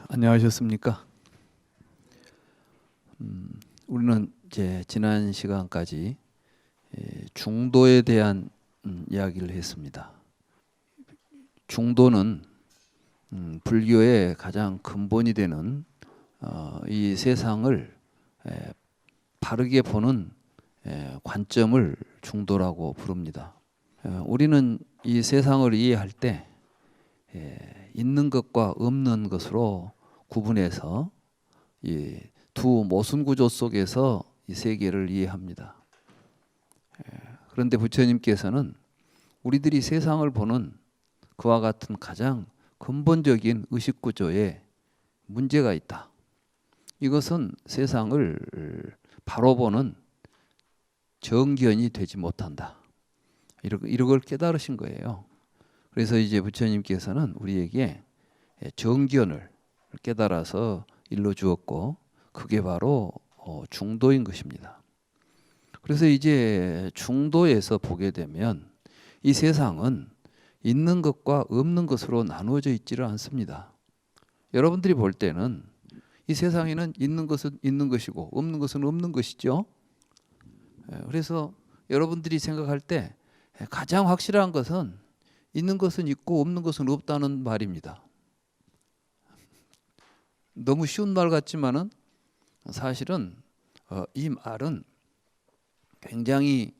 안녕하셨습니까? 우리는 이제 지난 시간까지 중도에 대한 이야기를 했습니다. 중도는 불교의 가장 근본이 되는 이 세상을 바르게 보는 관점을 중도라고 부릅니다. 우리는 이 세상을 이해할 때 있는 것과 없는 것으로 구분해서 이 두 모순 구조 속에서 이 세계를 이해합니다. 그런데 부처님께서는 우리들이 세상을 보는 그와 같은 가장 근본적인 의식 구조에 문제가 있다. 이것은 세상을 바로 보는 정견이 되지 못한다. 이런 걸 깨달으신 거예요. 그래서 이제 부처님께서는 우리에게 정견을 깨달아서 일러주었고, 그게 바로 중도인 것입니다. 그래서 이제 중도에서 보게 되면 이 세상은 있는 것과 없는 것으로 나누어져 있지를 않습니다. 여러분들이 볼 때는 이 세상에는 있는 것은 있는 것이고 없는 것은 없는 것이죠. 그래서 여러분들이 생각할 때 가장 확실한 것은 있는 것은 있고 없는 것은 없다는 말입니다. 너무 쉬운 말 같지만은 사실은 이 말은 굉장히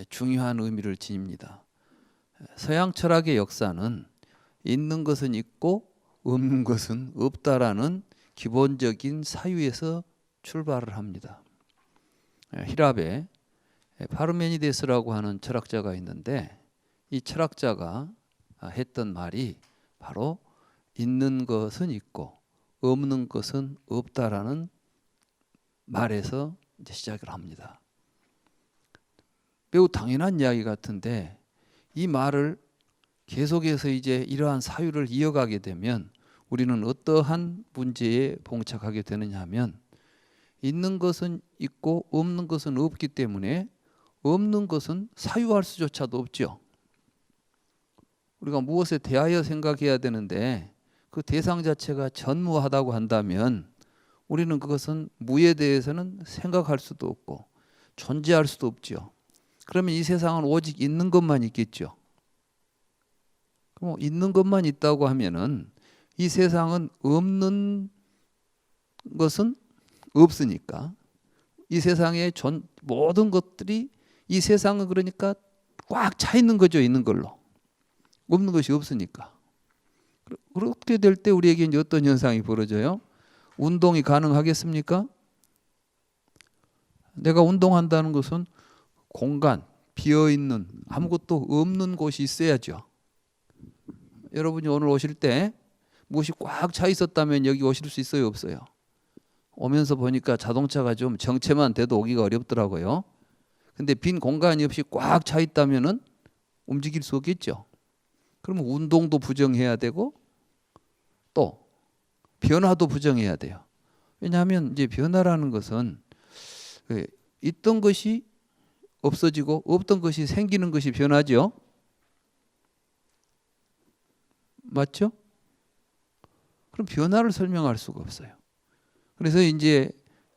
중요한 의미를 지닙니다. 서양 철학의 역사는 있는 것은 있고 없는 것은 없다라는 기본적인 사유에서 출발을 합니다. 히랍에 파르메니데스라고 하는 철학자가 있는데, 이 철학자가 했던 말이 바로 있는 것은 있고 없는 것은 없다라는 말에서 이제 시작을 합니다. 매우 당연한 이야기 같은데 이 말을 계속해서 이제 이러한 사유를 이어가게 되면 우리는 어떠한 문제에 봉착하게 되느냐 하면, 있는 것은 있고 없는 것은 없기 때문에 없는 것은 사유할 수조차도 없죠. 우리가 무엇에 대하여 생각해야 되는데 그 대상 자체가 전무하다고 한다면 우리는 그것은 무에 대해서는 생각할 수도 없고 존재할 수도 없죠. 그러면 이 세상은 오직 있는 것만 있겠죠. 그럼 있는 것만 있다고 하면은 이 세상은 없는 것은 없으니까 이 세상의 모든 것들이 이 세상은 그러니까 꽉 차 있는 거죠. 있는 걸로. 없는 것이 없으니까. 그렇게 될 때 우리에게 이제 어떤 현상이 벌어져요? 운동이 가능하겠습니까? 내가 운동한다는 것은 공간, 비어있는 아무것도 없는 곳이 있어야죠. 여러분이 오늘 오실 때 무엇이 꽉 차 있었다면 여기 오실 수 있어요, 없어요? 오면서 보니까 자동차가 좀 정체만 돼도 오기가 어렵더라고요. 근데 빈 공간이 없이 꽉 차 있다면은 움직일 수 없겠죠. 그러면 운동도 부정해야 되고 또 변화도 부정해야 돼요. 왜냐하면 이제 변화라는 것은 있던 것이 없어지고 없던 것이 생기는 것이 변화죠. 맞죠? 그럼 변화를 설명할 수가 없어요. 그래서 이제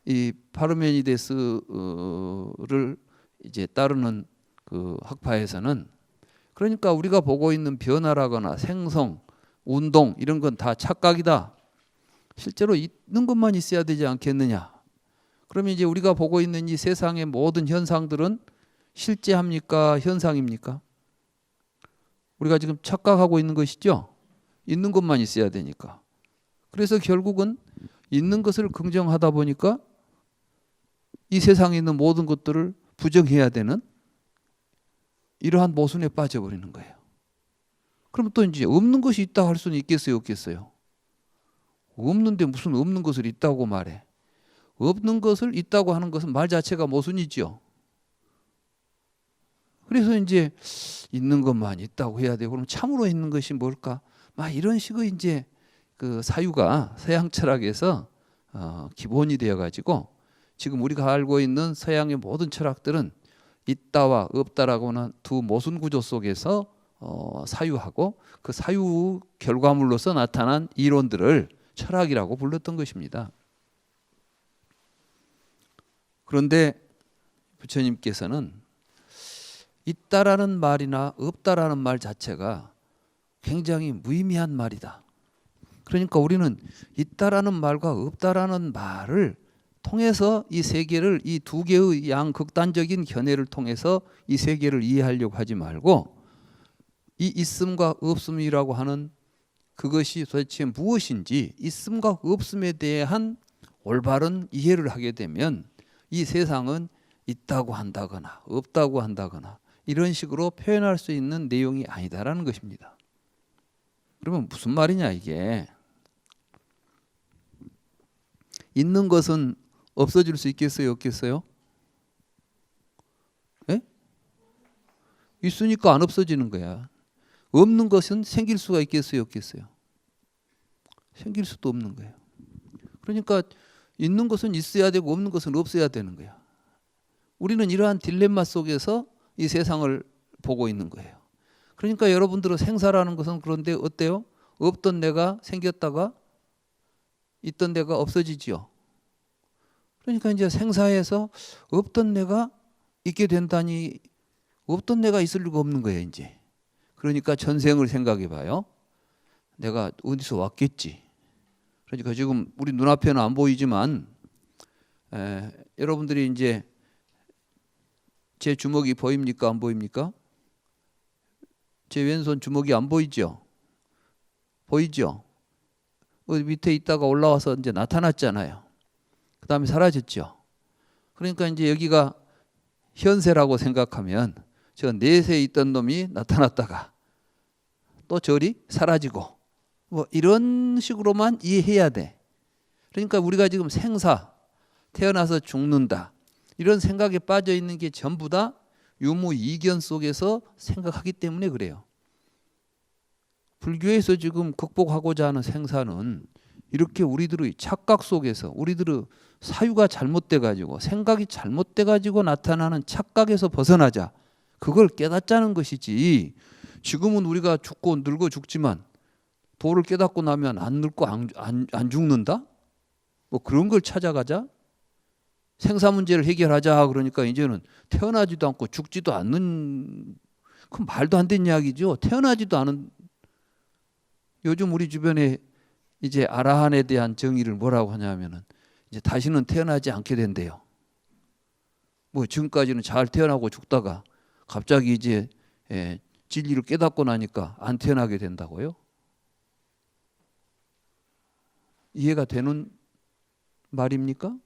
이 파르메니데스를 이제 따르는 그 학파에서는, 그러니까 우리가 보고 있는 변화라거나 생성, 운동 이런 건 다 착각이다. 실제로 있는 것만 있어야 되지 않겠느냐. 그러면 이제 우리가 보고 있는 이 세상의 모든 현상들은 실제합니까? 현상입니까? 우리가 지금 착각하고 있는 것이죠. 있는 것만 있어야 되니까. 그래서 결국은 있는 것을 긍정하다 보니까 이 세상에 있는 모든 것들을 부정해야 되는 이러한 모순에 빠져버리는 거예요. 그럼 또 이제 없는 것이 있다 할 수는 있겠어요, 없겠어요? 없는데 무슨 없는 것을 있다고 말해? 없는 것을 있다고 하는 것은 말 자체가 모순이죠. 그래서 이제 있는 것만 있다고 해야 되고, 그럼 참으로 있는 것이 뭘까? 막 이런 식의 이제 그 사유가 서양 철학에서 기본이 되어 가지고 지금 우리가 알고 있는 서양의 모든 철학들은 있다와 없다라고 하는 두 모순 구조 속에서 사유하고 그 사유 결과물로서 나타난 이론들을 철학이라고 불렀던 것입니다. 그런데 부처님께서는 있다라는 말이나 없다라는 말 자체가 굉장히 무의미한 말이다. 그러니까 우리는 있다라는 말과 없다라는 말을 통해서 이 세계를, 이 두 개의 양극단적인 견해를 통해서 이 세계를 이해하려고 하지 말고, 이 있음과 없음이라고 하는 그것이 도대체 무엇인지, 있음과 없음에 대한 올바른 이해를 하게 되면 이 세상은 있다고 한다거나 없다고 한다거나 이런 식으로 표현할 수 있는 내용이 아니다라는 것입니다. 그러면 무슨 말이냐 이게. 있는 것은 없어질 수 있겠어요, 없겠어요? 예? 있으니까 안 없어지는 거야. 없는 것은 생길 수가 있겠어요, 없겠어요? 생길 수도 없는 거예요. 그러니까 있는 것은 있어야 되고 없는 것은 없어야 되는 거야. 우리는 이러한 딜레마 속에서 이 세상을 보고 있는 거예요. 그러니까 여러분들은 생사라는 것은 그런데 어때요? 없던 내가 생겼다가 있던 내가 없어지지요. 그러니까 이제 생사에서 없던 내가 있게 된다니 없던 내가 있을 리가 없는 거예요, 이제. 그러니까 전생을 생각해 봐요. 내가 어디서 왔겠지. 그러니까 지금 우리 눈앞에는 안 보이지만 여러분들이 이제 제 주먹이 보입니까? 안 보입니까? 제 왼손 주먹이 안 보이죠? 보이죠? 밑에 있다가 올라와서 이제 나타났잖아요. 그 다음에 사라졌죠. 그러니까 이제 여기가 현세라고 생각하면 저 넷에 있던 놈이 나타났다가 또 저리 사라지고 뭐 이런 식으로만 이해해야 돼. 그러니까 우리가 지금 생사, 태어나서 죽는다, 이런 생각에 빠져 있는 게 전부 다 유무이견 속에서 생각하기 때문에 그래요. 불교에서 지금 극복하고자 하는 생사는 이렇게 우리들의 착각 속에서, 우리들의 사유가 잘못돼 가지고, 생각이 잘못돼 가지고 나타나는 착각에서 벗어나자, 그걸 깨닫자는 것이지. 지금은 우리가 죽고 늙어 죽지만 도를 깨닫고 나면 안 늙고 안 죽는다? 뭐 그런 걸 찾아가자. 생사 문제를 해결하자. 그러니까 이제는 태어나지도 않고 죽지도 않는, 그 말도 안 되는 이야기죠. 태어나지도 않은. 요즘 우리 주변에 이제 아라한에 대한 정의를 뭐라고 하냐면은 이제 다시는 태어나지 않게 된대요. 뭐 지금까지는 잘 태어나고 죽다가 갑자기 이제 진리를 깨닫고 나니까 안 태어나게 된다고요? 이해가 되는 말입니까?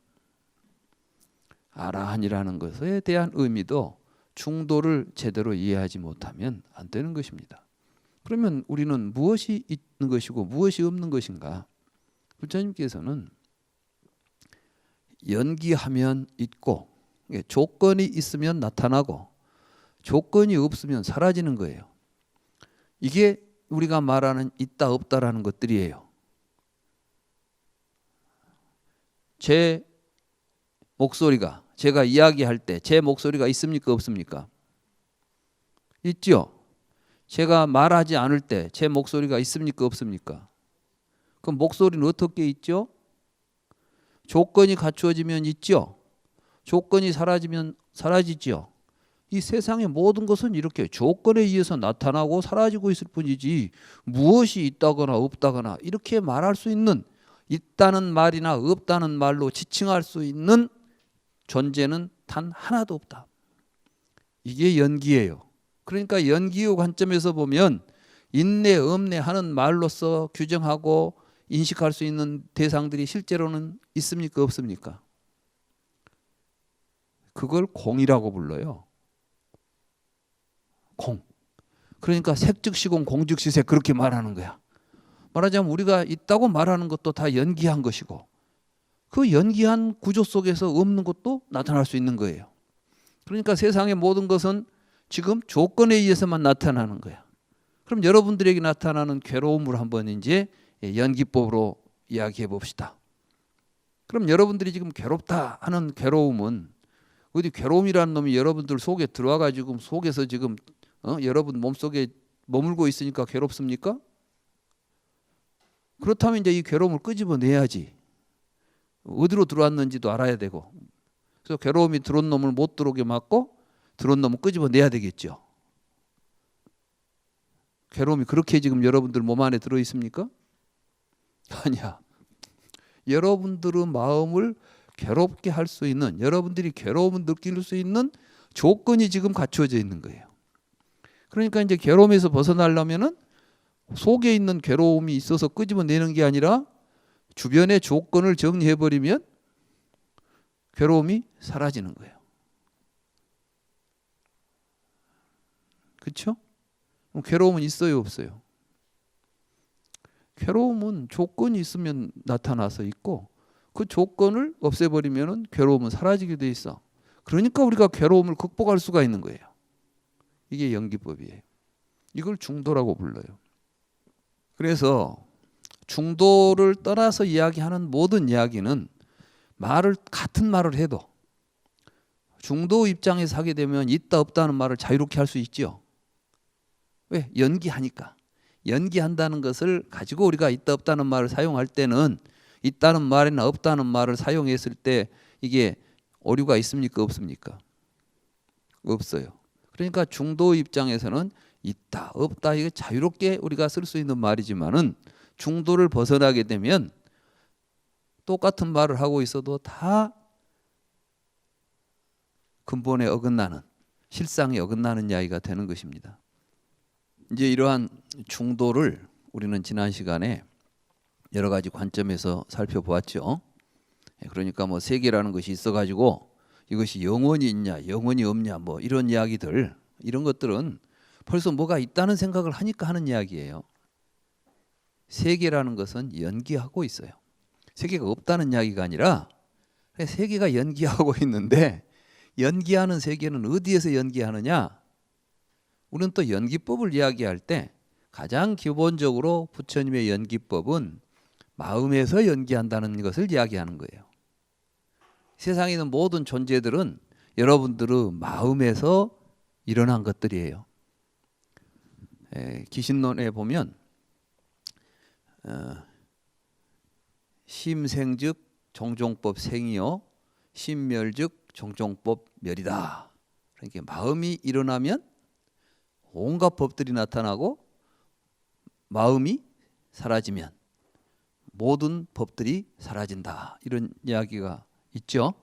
아라한이라는 것에 대한 의미도 중도를 제대로 이해하지 못하면 안 되는 것입니다. 그러면 우리는 무엇이 있는 것이고 무엇이 없는 것인가? 부처님께서는 연기하면 있고, 조건이 있으면 나타나고 조건이 없으면 사라지는 거예요. 이게 우리가 말하는 있다 없다라는 것들이에요. 제 목소리가, 제가 이야기할 때 제 목소리가 있습니까 없습니까? 있죠. 제가 말하지 않을 때 제 목소리가 있습니까 없습니까? 그럼 목소리는 어떻게 있죠? 조건이 갖추어지면 있죠. 조건이 사라지면 사라지죠. 이 세상의 모든 것은 이렇게 조건에 의해서 나타나고 사라지고 있을 뿐이지, 무엇이 있다거나 없다거나 이렇게 말할 수 있는, 있다는 말이나 없다는 말로 지칭할 수 있는 존재는 단 하나도 없다. 이게 연기예요. 그러니까 연기의 관점에서 보면 있네 없네 하는 말로서 규정하고 인식할 수 있는 대상들이 실제로는 있습니까 없습니까? 그걸 공이라고 불러요. 공. 그러니까 색즉시공 공즉시색, 그렇게 말하는 거야. 말하자면 우리가 있다고 말하는 것도 다 연기한 것이고, 그 연기한 구조 속에서 없는 것도 나타날 수 있는 거예요. 그러니까 세상의 모든 것은 지금 조건에 의해서만 나타나는 거야. 그럼 여러분들에게 나타나는 괴로움을 한번 이제 연기법으로 이야기해 봅시다. 그럼 여러분들이 지금 괴롭다 하는 괴로움은, 어디 괴로움이라는 놈이 여러분들 속에 들어와 가지고 속에서 지금 여러분 몸속에 머물고 있으니까 괴롭습니까? 그렇다면 이제 이 괴로움을 끄집어내야지. 어디로 들어왔는지도 알아야 되고. 그래서 괴로움이 들어온 놈을 못 들어오게 막고 들어온 놈을 끄집어내야 되겠죠. 괴로움이 그렇게 지금 여러분들 몸 안에 들어 있습니까? 아니야. 여러분들의 마음을 괴롭게 할 수 있는, 여러분들이 괴로움을 느낄 수 있는 조건이 지금 갖추어져 있는 거예요. 그러니까 이제 괴로움에서 벗어나려면은 속에 있는 괴로움이 있어서 끄집어내는 게 아니라 주변의 조건을 정리해버리면 괴로움이 사라지는 거예요. 그렇죠? 괴로움은 있어요, 없어요? 괴로움은 조건이 있으면 나타나서 있고 그 조건을 없애버리면 괴로움은 사라지게 돼 있어. 그러니까 우리가 괴로움을 극복할 수가 있는 거예요. 이게 연기법이에요. 이걸 중도라고 불러요. 그래서 중도를 떠나서 이야기하는 모든 이야기는 같은 말을 해도 중도 입장에서 하게 되면 있다 없다는 말을 자유롭게 할 수 있죠. 왜? 연기하니까. 연기한다는 것을 가지고 우리가 있다 없다는 말을 사용할 때는 있다는 말이나 없다는 말을 사용했을 때 이게 오류가 있습니까? 없습니까? 없어요. 그러니까 중도 입장에서는 있다 없다 이게 자유롭게 우리가 쓸 수 있는 말이지만은 중도를 벗어나게 되면 똑같은 말을 하고 있어도 다 근본에 어긋나는, 실상에 어긋나는 이야기가 되는 것입니다. 이제 이러한 중도를 우리는 지난 시간에 여러 가지 관점에서 살펴보았죠. 그러니까 뭐 세계라는 것이 있어가지고 이것이 영원히 있냐 영원히 없냐 뭐 이런 이야기들, 이런 것들은 벌써 뭐가 있다는 생각을 하니까 하는 이야기예요. 세계라는 것은 연기하고 있어요. 세계가 없다는 이야기가 아니라 세계가 연기하고 있는데, 연기하는 세계는 어디에서 연기하느냐? 우리는 또 연기법을 이야기할 때 가장 기본적으로 부처님의 연기법은 마음에서 연기한다는 것을 이야기하는 거예요. 세상에 있는 모든 존재들은 여러분들의 마음에서 일어난 것들이에요. 기신론에 보면 심생즉 종종법 생이요 심멸즉 종종법 멸이다. 그러니까 마음이 일어나면 온갖 법들이 나타나고 마음이 사라지면 모든 법들이 사라진다. 이런 이야기가 있죠.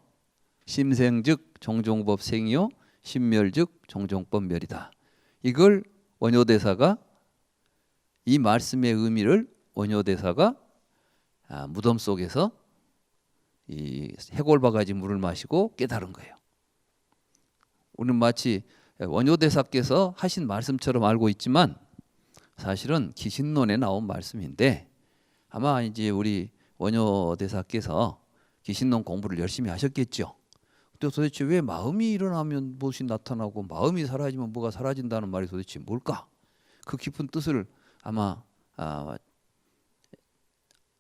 심생즉 종종법 생이요 심멸즉 종종법 멸이다. 이걸 원효대사가, 이 말씀의 의미를 원효대사가 무덤 속에서 이 해골바가지 물을 마시고 깨달은 거예요. 우리는 마치 원효대사께서 하신 말씀처럼 알고 있지만 사실은 기신론에 나온 말씀인데, 아마 이제 우리 원효대사께서 기신론 공부를 열심히 하셨겠죠. 근데 도대체 왜 마음이 일어나면 무엇이 나타나고 마음이 사라지면 뭐가 사라진다는 말이 도대체 뭘까? 그 깊은 뜻을 아마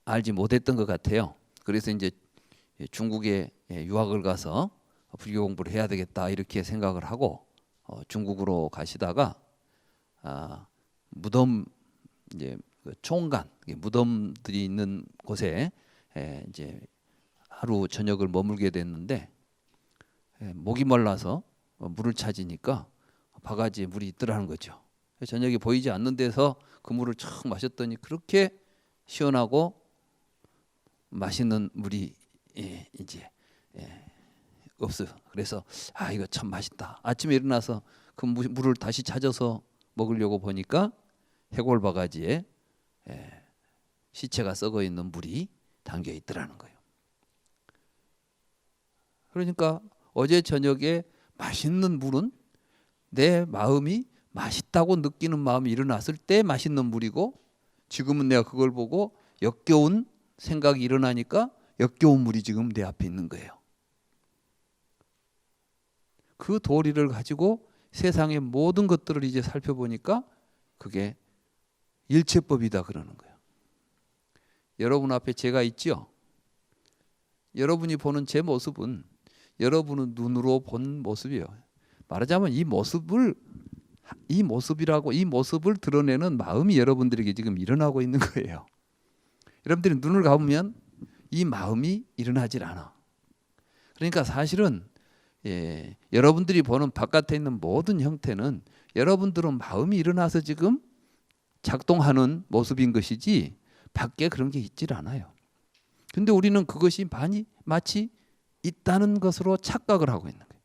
알지 못했던 것 같아요. 그래서 이제 중국에 유학을 가서 불교 공부를 해야 되겠다 이렇게 생각을 하고 중국으로 가시다가 무덤, 이제 총간 무덤들이 있는 곳에 이제 하루 저녁을 머물게 됐는데 목이 말라서 물을 찾으니까 바가지에 물이 있더라는 거죠. 저녁에 보이지 않는 데서 그 물을 촥 마셨더니 그렇게 시원하고 맛있는 물이 이제 없어요. 그래서 이거 참 맛있다. 아침에 일어나서 그 물을 다시 찾아서 먹으려고 보니까 해골 바가지에 시체가 썩어 있는 물이 담겨 있더라는 거예요. 그러니까 어제 저녁에 맛있는 물은 내 마음이 맛있다고 느끼는 마음이 일어났을 때 맛있는 물이고, 지금은 내가 그걸 보고 역겨운 생각이 일어나니까 역겨운 물이 지금 내 앞에 있는 거예요. 그 도리를 가지고 세상의 모든 것들을 이제 살펴보니까 그게 일체법이다 그러는 거예요. 여러분 앞에 제가 있죠. 여러분이 보는 제 모습은 여러분은 눈으로 본 모습이에요. 말하자면 이 모습을 드러내는 마음이 여러분들에게 지금 일어나고 있는 거예요. 여러분들이 눈을 감으면 이 마음이 일어나질 않아. 그러니까 사실은 여러분들이 보는 바깥에 있는 모든 형태는 여러분들은 마음이 일어나서 지금 작동하는 모습인 것이지 밖에 그런 게 있질 않아요. 근데 우리는 그것이 마치 있다는 것으로 착각을 하고 있는 거예요.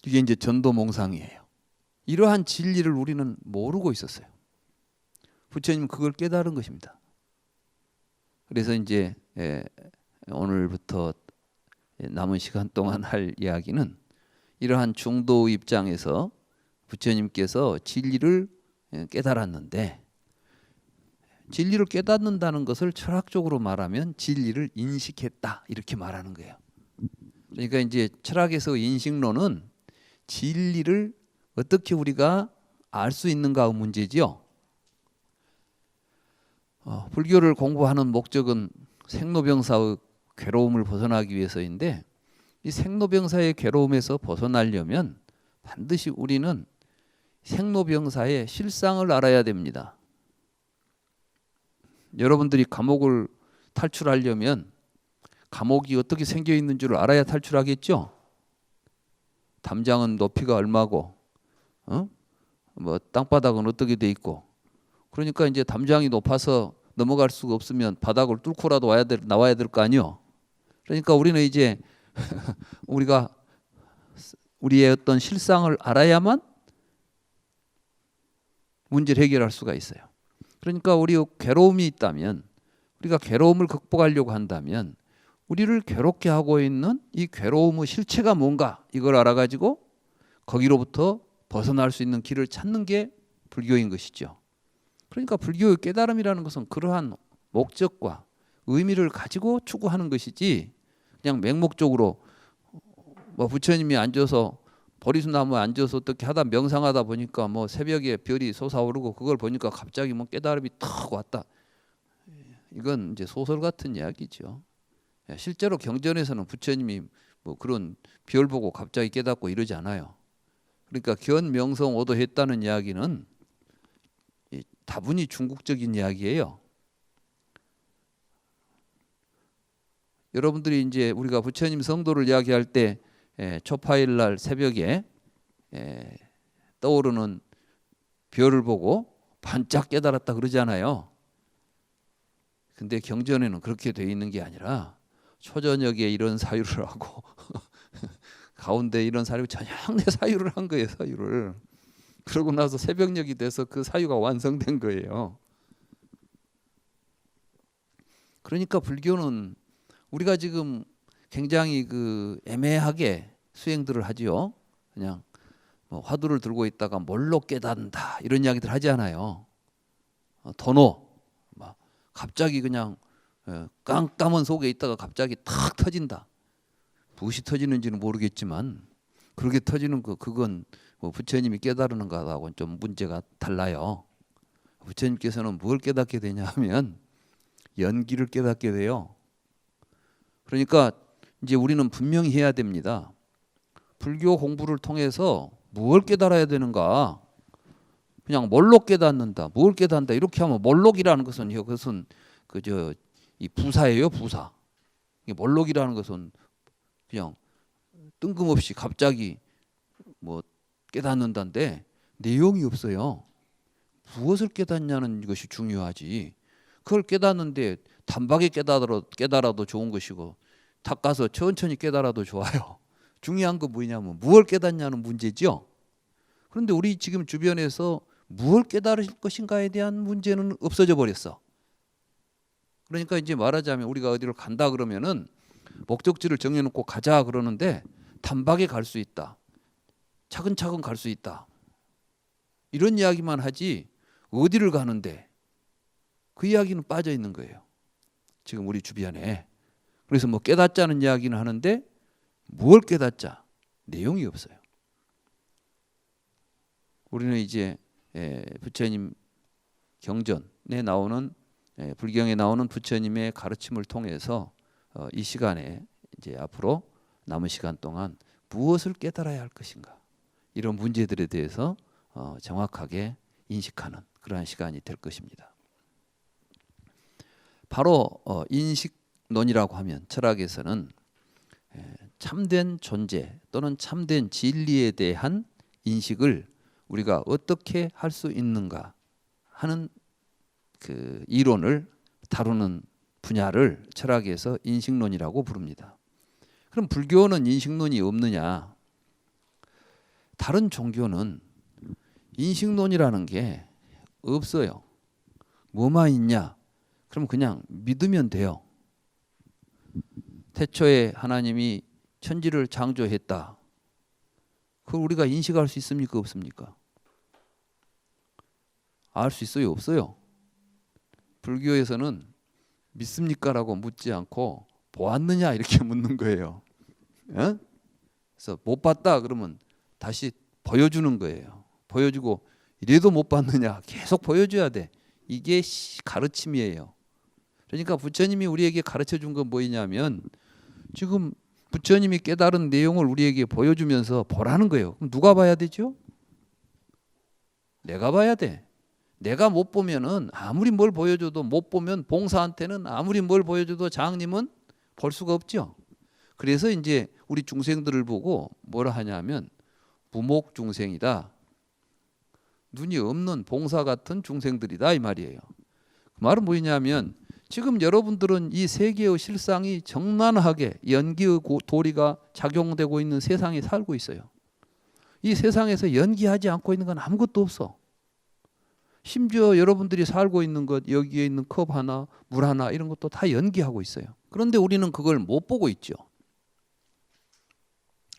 이게 이제 전도몽상이에요. 이러한 진리를 우리는 모르고 있었어요. 부처님 그걸 깨달은 것입니다. 그래서 이제 오늘부터 남은 시간 동안 할 이야기는 이러한 중도 입장에서 부처님께서 진리를 깨달았는데, 진리를 깨닫는다는 것을 철학적으로 말하면 진리를 인식했다 이렇게 말하는 거예요. 그러니까 이제 철학에서 인식론은 진리를 어떻게 우리가 알 수 있는가의 문제지요. 불교를 공부하는 목적은 생로병사의 괴로움을 벗어나기 위해서인데, 이 생로병사의 괴로움에서 벗어나려면 반드시 우리는 생로병사의 실상을 알아야 됩니다. 여러분들이 감옥을 탈출하려면 감옥이 어떻게 생겨 있는 줄 알아야 탈출하겠죠. 담장은 높이가 얼마고, 뭐 땅바닥은 어떻게 돼 있고. 그러니까 이제 담장이 높아서 넘어갈 수가 없으면 바닥을 뚫고라도 나와야 될 거 아니요. 그러니까 우리는 이제 우리가 우리의 어떤 실상을 알아야만 문제를 해결할 수가 있어요. 그러니까 우리 괴로움이 있다면, 우리가 괴로움을 극복하려고 한다면 우리를 괴롭게 하고 있는 이 괴로움의 실체가 뭔가 이걸 알아가지고 거기로부터 벗어날 수 있는 길을 찾는 게 불교인 것이죠. 그러니까 불교의 깨달음이라는 것은 그러한 목적과 의미를 가지고 추구하는 것이지, 그냥 맹목적으로 뭐 부처님이 앉아서 보리수나무에 앉아서 어떻게 하다 명상하다 보니까 뭐 새벽에 별이 솟아오르고 그걸 보니까 갑자기 뭐 깨달음이 탁 왔다. 이건 이제 소설 같은 이야기죠. 실제로 경전에서는 부처님이 뭐 그런 별 보고 갑자기 깨닫고 이러지 않아요. 그러니까 견명성 오도했다는 이야기는 다분히 중국적인 이야기예요. 여러분들이 이제 우리가 부처님 성도를 이야기할 때 초파일 날 새벽에 떠오르는 별을 보고 반짝 깨달았다 그러잖아요. 근데 경전에는 그렇게 돼 있는 게 아니라 초저녁에 이런 사유를 하고 가운데 이런 사유, 저녁 내 사유를 한 거예요. 사유를. 그러고 나서 새벽녘이 돼서 그 사유가 완성된 거예요. 그러니까 불교는 우리가 지금 굉장히 그 애매하게 수행들을 하지요. 그냥 뭐 화두를 들고 있다가 뭘로 깨닫는다 이런 이야기들 하지 않아요. 도노 막 갑자기 그냥 깜깜한 속에 있다가 갑자기 탁 터진다. 무엇이 터지는지는 모르겠지만 그렇게 터지는 그건 뭐 부처님이 깨달는 것하고는 좀 문제가 달라요. 부처님께서는 뭘 깨닫게 되냐 하면 연기를 깨닫게 돼요. 그러니까 이제 우리는 분명히 해야 됩니다. 불교 공부를 통해서 무엇을 깨달아야 되는가? 그냥 몰록 깨닫는다. 뭘 깨닫는다. 이렇게 하면 몰록이라는 것은 그것은 이 부사예요, 부사. 몰록이라는 것은 그냥 뜬금없이 갑자기 뭐 깨닫는다인데 내용이 없어요. 무엇을 깨닫냐는 것이 중요하지. 그걸 깨닫는데 단박에 깨달아도 좋은 것이고 탁 가서 천천히 깨달아도 좋아요. 중요한 건 뭐냐면 무엇을 깨닫냐는 문제죠. 그런데 우리 지금 주변에서 무엇을 깨달을 것인가에 대한 문제는 없어져 버렸어. 그러니까 이제 말하자면 우리가 어디를 간다 그러면은 목적지를 정해놓고 가자 그러는데 단박에 갈 수 있다. 차근차근 갈 수 있다. 이런 이야기만 하지 어디를 가는데 그 이야기는 빠져 있는 거예요. 지금 우리 주변에. 그래서 뭐 깨닫자는 이야기는 하는데 뭘 깨닫자? 내용이 없어요. 우리는 이제 부처님 경전에 나오는 불경에 나오는 부처님의 가르침을 통해서 이 시간에 이제 앞으로 남은 시간 동안 무엇을 깨달아야 할 것인가 이런 문제들에 대해서 정확하게 인식하는 그러한 시간이 될 것입니다. 바로 인식론이라고 하면 철학에서는 참된 존재 또는 참된 진리에 대한 인식을 우리가 어떻게 할 수 있는가 하는 그 이론을 다루는 분야를 철학에서 인식론이라고 부릅니다. 그럼 불교는 인식론이 없느냐? 다른 종교는 인식론이라는 게 없어요. 뭐만 있냐? 그럼 그냥 믿으면 돼요. 태초에 하나님이 천지를 창조했다. 그걸 우리가 인식할 수 있습니까? 없습니까? 알 수 있어요? 없어요? 불교에서는 믿습니까? 라고 묻지 않고 보았느냐? 이렇게 묻는 거예요. 그래서 못 봤다 그러면 다시 보여주는 거예요. 보여주고 이래도 못 봤느냐? 계속 보여줘야 돼. 이게 가르침이에요. 그러니까 부처님이 우리에게 가르쳐 준 건 뭐냐면 지금 부처님이 깨달은 내용을 우리에게 보여주면서 보라는 거예요. 그럼 누가 봐야 되죠? 내가 봐야 돼. 내가 못 보면은 아무리 뭘 보여줘도 못 보면 봉사한테는 아무리 뭘 보여줘도 장님은 볼 수가 없죠. 그래서 이제 우리 중생들을 보고 뭐라 하냐면 무목 중생이다. 눈이 없는 봉사 같은 중생들이다 이 말이에요. 그 말은 뭐냐면 지금 여러분들은 이 세계의 실상이 정난하게 연기의 도리가 작용되고 있는 세상에 살고 있어요. 이 세상에서 연기하지 않고 있는 건 아무것도 없어. 심지어 여러분들이 살고 있는 것, 여기에 있는 컵 하나, 물 하나 이런 것도 다 연기하고 있어요. 그런데 우리는 그걸 못 보고 있죠.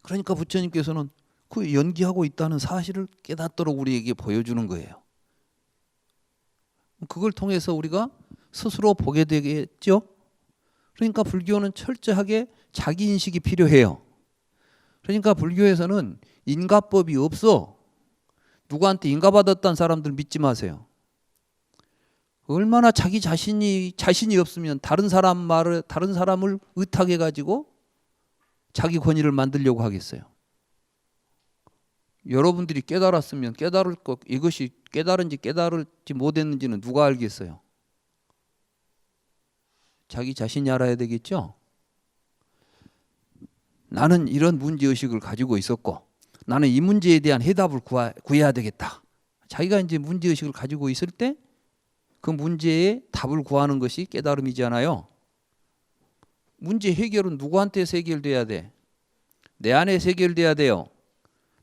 그러니까 부처님께서는 그 연기하고 있다는 사실을 깨닫도록 우리에게 보여주는 거예요. 그걸 통해서 우리가 스스로 보게 되겠죠. 그러니까 불교는 철저하게 자기 인식이 필요해요. 그러니까 불교에서는 인가법이 없어. 누구한테 인가받았다는 사람들 믿지 마세요. 얼마나 자기 자신이 없으면 다른 사람을 의탁해 가지고 자기 권위를 만들려고 하겠어요. 여러분들이 깨달았으면 깨달을 것, 이것이 깨달은지 깨달을지 못했는지는 누가 알겠어요? 자기 자신이 알아야 되겠죠? 나는 이런 문제의식을 가지고 있었고 나는 이 문제에 대한 해답을 구해야 되겠다. 자기가 이제 문제의식을 가지고 있을 때 그 문제에 답을 구하는 것이 깨달음이잖아요. 문제 해결은 누구한테서 해결돼야 돼? 내 안에서 해결돼야 돼요.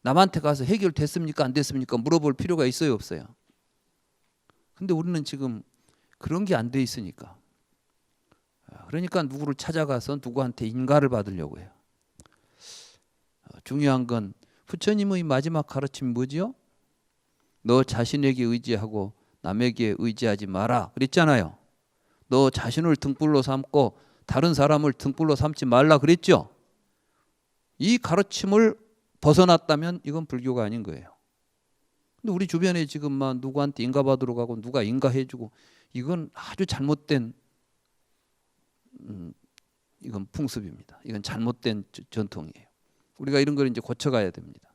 남한테 가서 해결됐습니까? 안 됐습니까? 물어볼 필요가 있어요? 없어요? 근데 우리는 지금 그런 게 안 돼 있으니까. 그러니까 누구를 찾아가서 누구한테 인가를 받으려고 해요. 중요한 건 부처님의 마지막 가르침이 뭐지요? 너 자신에게 의지하고 남에게 의지하지 마라 그랬잖아요. 너 자신을 등불로 삼고 다른 사람을 등불로 삼지 말라 그랬죠. 이 가르침을 벗어났다면 이건 불교가 아닌 거예요. 근데 우리 주변에 지금 막 누구한테 인가받으러 가고 누가 인가해주고 이건 아주 잘못된 이건 풍습입니다. 이건 잘못된 전통이에요. 우리가 이런 걸 이제 고쳐가야 됩니다.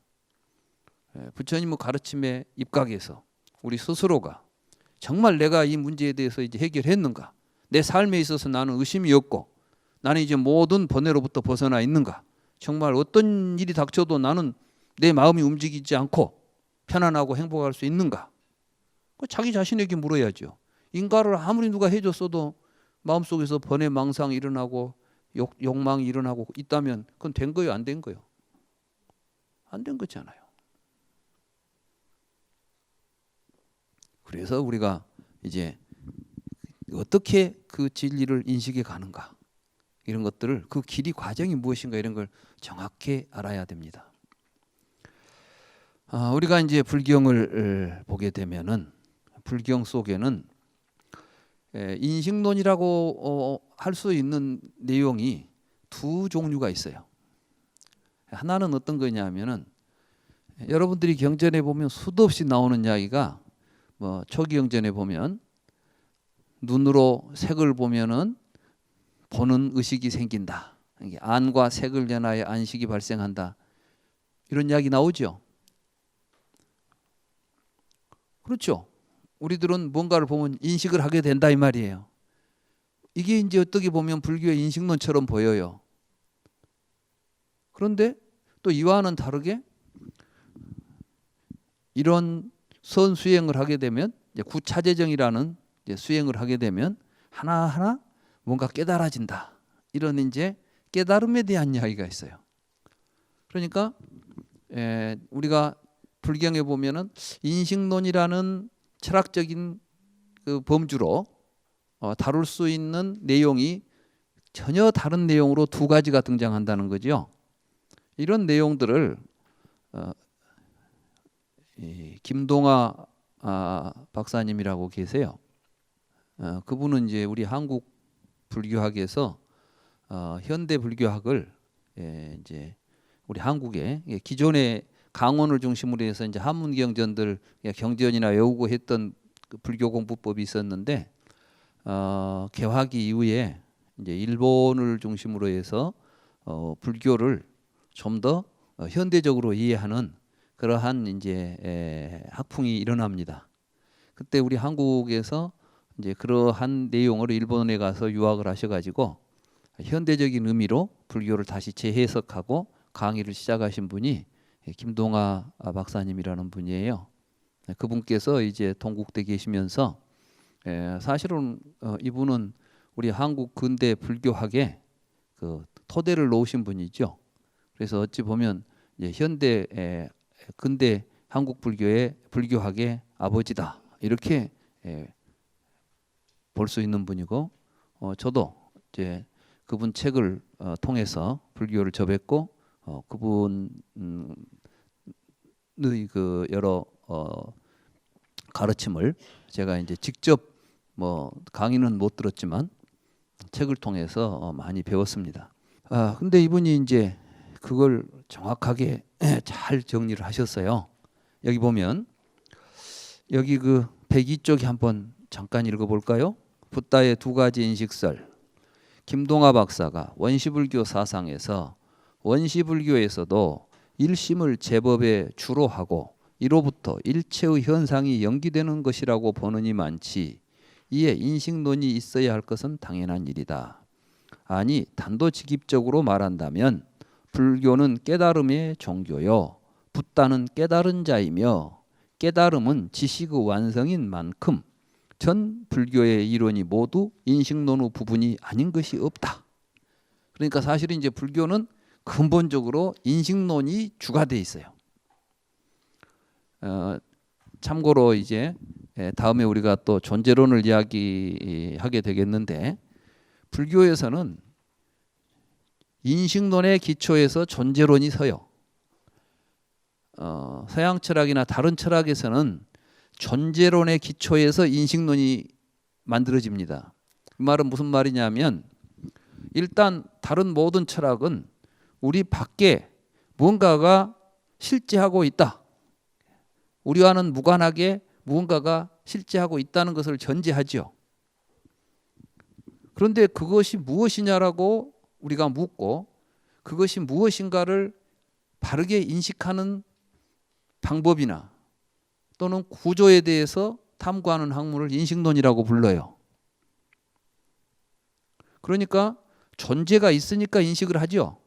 부처님의 가르침에 입각해서 우리 스스로가 정말 내가 이 문제에 대해서 이제 해결했는가? 내 삶에 있어서 나는 의심이 없고 나는 이제 모든 번뇌로부터 벗어나 있는가? 정말 어떤 일이 닥쳐도 나는 내 마음이 움직이지 않고 편안하고 행복할 수 있는가? 자기 자신에게 물어야죠. 인가를 아무리 누가 해줬어도 마음속에서 번뇌 망상이 일어나고 욕망이 일어나고 있다면 그건 된 거예요? 안 된 거예요? 안 된 거잖아요. 그래서 우리가 이제 어떻게 그 진리를 인식해 가는가 이런 것들을 그 길이 과정이 무엇인가 이런 걸 정확히 알아야 됩니다. 우리가 이제 불경을 보게 되면은 불경 속에는 인식론이라고 할 수 있는 내용이 두 종류가 있어요. 하나는 어떤 거냐면은 여러분들이 경전에 보면 수도 없이 나오는 이야기가 뭐 초기 경전에 보면 눈으로 색을 보면은 보는 의식이 생긴다. 안과 색을 연하여 안식이 발생한다. 이런 이야기 나오죠. 그렇죠. 우리들은 뭔가를 보면 인식을 하게 된다 이 말이에요. 이게 이제 어떻게 보면 불교의 인식론처럼 보여요. 그런데 또 이와는 다르게 이런 선수행을 하게 되면 이제 구차재정이라는 이제 수행을 하게 되면 하나하나 뭔가 깨달아진다. 이런 이제 깨달음에 대한 이야기가 있어요. 그러니까 우리가 불경에 보면은 인식론이라는 철학적인 그 범주로 다룰 수 있는 내용이 전혀 다른 내용으로 두 가지가 등장한다는 거죠. 이런 내용들을 김동아 박사님이라고 계세요. 그분은 이제 우리 한국 불교학에서 현대 불교학을 이제 우리 한국에 기존의 강원을 중심으로 해서 이제 한문경전들 경전이나 외우고 했던 그 불교 공부법이 있었는데 개화기 이후에 이제 일본을 중심으로 해서 불교를 좀 더 현대적으로 이해하는 그러한 이제 학풍이 일어납니다. 그때 우리 한국에서 이제 그러한 내용을 일본에 가서 유학을 하셔가지고 현대적인 의미로 불교를 다시 재해석하고 강의를 시작하신 분이 김동아 박사님이라는 분이에요. 그분께서 이제 동국대 계시면서 사실은 이분은 우리 한국 근대 불교학의 그 토대를 놓으신 분이죠. 그래서 어찌 보면 이제 현대 근대 한국 불교의 불교학의 아버지다 이렇게 볼 수 있는 분이고 저도 이제 그분 책을 통해서 불교를 접했고 그분의 그 여러 가르침을 제가 이제 직접 뭐 강의는 못 들었지만 책을 통해서 많이 배웠습니다. 근데 이분이 이제 그걸 정확하게 잘 정리를 하셨어요. 여기 보면 여기 그 102쪽에 한번 잠깐 읽어볼까요? 붓다의 두 가지 인식설. 김동아 박사가 원시불교 사상에서 원시불교에서도 일심을 제법에 주로 하고 이로부터 일체의 현상이 연기되는 것이라고 보느니 많지 이에 인식론이 있어야 할 것은 당연한 일이다. 아니 단도직입적으로 말한다면 불교는 깨달음의 종교요 붓다는 깨달은 자이며 깨달음은 지식의 완성인 만큼 전 불교의 이론이 모두 인식론의 부분이 아닌 것이 없다. 그러니까 사실은 이제 불교는 근본적으로 인식론이 주가 돼 있어요. 참고로 이제 다음에 우리가 또 존재론을 이야기하게 되겠는데 불교에서는 인식론의 기초에서 존재론이 서요. 서양 철학이나 다른 철학에서는 존재론의 기초에서 인식론이 만들어집니다. 그 말은 무슨 말이냐면 일단 다른 모든 철학은 우리 밖에 무언가가 실제하고 있다. 우리와는 무관하게 무언가가 실제하고 있다는 것을 전제하죠. 그런데 그것이 무엇이냐라고 우리가 묻고 그것이 무엇인가를 바르게 인식하는 방법이나 또는 구조에 대해서 탐구하는 학문을 인식론이라고 불러요. 그러니까 존재가 있으니까 인식을 하죠.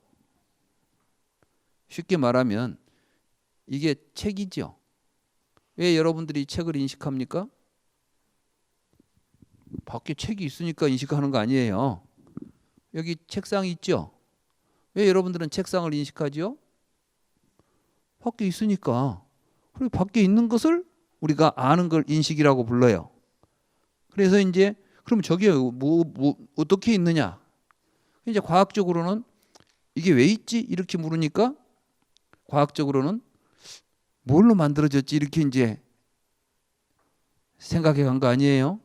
쉽게 말하면 이게 책이죠. 왜 여러분들이 책을 인식합니까? 밖에 책이 있으니까 인식하는 거 아니에요. 여기 책상이 있죠. 왜 여러분들은 책상을 인식하죠? 밖에 있으니까. 그리고 밖에 있는 것을 우리가 아는 걸 인식이라고 불러요. 그래서 이제 그럼 저게 어떻게 있느냐? 이제 과학적으로는 이게 왜 있지? 이렇게 물으니까 과학적으로는 뭘로 만들어졌지? 이렇게 이제 생각해 간 거 아니에요?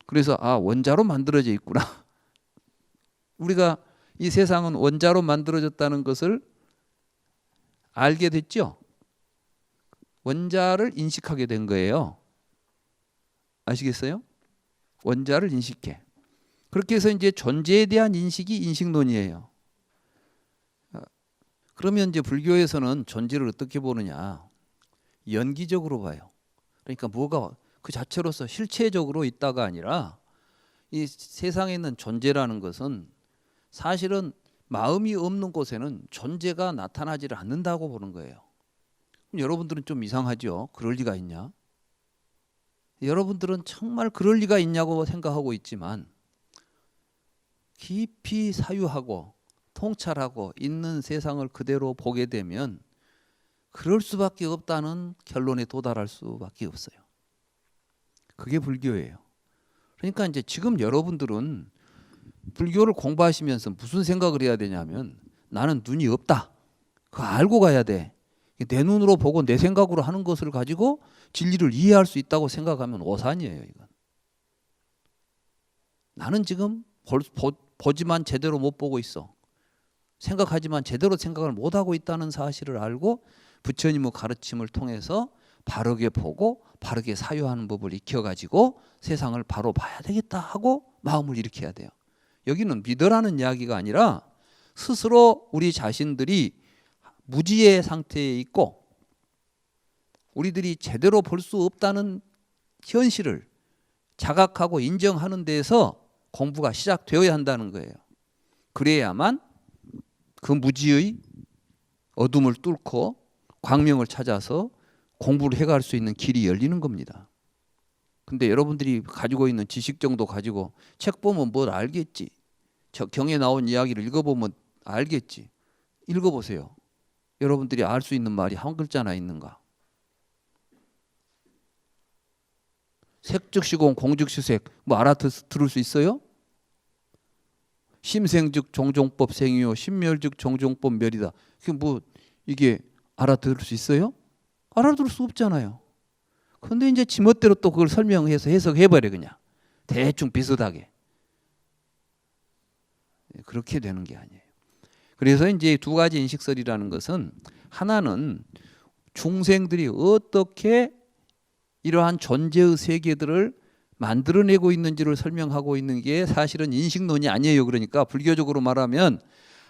그래서 원자로 만들어져 있구나. 우리가 이 세상은 원자로 만들어졌다는 것을 알게 됐죠. 원자를 인식하게 된 거예요. 아시겠어요? 원자를 인식해. 그렇게 해서 이제 존재에 대한 인식이 인식론이에요. 그러면 이제 불교에서는 존재를 어떻게 보느냐? 연기적으로 봐요. 그러니까 뭐가 그 자체로서 실체적으로 있다가 아니라 이 세상에 있는 존재라는 것은 사실은 마음이 없는 곳에는 존재가 나타나지를 않는다고 보는 거예요. 여러분들은 좀 이상하죠? 그럴 리가 있냐? 여러분들은 정말 그럴 리가 있냐고 생각하고 있지만 깊이 사유하고 통찰하고 있는 세상을 그대로 보게 되면 그럴 수밖에 없다는 결론에 도달할 수밖에 없어요. 그게 불교예요. 그러니까 이제 지금 여러분들은 불교를 공부하시면서 무슨 생각을 해야 되냐면 나는 눈이 없다. 그거 알고 가야 돼. 내 눈으로 보고 내 생각으로 하는 것을 가지고 진리를 이해할 수 있다고 생각하면 오산이에요. 이건. 나는 지금 보지만 제대로 못 보고 있어. 생각하지만 제대로 생각을 못하고 있다는 사실을 알고 부처님의 가르침을 통해서 바르게 보고 바르게 사유하는 법을 익혀가지고 세상을 바로 봐야 되겠다 하고 마음을 일으켜야 돼요. 여기는 믿으라는 이야기가 아니라 스스로 우리 자신들이 무지의 상태에 있고 우리들이 제대로 볼 수 없다는 현실을 자각하고 인정하는 데에서 공부가 시작되어야 한다는 거예요. 그래야만 그 무지의 어둠을 뚫고 광명을 찾아서 공부를 해갈 수 있는 길이 열리는 겁니다. 근데 여러분들이 가지고 있는 지식 정도 가지고 책 보면 뭘 알겠지. 저 경에 나온 이야기를 읽어보면 알겠지. 읽어보세요. 여러분들이 알 수 있는 말이 한 글자나 있는가? 색즉시공 공즉시색 뭐 알아들을 수 있어요? 심생즉 종종법 생이요 심멸즉 종종법 멸이다. 이게 알아들을 수 있어요? 알아들을 수 없잖아요. 그런데 이제 지멋대로 또 그걸 설명해서 해석해버려 그냥 대충 비슷하게. 그렇게 되는 게 아니에요. 그래서 이제 두 가지 인식설이라는 것은 하나는 중생들이 어떻게 이러한 존재의 세계들을 만들어내고 있는지를 설명하고 있는 게 사실은 인식론이 아니에요. 그러니까 불교적으로 말하면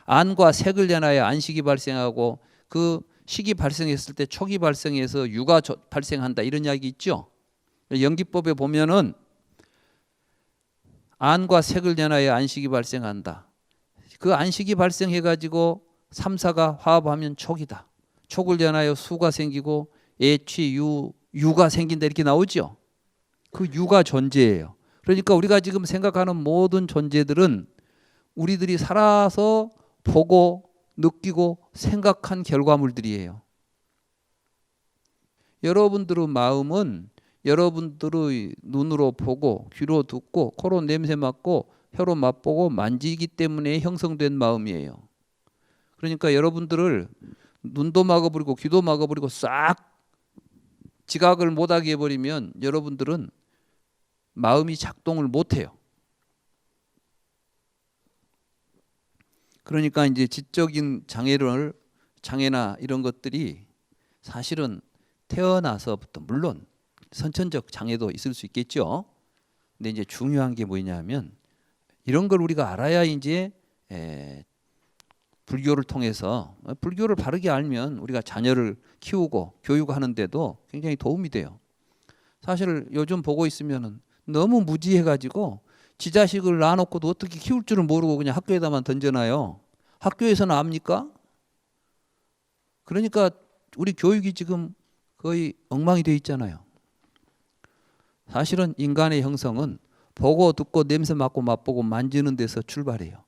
안과 색을 내놔야 안식이 발생하고 그 식이 발생했을 때 촉이 발생해서 유가 발생한다 이런 이야기 있죠. 연기법에 보면은 안과 색을 내놔야 안식이 발생한다. 그 안식이 발생해가지고 삼사가 화합하면 촉이다. 촉을 내놔야 수가 생기고 애취, 유가 생긴다 이렇게 나오죠. 그 유가 존재예요. 그러니까 우리가 지금 생각하는 모든 존재들은 우리들이 살아서 보고 느끼고 생각한 결과물들이에요. 여러분들의 마음은 여러분들의 눈으로 보고 귀로 듣고 코로 냄새 맡고 혀로 맛보고 만지기 때문에 형성된 마음이에요. 그러니까 여러분들을 눈도 막아버리고 귀도 막아버리고 싹 지각을 못하게 해버리면 여러분들은 마음이 작동을 못해요. 그러니까 이제 지적인 장애나 이런 것들이 사실은 태어나서부터 물론 선천적 장애도 있을 수 있겠죠. 근데 이제 중요한 게 뭐냐면 이런 걸 우리가 알아야 이제 불교를 통해서 불교를 바르게 알면 우리가 자녀를 키우고 교육하는데도 굉장히 도움이 돼요. 사실 요즘 보고 있으면은 너무 무지해가지고 지 자식을 낳아놓고도 어떻게 키울 줄을 모르고 그냥 학교에다만 던져놔요. 학교에서는 압니까? 그러니까 우리 교육이 지금 거의 엉망이 돼 있잖아요. 사실은 인간의 형성은 보고 듣고 냄새 맡고 맛보고 만지는 데서 출발해요.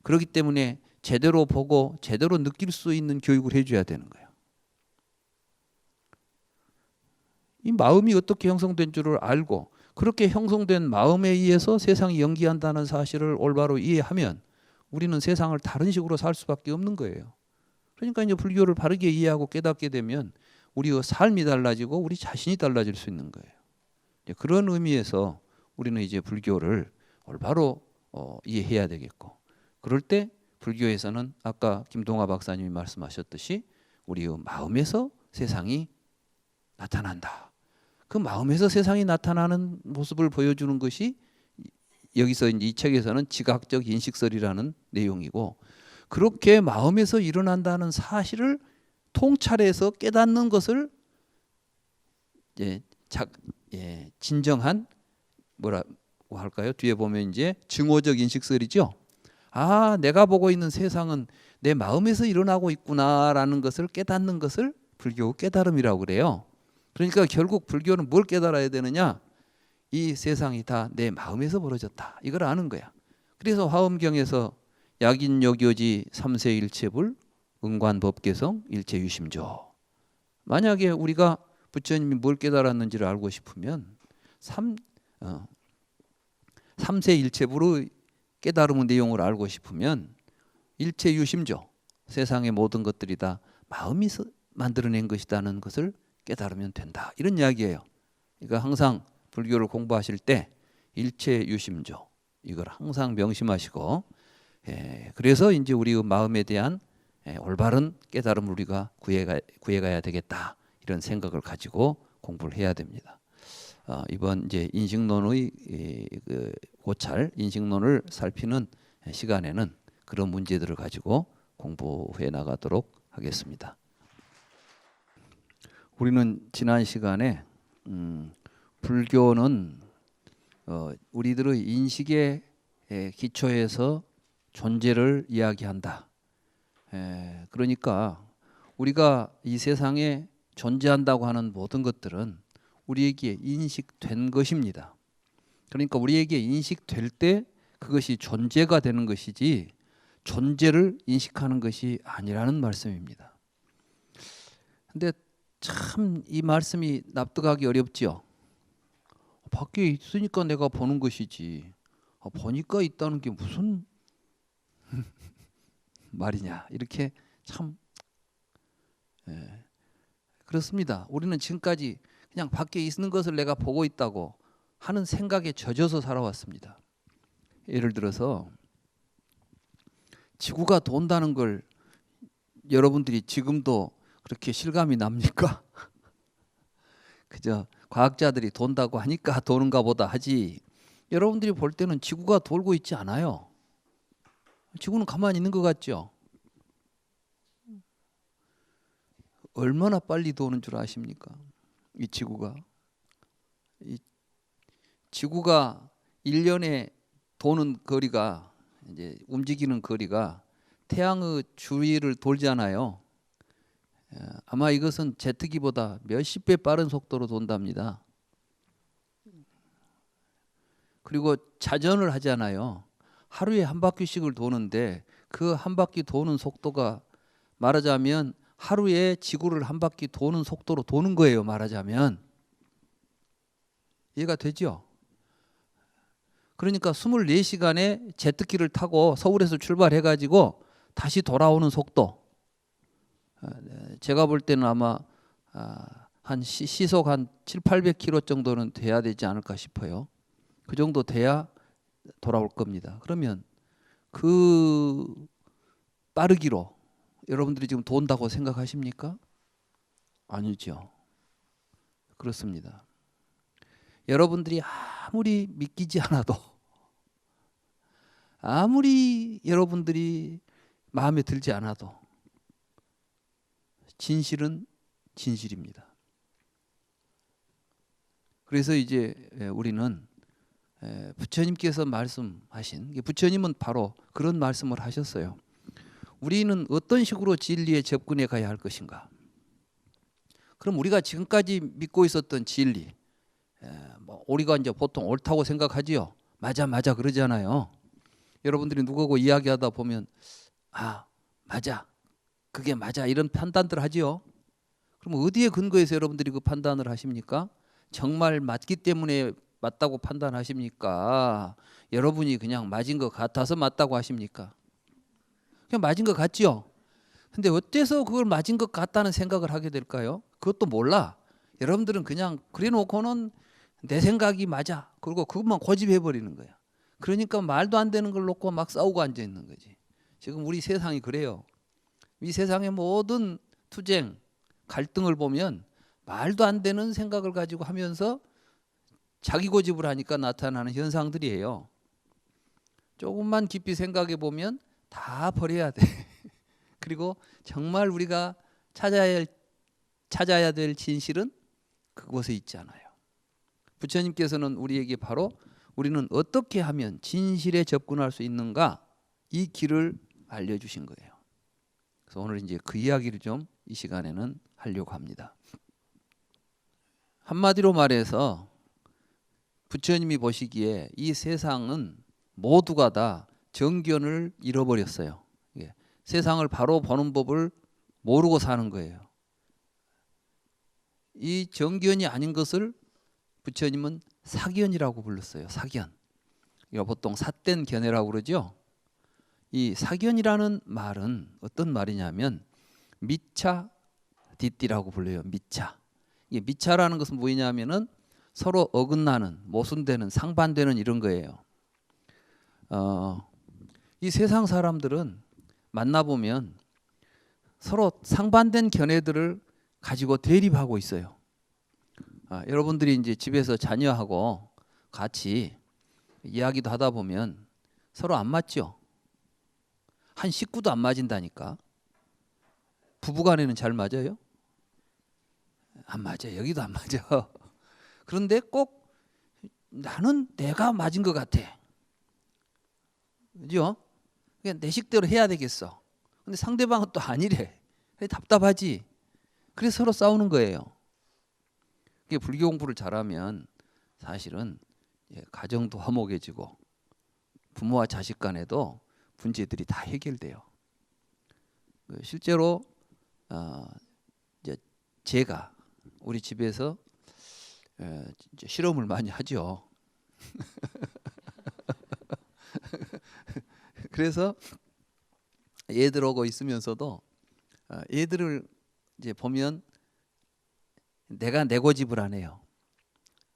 그렇기 때문에 제대로 보고 제대로 느낄 수 있는 교육을 해줘야 되는 거예요. 이 마음이 어떻게 형성된 줄을 알고 그렇게 형성된 마음에 의해서 세상이 연기한다는 사실을 올바로 이해하면 우리는 세상을 다른 식으로 살 수밖에 없는 거예요. 그러니까 이제 불교를 바르게 이해하고 깨닫게 되면 우리의 삶이 달라지고 우리 자신이 달라질 수 있는 거예요. 그런 의미에서 우리는 이제 불교를 올바로 이해해야 되겠고 그럴 때 불교에서는 아까 김동화 박사님이 말씀하셨듯이 우리의 마음에서 세상이 나타난다. 그 마음에서 세상이 나타나는 모습을 보여주는 것이 여기서 이 책에서는 지각적 인식설이라는 내용이고 그렇게 마음에서 일어난다는 사실을 통찰해서 깨닫는 것을 진정한 할까요? 뒤에 보면 이제 증오적 인식설이죠. 아, 내가 보고 있는 세상은 내 마음에서 일어나고 있구나라는 것을 깨닫는 것을 불교 깨달음이라고 그래요. 그러니까 결국 불교는 뭘 깨달아야 되느냐? 이 세상이 다 내 마음에서 벌어졌다. 이걸 아는 거야. 그래서 화엄경에서 약인욕요지 삼세일체불 응관법계성 일체유심조. 만약에 우리가 부처님이 뭘 깨달았는지를 알고 싶으면 삼세일체불의 깨달음의 내용을 알고 싶으면 일체유심조, 세상의 모든 것들이 다 마음이 만들어낸 것이라는 것을 깨달으면 된다. 이런 이야기예요. 그러니까 항상 불교를 공부하실 때 일체유심조 이걸 항상 명심하시고, 그래서 이제 우리의 마음에 대한 올바른 깨달음을 우리가 구해가야 되겠다. 이런 생각을 가지고 공부를 해야 됩니다. 이번 이제 인식론의 그 고찰, 인식론을 살피는 시간에는 그런 문제들을 가지고 공부해 나가도록 하겠습니다. 우리는 지난 시간에 불교는 우리들의 인식의 기초에서 존재를 이야기한다. 그러니까 우리가 이 세상에 존재한다고 하는 모든 것들은 우리에게 인식된 것입니다. 그러니까 우리에게 인식될 때 그것이 존재가 되는 것이지 존재를 인식하는 것이 아니라는 말씀입니다. 근데 참 이 말씀이 납득하기 어렵지요. 밖에 있으니까 내가 보는 것이지 보니까 있다는 게 무슨 말이냐 이렇게 참 그렇습니다. 우리는 지금까지 그냥 밖에 있는 것을 내가 보고 있다고 하는 생각에 젖어서 살아왔습니다. 예를 들어서 지구가 돈다는 걸 여러분들이 지금도 그렇게 실감이 납니까? 그저 과학자들이 돈다고 하니까 도는가 보다 하지, 여러분들이 볼 때는 지구가 돌고 있지 않아요. 지구는 가만히 있는 것 같죠? 얼마나 빨리 도는 줄 아십니까? 이 지구가 1년에 도는 거리가, 이제 움직이는 거리가 태양의 주위를 돌잖아요. 아마 이것은 제트기보다 몇십 배 빠른 속도로 돈답니다. 그리고 자전을 하잖아요. 하루에 한 바퀴씩을 도는데 그 한 바퀴 도는 속도가 말하자면 하루에 지구를 한 바퀴 도는 속도로 도는 거예요. 말하자면 이해가 되죠? 그러니까 24시간에 제트기를 타고 서울에서 출발해가지고 다시 돌아오는 속도, 제가 볼 때는 아마 한 시속 한 700-800km 정도는 돼야 되지 않을까 싶어요. 그 정도 돼야 돌아올 겁니다. 그러면 그 빠르기로 여러분들이 지금 돈다고 생각하십니까? 아니죠. 그렇습니다. 여러분들이 아무리 믿기지 않아도, 아무리 여러분들이 마음에 들지 않아도 진실은 진실입니다. 그래서 이제 우리는 부처님께서 말씀하신, 부처님은 바로 그런 말씀을 하셨어요. 우리는 어떤 식으로 진리에 접근해 가야 할 것인가? 그럼 우리가 지금까지 믿고 있었던 진리, 우리가 이제 보통 옳다고 생각하지요. 맞아 그러잖아요. 여러분들이 누구하고 이야기하다 보면 맞아, 그게 맞아 이런 판단들 하지요. 그럼 어디에 근거해서 여러분들이 그 판단을 하십니까? 정말 맞기 때문에 맞다고 판단하십니까? 여러분이 그냥 맞은 것 같아서 맞다고 하십니까? 그냥 맞은 것 같지요. 근데 어째서 그걸 맞은 것 같다는 생각을 하게 될까요? 그것도 몰라. 여러분들은 그냥 그래 놓고는 내 생각이 맞아, 그리고 그것만 고집해 버리는 거야. 그러니까 말도 안 되는 걸 놓고 막 싸우고 앉아 있는 거지. 지금 우리 세상이 그래요. 이 세상의 모든 투쟁, 갈등을 보면 말도 안 되는 생각을 가지고 하면서 자기 고집을 하니까 나타나는 현상들이에요. 조금만 깊이 생각해 보면 다 버려야 돼. 그리고 정말 우리가 찾아야 될 진실은 그곳에 있지 않아요. 부처님께서는 우리에게 바로 우리는 어떻게 하면 진실에 접근할 수 있는가, 이 길을 알려주신 거예요. 그래서 오늘 이제 그 이야기를 좀 이 시간에는 하려고 합니다. 한마디로 말해서 부처님이 보시기에 이 세상은 모두가 다 정견을 잃어버렸어요. 세상을 바로 보는 법을 모르고 사는 거예요. 이 정견이 아닌 것을 부처님은 사견이라고 불렀어요. 사견. 이거 보통 삿된 견해라고 그러죠. 이 사견이라는 말은 어떤 말이냐면 미차 뒷띠라고 불려요. 미차. 이게 미차라는 것은 뭐냐면은 서로 어긋나는, 모순되는, 상반되는 이런 거예요. 이 세상 사람들은 만나보면 서로 상반된 견해들을 가지고 대립하고 있어요. 여러분들이 이제 집에서 자녀하고 같이 이야기도 하다 보면 서로 안 맞죠. 한 식구도 안 맞은다니까. 부부간에는 잘 맞아요? 안 맞아요. 여기도 안 맞아. 그런데 꼭 나는 내가 맞은 것 같아. 그죠? 그냥 내 식대로 해야 되겠어. 근데 상대방은 또 아니래. 답답하지. 그래서 서로 싸우는 거예요. 이게 불교 공부를 잘하면 사실은 가정도 화목해지고 부모와 자식 간에도 문제들이 다 해결돼요. 실제로 이제 제가 우리 집에서 이제 실험을 많이 하죠. 그래서 애들하고 있으면서도 애들을 이제 보면 내가 내 고집을 안 해요.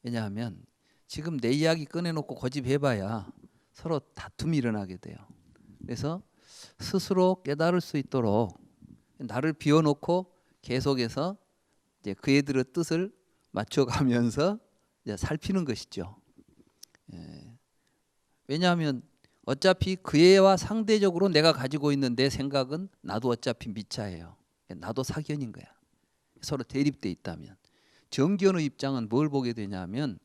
왜냐하면 지금 내 이야기 꺼내놓고 고집해봐야 서로 다툼이 일어나게 돼요. 그래서 스스로 깨달을 수 있도록 나를 비워놓고 계속해서 이제 그 애들의 뜻을 맞춰가면서 이제 살피는 것이죠. 왜냐하면 어차피 그 애와 상대적으로 내가 가지고 있는 내 생각은 나도 어차피 미차예요. 나도 사견인 거야. 서로 대립돼 있다면. 정견의 입장은 뭘 보게 되냐면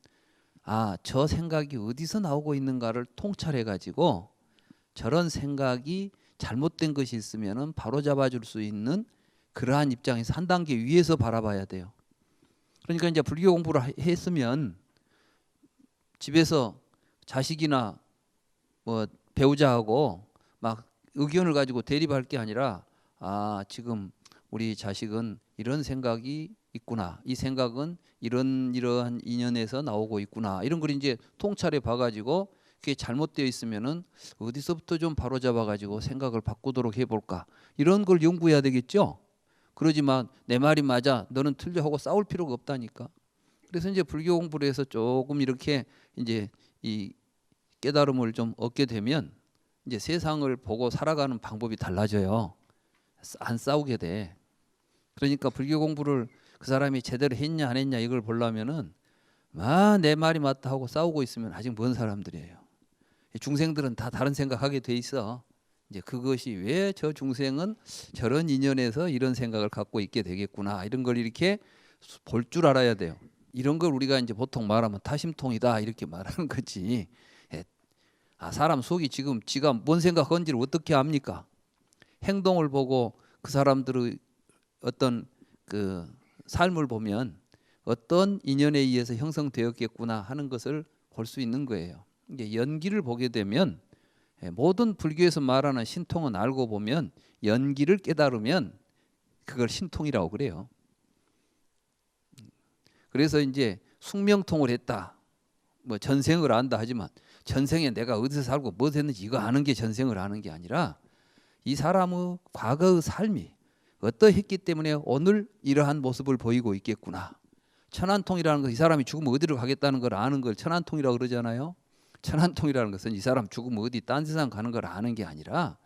저 생각이 어디서 나오고 있는가를 통찰해 가지고 저런 생각이 잘못된 것이 있으면 바로 잡아줄 수 있는 그러한 입장에서 한 단계 위에서 바라봐야 돼요. 그러니까 이제 불교 공부를 했으면 집에서 자식이나 뭐 배우자하고 막 의견을 가지고 대립할 게 아니라 지금 우리 자식은 이런 생각이 있구나. 이 생각은 이러한 인연에서 나오고 있구나. 이런 걸 이제 통찰해 봐가지고 그게 잘못되어 있으면은 어디서부터 좀 바로잡아가지고 생각을 바꾸도록 해볼까. 이런 걸 연구해야 되겠죠. 그러지만 내 말이 맞아, 너는 틀려 하고 싸울 필요가 없다니까. 그래서 이제 불교 공부를 해서 조금 이렇게 이제 이 깨달음을 좀 얻게 되면 이제 세상을 보고 살아가는 방법이 달라져요. 안 싸우게 돼. 그러니까 불교 공부를 그 사람이 제대로 했냐 안 했냐 이걸 보려면은 내 말이 맞다 하고 싸우고 있으면 아직 먼 사람들이에요. 중생들은 다 다른 생각하게 돼 있어. 이제 그것이 왜 저 중생은 저런 인연에서 이런 생각을 갖고 있게 되겠구나, 이런 걸 이렇게 볼 줄 알아야 돼요. 이런 걸 우리가 이제 보통 말하면 타심통이다 이렇게 말하는 거지. 사람 속이 지금 지가 뭔 생각하는지를 어떻게 압니까? 행동을 보고 그 사람들의 어떤 그 삶을 보면 어떤 인연에 의해서 형성되었겠구나 하는 것을 볼 수 있는 거예요. 이게 연기를 보게 되면 모든 불교에서 말하는 신통은 알고 보면 연기를 깨달으면 그걸 신통이라고 그래요. 그래서 이제 숙명통을 했다. 뭐 전생을 안다 하지만 전생에 내가 어디서 살고 뭐 했는지 이거 아는 게 전생을 아는 게 아니라 이 사람의 과거의 삶이 어떠했기 때문에 오늘 이러한 모습을 보이고 있겠구나. 천안통이라는 건 이 사람이 죽으면 어디로 가겠다는 걸 아는 걸 천안통이라고 그러잖아요. 천안통이라는 것은 이 사람 죽으면 어디 딴 세상 가는 걸 아는 게 아니라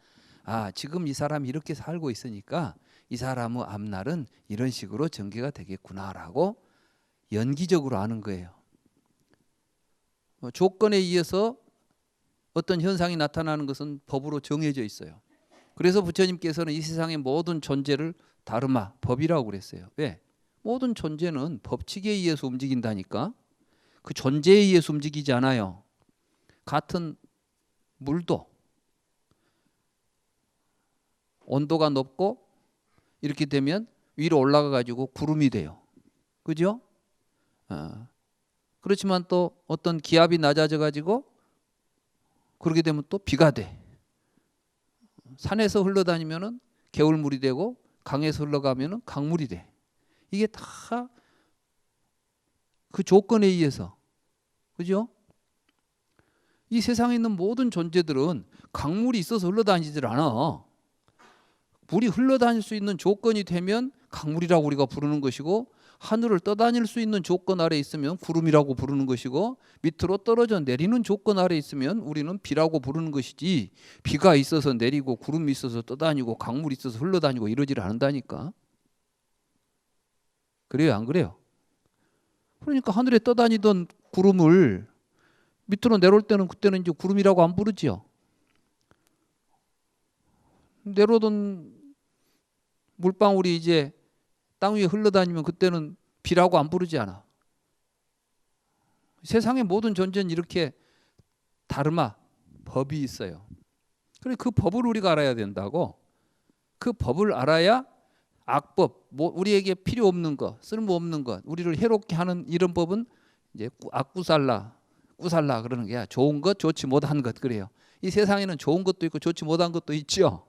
지금 이 사람이 이렇게 살고 있으니까 이 사람의 앞날은 이런 식으로 전개가 되겠구나라고 연기적으로 아는 거예요. 조건에 의해서 어떤 현상이 나타나는 것은 법으로 정해져 있어요. 그래서 부처님께서는 이 세상의 모든 존재를 다르마, 법이라고 그랬어요. 왜? 모든 존재는 법칙에 의해서 움직인다니까. 그 존재에 의해서 움직이지 않아요. 같은 물도 온도가 높고 이렇게 되면 위로 올라가 가지고 구름이 돼요. 그죠? 그렇지만 또 어떤 기압이 낮아져 가지고 그렇게 되면 또 비가 돼. 산에서 흘러다니면은 개울물이 되고 강에서 흘러가면은 강물이 돼. 이게 다 그 조건에 의해서. 그죠? 이 세상에 있는 모든 존재들은 강물이 있어서 흘러다니질 않아. 물이 흘러다닐 수 있는 조건이 되면 강물이라고 우리가 부르는 것이고, 하늘을 떠다닐 수 있는 조건 아래 있으면 구름이라고 부르는 것이고, 밑으로 떨어져 내리는 조건 아래 있으면 우리는 비라고 부르는 것이지, 비가 있어서 내리고 구름이 있어서 떠다니고 강물이 있어서 흘러다니고 이러질 않는다니까. 그래요, 안 그래요? 그러니까 하늘에 떠다니던 구름을 밑으로 내려올 때는 그때는 이제 구름이라고 안 부르지요. 내려오던 물방울이 이제 땅 위에 흘러다니면 그때는 비라고 안 부르지 않아. 세상의 모든 존재는 이렇게 다르마 법이 있어요. 그래 그 법을 우리가 알아야 된다고. 그 법을 알아야 악법, 우리에게 필요 없는 것, 쓸모 없는 것, 우리를 해롭게 하는 이런 법은 이제 악구살라, 꾸살라 그러는 게야. 좋은 것, 좋지 못한 것 그래요. 이 세상에는 좋은 것도 있고 좋지 못한 것도 있죠.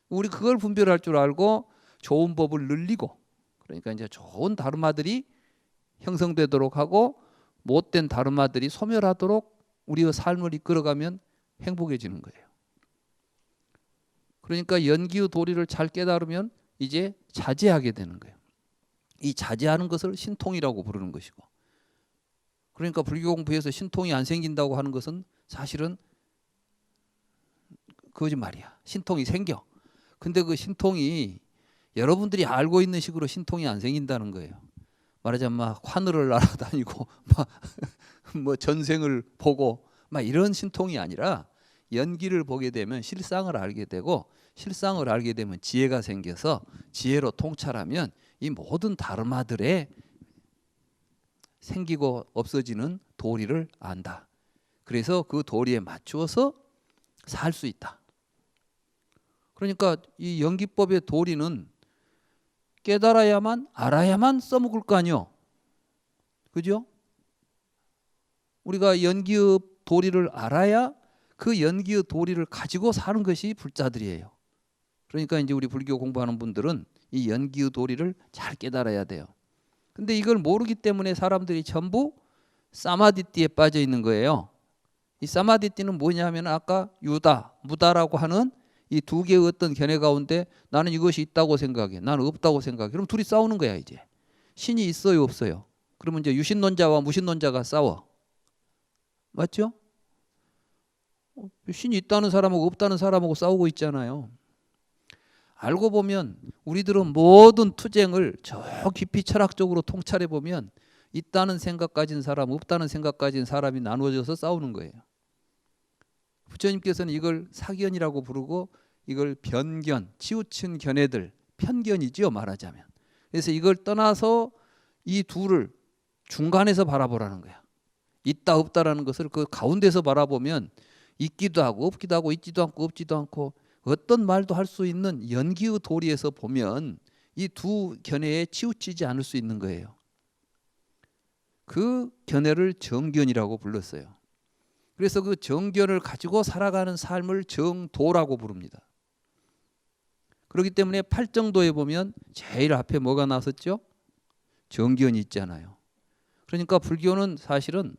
우리 그걸 분별할 줄 알고 좋은 법을 늘리고, 그러니까 이제 좋은 다르마들이 형성되도록 하고 못된 다르마들이 소멸하도록 우리의 삶을 이끌어가면 행복해지는 거예요. 그러니까 연기의 도리를 잘 깨달으면 이제 자제하게 되는 거예요. 이 자제하는 것을 신통이라고 부르는 것이고, 그러니까 불교 공부에서 신통이 안 생긴다고 하는 것은 사실은 거짓말이야. 신통이 생겨. 근데 그 신통이 여러분들이 알고 있는 식으로 신통이 안 생긴다는 거예요. 말하자면 막 하늘을 날아다니고 막 뭐 전생을 보고 막 이런 신통이 아니라, 연기를 보게 되면 실상을 알게 되고, 실상을 알게 되면 지혜가 생겨서 지혜로 통찰하면 이 모든 다르마들의 생기고 없어지는 도리를 안다. 그래서 그 도리에 맞추어서 살 수 있다. 그러니까 이 연기법의 도리는 깨달아야만 알아야만 써먹을 거 아니요. 그죠? 우리가 연기의 도리를 알아야 그 연기의 도리를 가지고 사는 것이 불자들이에요. 그러니까 이제 우리 불교 공부하는 분들은 이 연기의 도리를 잘 깨달아야 돼요. 근데 이걸 모르기 때문에 사람들이 전부 사마디띠에 빠져 있는 거예요. 이 사마디띠는 뭐냐면 아까 유다, 무다라고 하는 이 두 개의 어떤 견해 가운데 나는 이것이 있다고 생각해, 나는 없다고 생각해. 그럼 둘이 싸우는 거야 이제. 신이 있어요, 없어요? 그러면 이제 유신론자와 무신론자가 싸워. 맞죠? 신이 있다는 사람하고 없다는 사람하고 싸우고 있잖아요. 알고 보면 우리들은 모든 투쟁을 저 깊이 철학적으로 통찰해 보면 있다는 생각 가진 사람, 없다는 생각 가진 사람이 나누어져서 싸우는 거예요. 부처님께서는 이걸 사견이라고 부르고, 이걸 변견, 치우친 견해들, 편견이죠 말하자면. 그래서 이걸 떠나서 이 둘을 중간에서 바라보라는 거야. 있다 없다라는 것을 그 가운데서 바라보면 있기도 하고 없기도 하고, 있지도 않고 없지도 않고, 어떤 말도 할 수 있는 연기의 도리에서 보면 이 두 견해에 치우치지 않을 수 있는 거예요. 그 견해를 정견이라고 불렀어요. 그래서 그 정견을 가지고 살아가는 삶을 정도라고 부릅니다. 그렇기 때문에 팔정도에 보면 제일 앞에 뭐가 나섰죠? 정견이 있잖아요. 그러니까 불교는 사실은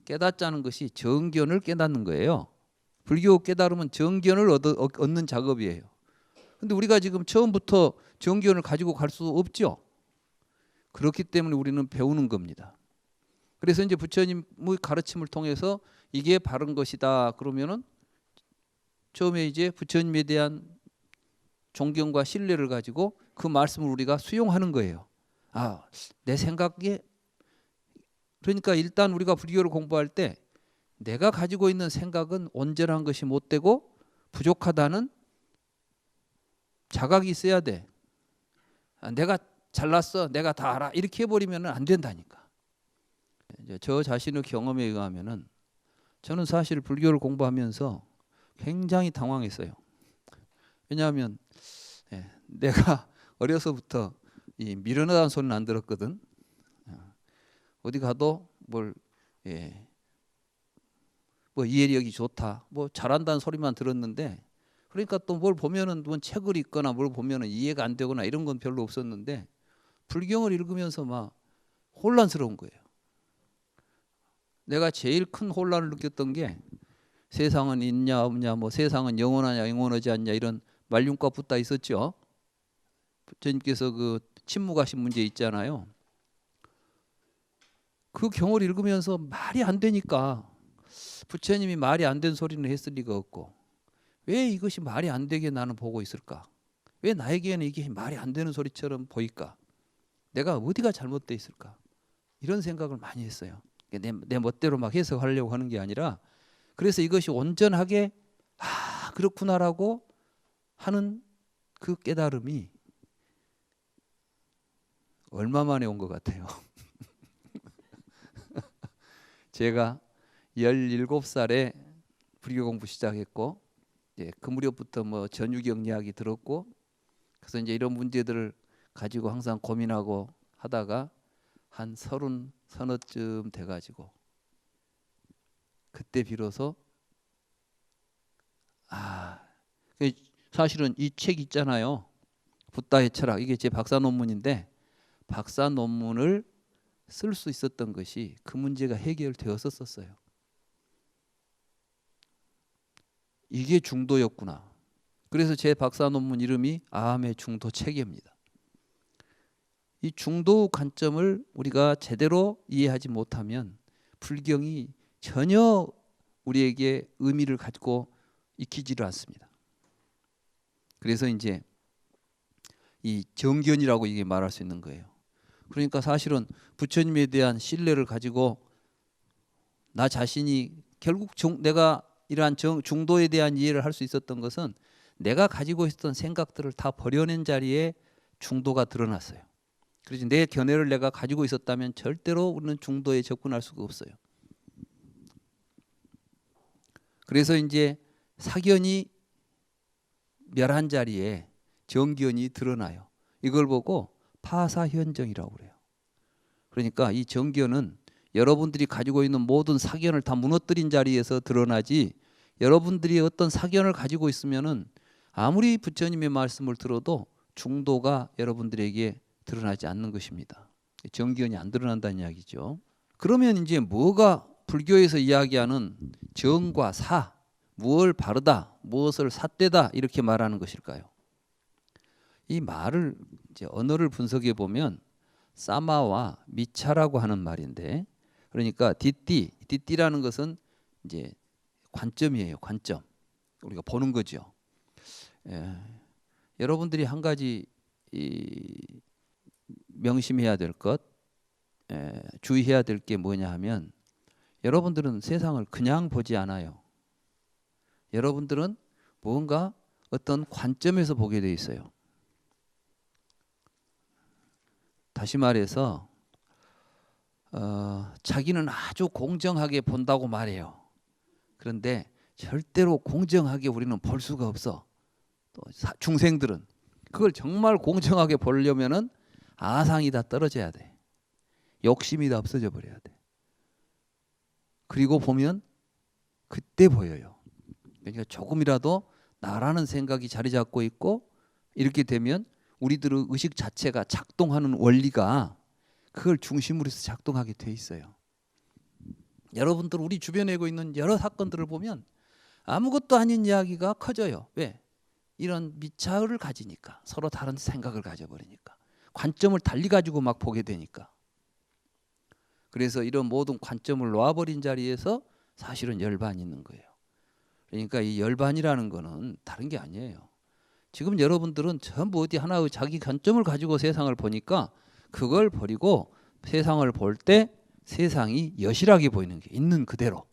깨닫자는 것이 정견을 깨닫는 거예요. 불교 깨달으면 정견을 얻는 작업이에요. 근데 우리가 지금 처음부터 정견을 가지고 갈 수 없죠. 그렇기 때문에 우리는 배우는 겁니다. 그래서 이제 부처님의 가르침을 통해서 이게 바른 것이다 그러면은 처음에 이제 부처님에 대한 존경과 신뢰를 가지고 그 말씀을 우리가 수용하는 거예요. 아, 내 생각에, 그러니까 일단 우리가 불교를 공부할 때 내가 가지고 있는 생각은 온전한 것이 못 되고 부족하다는 자각이 있어야 돼. 내가 잘났어, 내가 다 알아, 이렇게 해버리면 안 된다니까. 이제 저 자신의 경험에 의하면은 저는 사실 불교를 공부하면서 굉장히 당황했어요. 왜냐하면 내가 어려서부터 이 미련하다는 소리는 안 들었거든. 어디 가도 뭘 뭐 이해력이 좋다, 뭐 잘한다는 소리만 들었는데, 그러니까 또 뭘 보면은 뭐 책을 읽거나 뭘 보면은 이해가 안 되거나 이런 건 별로 없었는데 불경을 읽으면서 막 혼란스러운 거예요. 내가 제일 큰 혼란을 느꼈던 게 세상은 있냐 없냐, 뭐 세상은 영원하냐 영원하지 않냐 이런 말륜과 붙다 있었죠. 부처님께서 그 침묵하신 문제 있잖아요. 그 경을 읽으면서 말이 안 되니까, 부처님이 말이 안 된 소리는 했을 리가 없고 왜 이것이 말이 안 되게 나는 보고 있을까? 왜 나에게는 이게 말이 안 되는 소리처럼 보일까? 내가 어디가 잘못돼 있을까? 이런 생각을 많이 했어요. 내 멋대로 막 해석하려고 하는 게 아니라, 그래서 이것이 온전하게 그렇구나라고 하는 그 깨달음이 얼마 만에 온 것 같아요. 제가 17살에 불교 공부 시작했고, 그 무렵부터 뭐 전유경 이야기 들었고, 그래서 이제 이런 문제들을 가지고 항상 고민하고 하다가 한 30서너쯤 돼가지고 그때 비로소 사실은 이 책 있잖아요. 붓다의 철학, 이게 제 박사 논문인데 박사 논문을 쓸 수 있었던 것이 그 문제가 해결되었었어요. 이게 중도였구나. 그래서 제 박사 논문 이름이 아함의 중도 체계입니다. 이 중도 관점을 우리가 제대로 이해하지 못하면 불경이 전혀 우리에게 의미를 가지고 익히지를 않습니다. 그래서 이제 이 정견이라고 이게 말할 수 있는 거예요. 그러니까 사실은 부처님에 대한 신뢰를 가지고 나 자신이 결국 내가 이러한 중도에 대한 이해를 할 수 있었던 것은 내가 가지고 있었던 생각들을 다 버려낸 자리에 중도가 드러났어요. 그래서 내 견해를 내가 가지고 있었다면 절대로 우리는 중도에 접근할 수가 없어요. 그래서 이제 사견이 멸한 자리에 정견이 드러나요. 이걸 보고 파사현정이라고 그래요. 그러니까 이 정견은 여러분들이 가지고 있는 모든 사견을 다 무너뜨린 자리에서 드러나지, 여러분들이 어떤 사견을 가지고 있으면은 아무리 부처님의 말씀을 들어도 중도가 여러분들에게 드러나지 않는 것입니다. 정견이 안 드러난다는 이야기죠. 그러면 이제 뭐가 불교에서 이야기하는 정과 사, 무엇을 바르다, 무엇을 삿되다 이렇게 말하는 것일까요? 이 말을 이제 언어를 분석해 보면 사마와 미차라고 하는 말인데, 그러니까 디띠라는 것은 이제 관점이에요. 관점. 우리가 보는 거죠. 여러분들이 한 가지 명심해야 될 것, 주의해야 될 게 뭐냐 하면, 여러분들은 세상을 그냥 보지 않아요. 여러분들은 뭔가 어떤 관점에서 보게 돼 있어요. 다시 말해서 자기는 아주 공정하게 본다고 말해요. 그런데 절대로 공정하게 우리는 볼 수가 없어. 또 중생들은 그걸 정말 공정하게 보려면은 아상이 다 떨어져야 돼. 욕심이 다 없어져 버려야 돼. 그리고 보면 그때 보여요. 그러니까 조금이라도 나라는 생각이 자리 잡고 있고 이렇게 되면 우리들의 의식 자체가 작동하는 원리가 그걸 중심으로 해서 작동하게 돼 있어요. 여러분들 우리 주변에 있는 여러 사건들을 보면 아무것도 아닌 이야기가 커져요. 왜? 이런 미차를 가지니까, 서로 다른 생각을 가져버리니까, 관점을 달리 가지고 막 보게 되니까. 그래서 이런 모든 관점을 놓아버린 자리에서 사실은 열반이 있는 거예요. 그러니까 이 열반이라는 거는 다른 게 아니에요. 지금 여러분들은 전부 어디 하나의 자기 관점을 가지고 세상을 보니까 그걸 버리고 세상을 볼 때 세상이 여실하게 보이는 게 있는 그대로.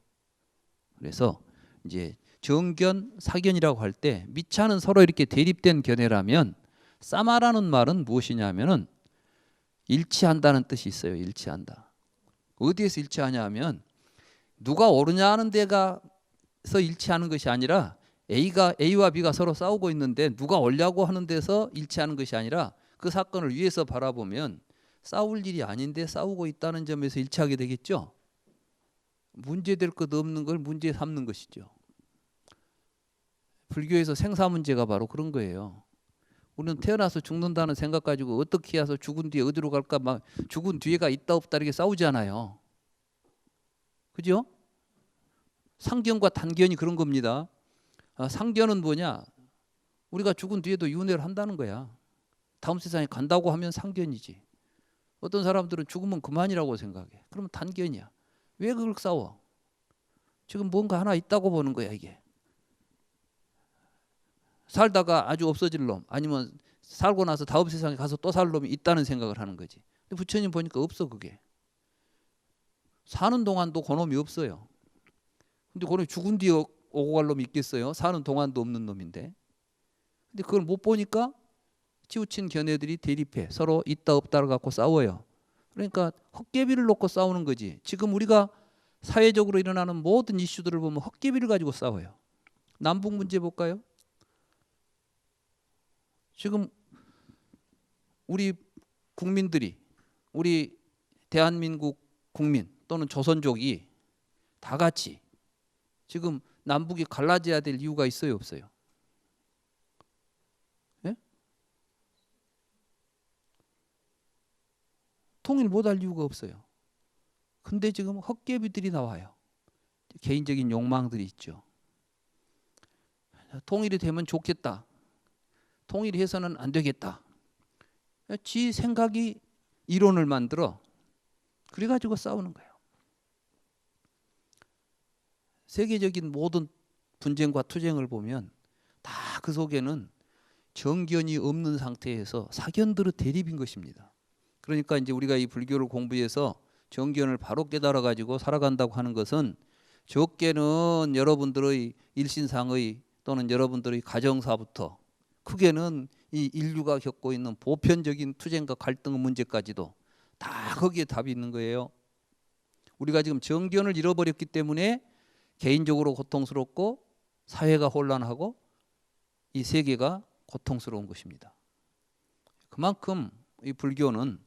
그래서 이제 정견, 사견이라고 할 때 미차는 서로 이렇게 대립된 견해라면, 사마라는 말은 무엇이냐면은 일치한다는 뜻이 있어요. 일치한다. 어디에서 일치하냐 하면 누가 옳으냐 하는 데가서 일치하는 것이 아니라 A와 B가 서로 싸우고 있는데 누가 옳냐고 하는 데서 일치하는 것이 아니라 그 사건을 위에서 바라보면 싸울 일이 아닌데 싸우고 있다는 점에서 일치하게 되겠죠. 문제될 것 없는 걸 문제 삼는 것이죠. 불교에서 생사 문제가 바로 그런 거예요. 우리는 태어나서 죽는다는 생각 가지고 어떻게 해서 죽은 뒤에 어디로 갈까 막 죽은 뒤에가 있다 없다 이렇게 싸우지 않아요. 그죠? 상견과 단견이 그런 겁니다. 상견은 뭐냐? 우리가 죽은 뒤에도 윤회를 한다는 거야. 다음 세상에 간다고 하면 상견이지. 어떤 사람들은 죽으면 그만이라고 생각해. 그러면 단견이야. 왜 그걸 싸워? 지금 뭔가 하나 있다고 보는 거야 이게. 살다가 아주 없어질 놈 아니면 살고 나서 다음 세상에 가서 또 살 놈이 있다는 생각을 하는 거지. 근데 부처님 보니까 없어 그게. 사는 동안도 그놈이 없어요. 근데 그놈이 죽은 뒤에 오고 갈 놈이 있겠어요? 사는 동안도 없는 놈인데. 근데 그걸 못 보니까 치우친 견해들이 대립해. 서로 있다 없다를 갖고 싸워요. 그러니까 헛개비를 놓고 싸우는 거지. 지금 우리가 사회적으로 일어나는 모든 이슈들을 보면 헛개비를 가지고 싸워요. 남북 문제 볼까요? 지금 우리 국민들이 우리 대한민국 국민 또는 조선족이 다 같이 지금 남북이 갈라져야 될 이유가 있어요 없어요? 예? 통일 못할 이유가 없어요. 근데 지금 헛개비들이 나와요. 개인적인 욕망들이 있죠. 통일이 되면 좋겠다. 통일이 해서는 안 되겠다. 지 생각이 이론을 만들어 그래가지고 싸우는 거예요. 세계적인 모든 분쟁과 투쟁을 보면 다 그 속에는 정견이 없는 상태에서 사견들의 대립인 것입니다. 그러니까 이제 우리가 이 불교를 공부해서 정견을 바로 깨달아 가지고 살아간다고 하는 것은 적게는 여러분들의 일신상의 또는 여러분들의 가정사부터 크게는 이 인류가 겪고 있는 보편적인 투쟁과 갈등의 문제까지도 다 거기에 답이 있는 거예요. 우리가 지금 정견을 잃어버렸기 때문에 개인적으로 고통스럽고 사회가 혼란하고 이 세계가 고통스러운 것입니다. 그만큼 이 불교는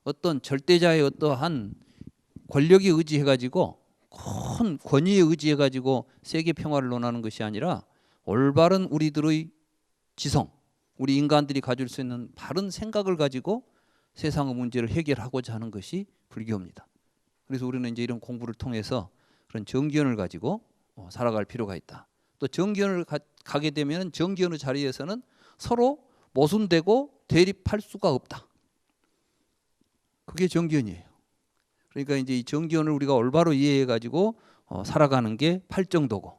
어떤 절대자의 어떠한 권력에 의지해가지고 큰 권위에 의지해가지고 세계 평화를 논하는 것이 아니라 올바른 우리들의 지성, 우리 인간들이 가질 수 있는 바른 생각을 가지고 세상의 문제를 해결하고자 하는 것이 불교입니다. 그래서 우리는 이제 이런 공부를 통해서 그런 정견을 가지고 살아갈 필요가 있다. 또 정견을 가게 되면 정견의 자리에서는 서로 모순되고 대립할 수가 없다. 그게 정견이에요. 그러니까 이제 이 정견을 우리가 올바로 이해해 가지고 살아가는 게 팔정도고,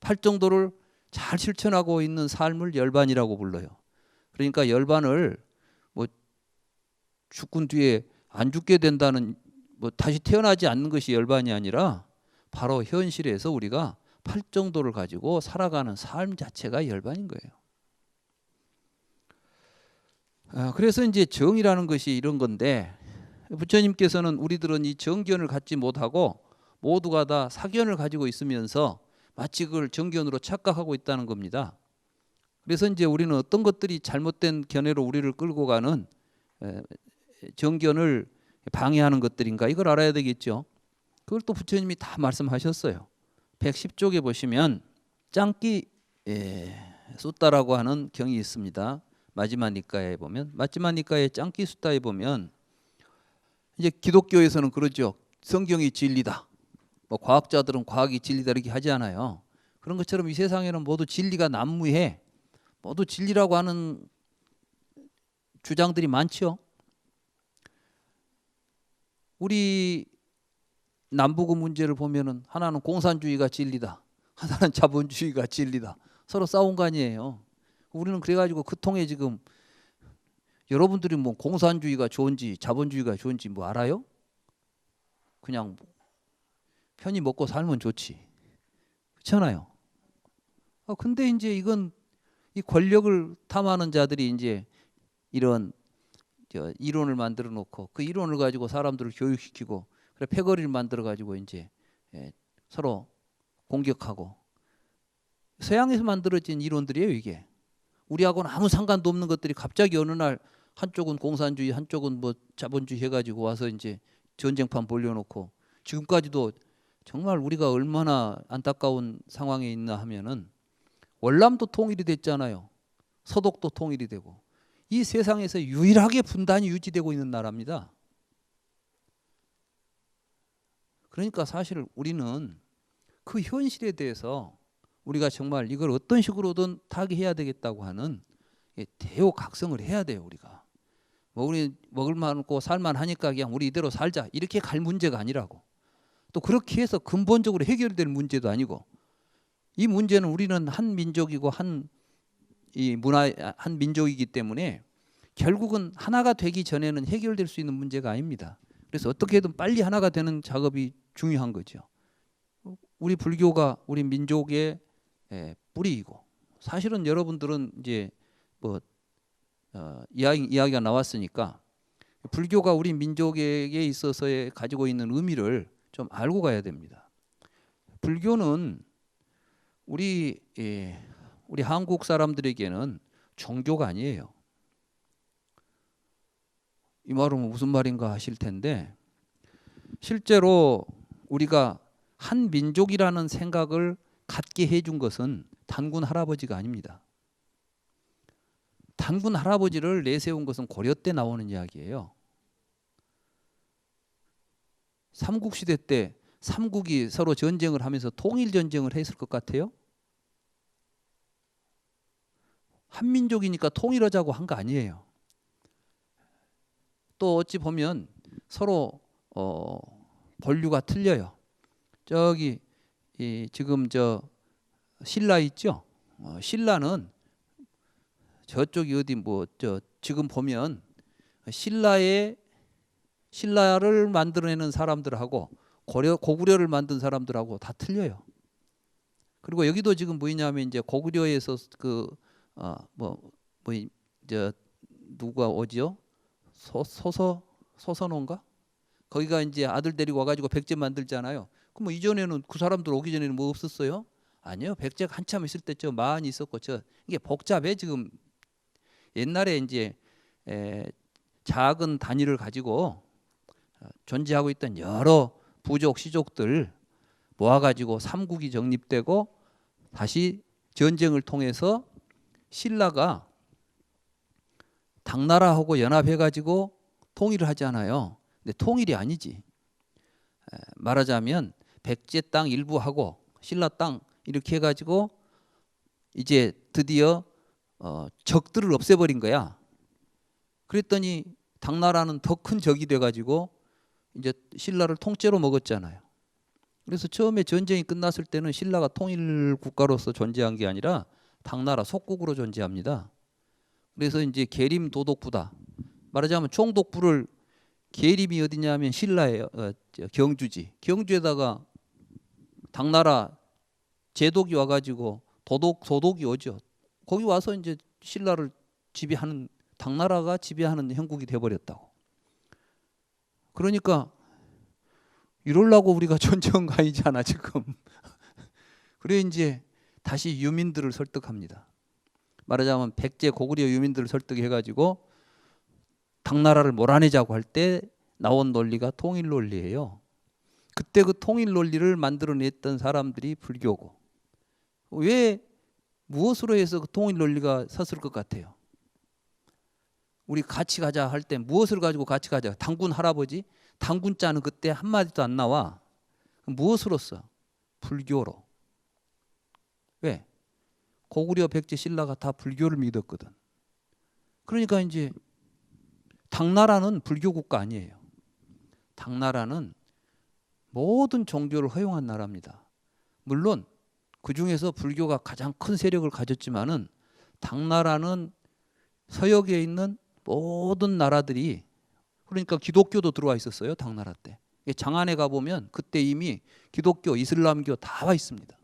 팔정도를 잘 실천하고 있는 삶을 열반이라고 불러요. 그러니까 열반을 뭐 죽은 뒤에 안 죽게 된다는 뭐 다시 태어나지 않는 것이 열반이 아니라 바로 현실에서 우리가 팔정도를 가지고 살아가는 삶 자체가 열반인 거예요. 그래서 이제 정이라는 것이 이런 건데 부처님께서는 우리들은 이 정견을 갖지 못하고 모두가 다 사견을 가지고 있으면서 마치 그걸 정견으로 착각하고 있다는 겁니다. 그래서 이제 우리는 어떤 것들이 잘못된 견해로 우리를 끌고 가는 정견을 방해하는 것들인가 이걸 알아야 되겠죠. 그걸 또 부처님이 다 말씀하셨어요. 110쪽에 보시면 짱끼 숫다라고 하는 경이 있습니다. 마지막 니까에 보면 마지막 니까의 짱끼 숫다에 보면 이제 기독교에서는 그러죠. 성경이 진리다. 뭐 과학자들은 과학이 진리다 이렇게 하지 않아요. 그런 것처럼 이 세상에는 모두 진리가 난무해. 모두 진리라고 하는 주장들이 많죠. 우리 남북의 문제를 보면은 하나는 공산주의가 진리다. 하나는 자본주의가 진리다. 서로 싸운 거 아니에요. 우리는 그래가지고 그 통에 지금 여러분들이 뭐 공산주의가 좋은지 자본주의가 좋은지 뭐 알아요? 그냥 편히 먹고 살면 좋지. 그렇잖아요. 근데 이제 이건 이 권력을 탐하는 자들이 이제 이런 이론을 만들어 놓고 그 이론을 가지고 사람들을 교육시키고 그래 패거리를 만들어 가지고 이제 서로 공격하고 서양에서 만들어진 이론들이에요. 이게 우리하고는 아무 상관도 없는 것들이 갑자기 어느 날 한쪽은 공산주의, 한쪽은 뭐 자본주의 해가지고 와서 이제 전쟁판 벌려놓고 지금까지도 정말 우리가 얼마나 안타까운 상황에 있나 하면은 월남도 통일이 됐잖아요. 서독도 통일이 되고 이 세상에서 유일하게 분단이 유지되고 있는 나라입니다. 그러니까 사실 우리는 그 현실에 대해서 우리가 정말 이걸 어떤 식으로든 타개해야 되겠다고 하는 대오각성을 해야 돼요. 우리가 뭐 우리 먹을 만고 살만 하니까 그냥 우리 이대로 살자 이렇게 갈 문제가 아니라고. 또 그렇게 해서 근본적으로 해결될 문제도 아니고 이 문제는 우리는 한 민족이고 한 이 문화 한 민족이기 때문에 결국은 하나가 되기 전에는 해결될 수 있는 문제가 아닙니다. 그래서 어떻게든 빨리 하나가 되는 작업이 중요한 거죠. 우리 불교가 우리 민족의 뿌리이고 사실은 여러분들은 이제 뭐 이야기가 나왔으니까 불교가 우리 민족에게 있어서의 가지고 있는 의미를 좀 알고 가야 됩니다. 불교는 우리 한국 사람들에게는 종교가 아니에요. 이 말은 무슨 말인가 하실 텐데 실제로 우리가 한 민족이라는 생각을 갖게 해준 것은 단군 할아버지가 아닙니다. 단군 할아버지를 내세운 것은 고려 때 나오는 이야기예요. 삼국시대 때 삼국이 서로 전쟁을 하면서 통일 전쟁을 했을 것 같아요? 한민족이니까 통일하자고 한 거 아니에요. 또 어찌 보면 서로 본류가 틀려요. 저기 지금 저 신라 있죠? 신라는 저쪽이 어디 뭐 저 지금 보면 신라를 만들어내는 사람들하고 고구려를 만든 사람들하고 다 틀려요. 그리고 여기도 지금 뭐냐면 이제 고구려에서 저 누가 오지요? 소선호인가? 거기가 이제 아들 데리고 와가지고 백제 만들잖아요. 그럼 뭐 이전에는 그 사람들 오기 전에는 뭐 없었어요? 아니요. 백제가 한참 있을 때죠. 많이 있었고 이게 복잡해 지금. 옛날에 이제 작은 단위를 가지고 존재하고 있던 여러 부족 시족들 모아가지고 삼국이 정립되고 다시 전쟁을 통해서 신라가 당나라하고 연합해가지고 통일을 하잖아요. 근데 통일이 아니지. 말하자면 백제 땅 일부하고 신라 땅 이렇게 해가지고 이제 드디어 적들을 없애버린 거야. 그랬더니 당나라는 더 큰 적이 돼가지고 이제 신라를 통째로 먹었잖아요. 그래서 처음에 전쟁이 끝났을 때는 신라가 통일 국가로서 존재한 게 아니라 당나라 속국으로 존재합니다. 그래서 이제 계림 도독부다. 말하자면 총독부를 계림이 어디냐면 신라예요. 경주지. 경주에다가 당나라 제독이 와가지고 도독이 오죠. 거기 와서 이제 신라를 지배하는 당나라가 지배하는 형국이 돼버렸다고. 그러니까 이럴라고 우리가 전쟁 가이잖아 지금. 그래 이제 다시 유민들을 설득합니다. 말하자면 백제 고구려 유민들을 설득해가지고 당나라를 몰아내자고 할 때 나온 논리가 통일 논리예요. 그때 그 통일 논리를 만들어냈던 사람들이 불교고. 왜 무엇으로 해서 그 통일 논리가 섰을 것 같아요? 우리 같이 가자 할 때 무엇을 가지고 같이 가자? 당군 할아버지? 당군자는 그때 한마디도 안 나와. 무엇으로써? 불교로. 왜? 고구려 백제 신라가 다 불교를 믿었거든. 그러니까 이제 당나라는 불교 국가 아니에요. 당나라는 모든 종교를 허용한 나라입니다. 물론 그 중에서 불교가 가장 큰 세력을 가졌지만은 당나라는 서역에 있는 모든 나라들이 그러니까 기독교도 들어와 있었어요. 당나라 때. 장안에 가보면 그때 이미 기독교, 이슬람교 다 와 있습니다.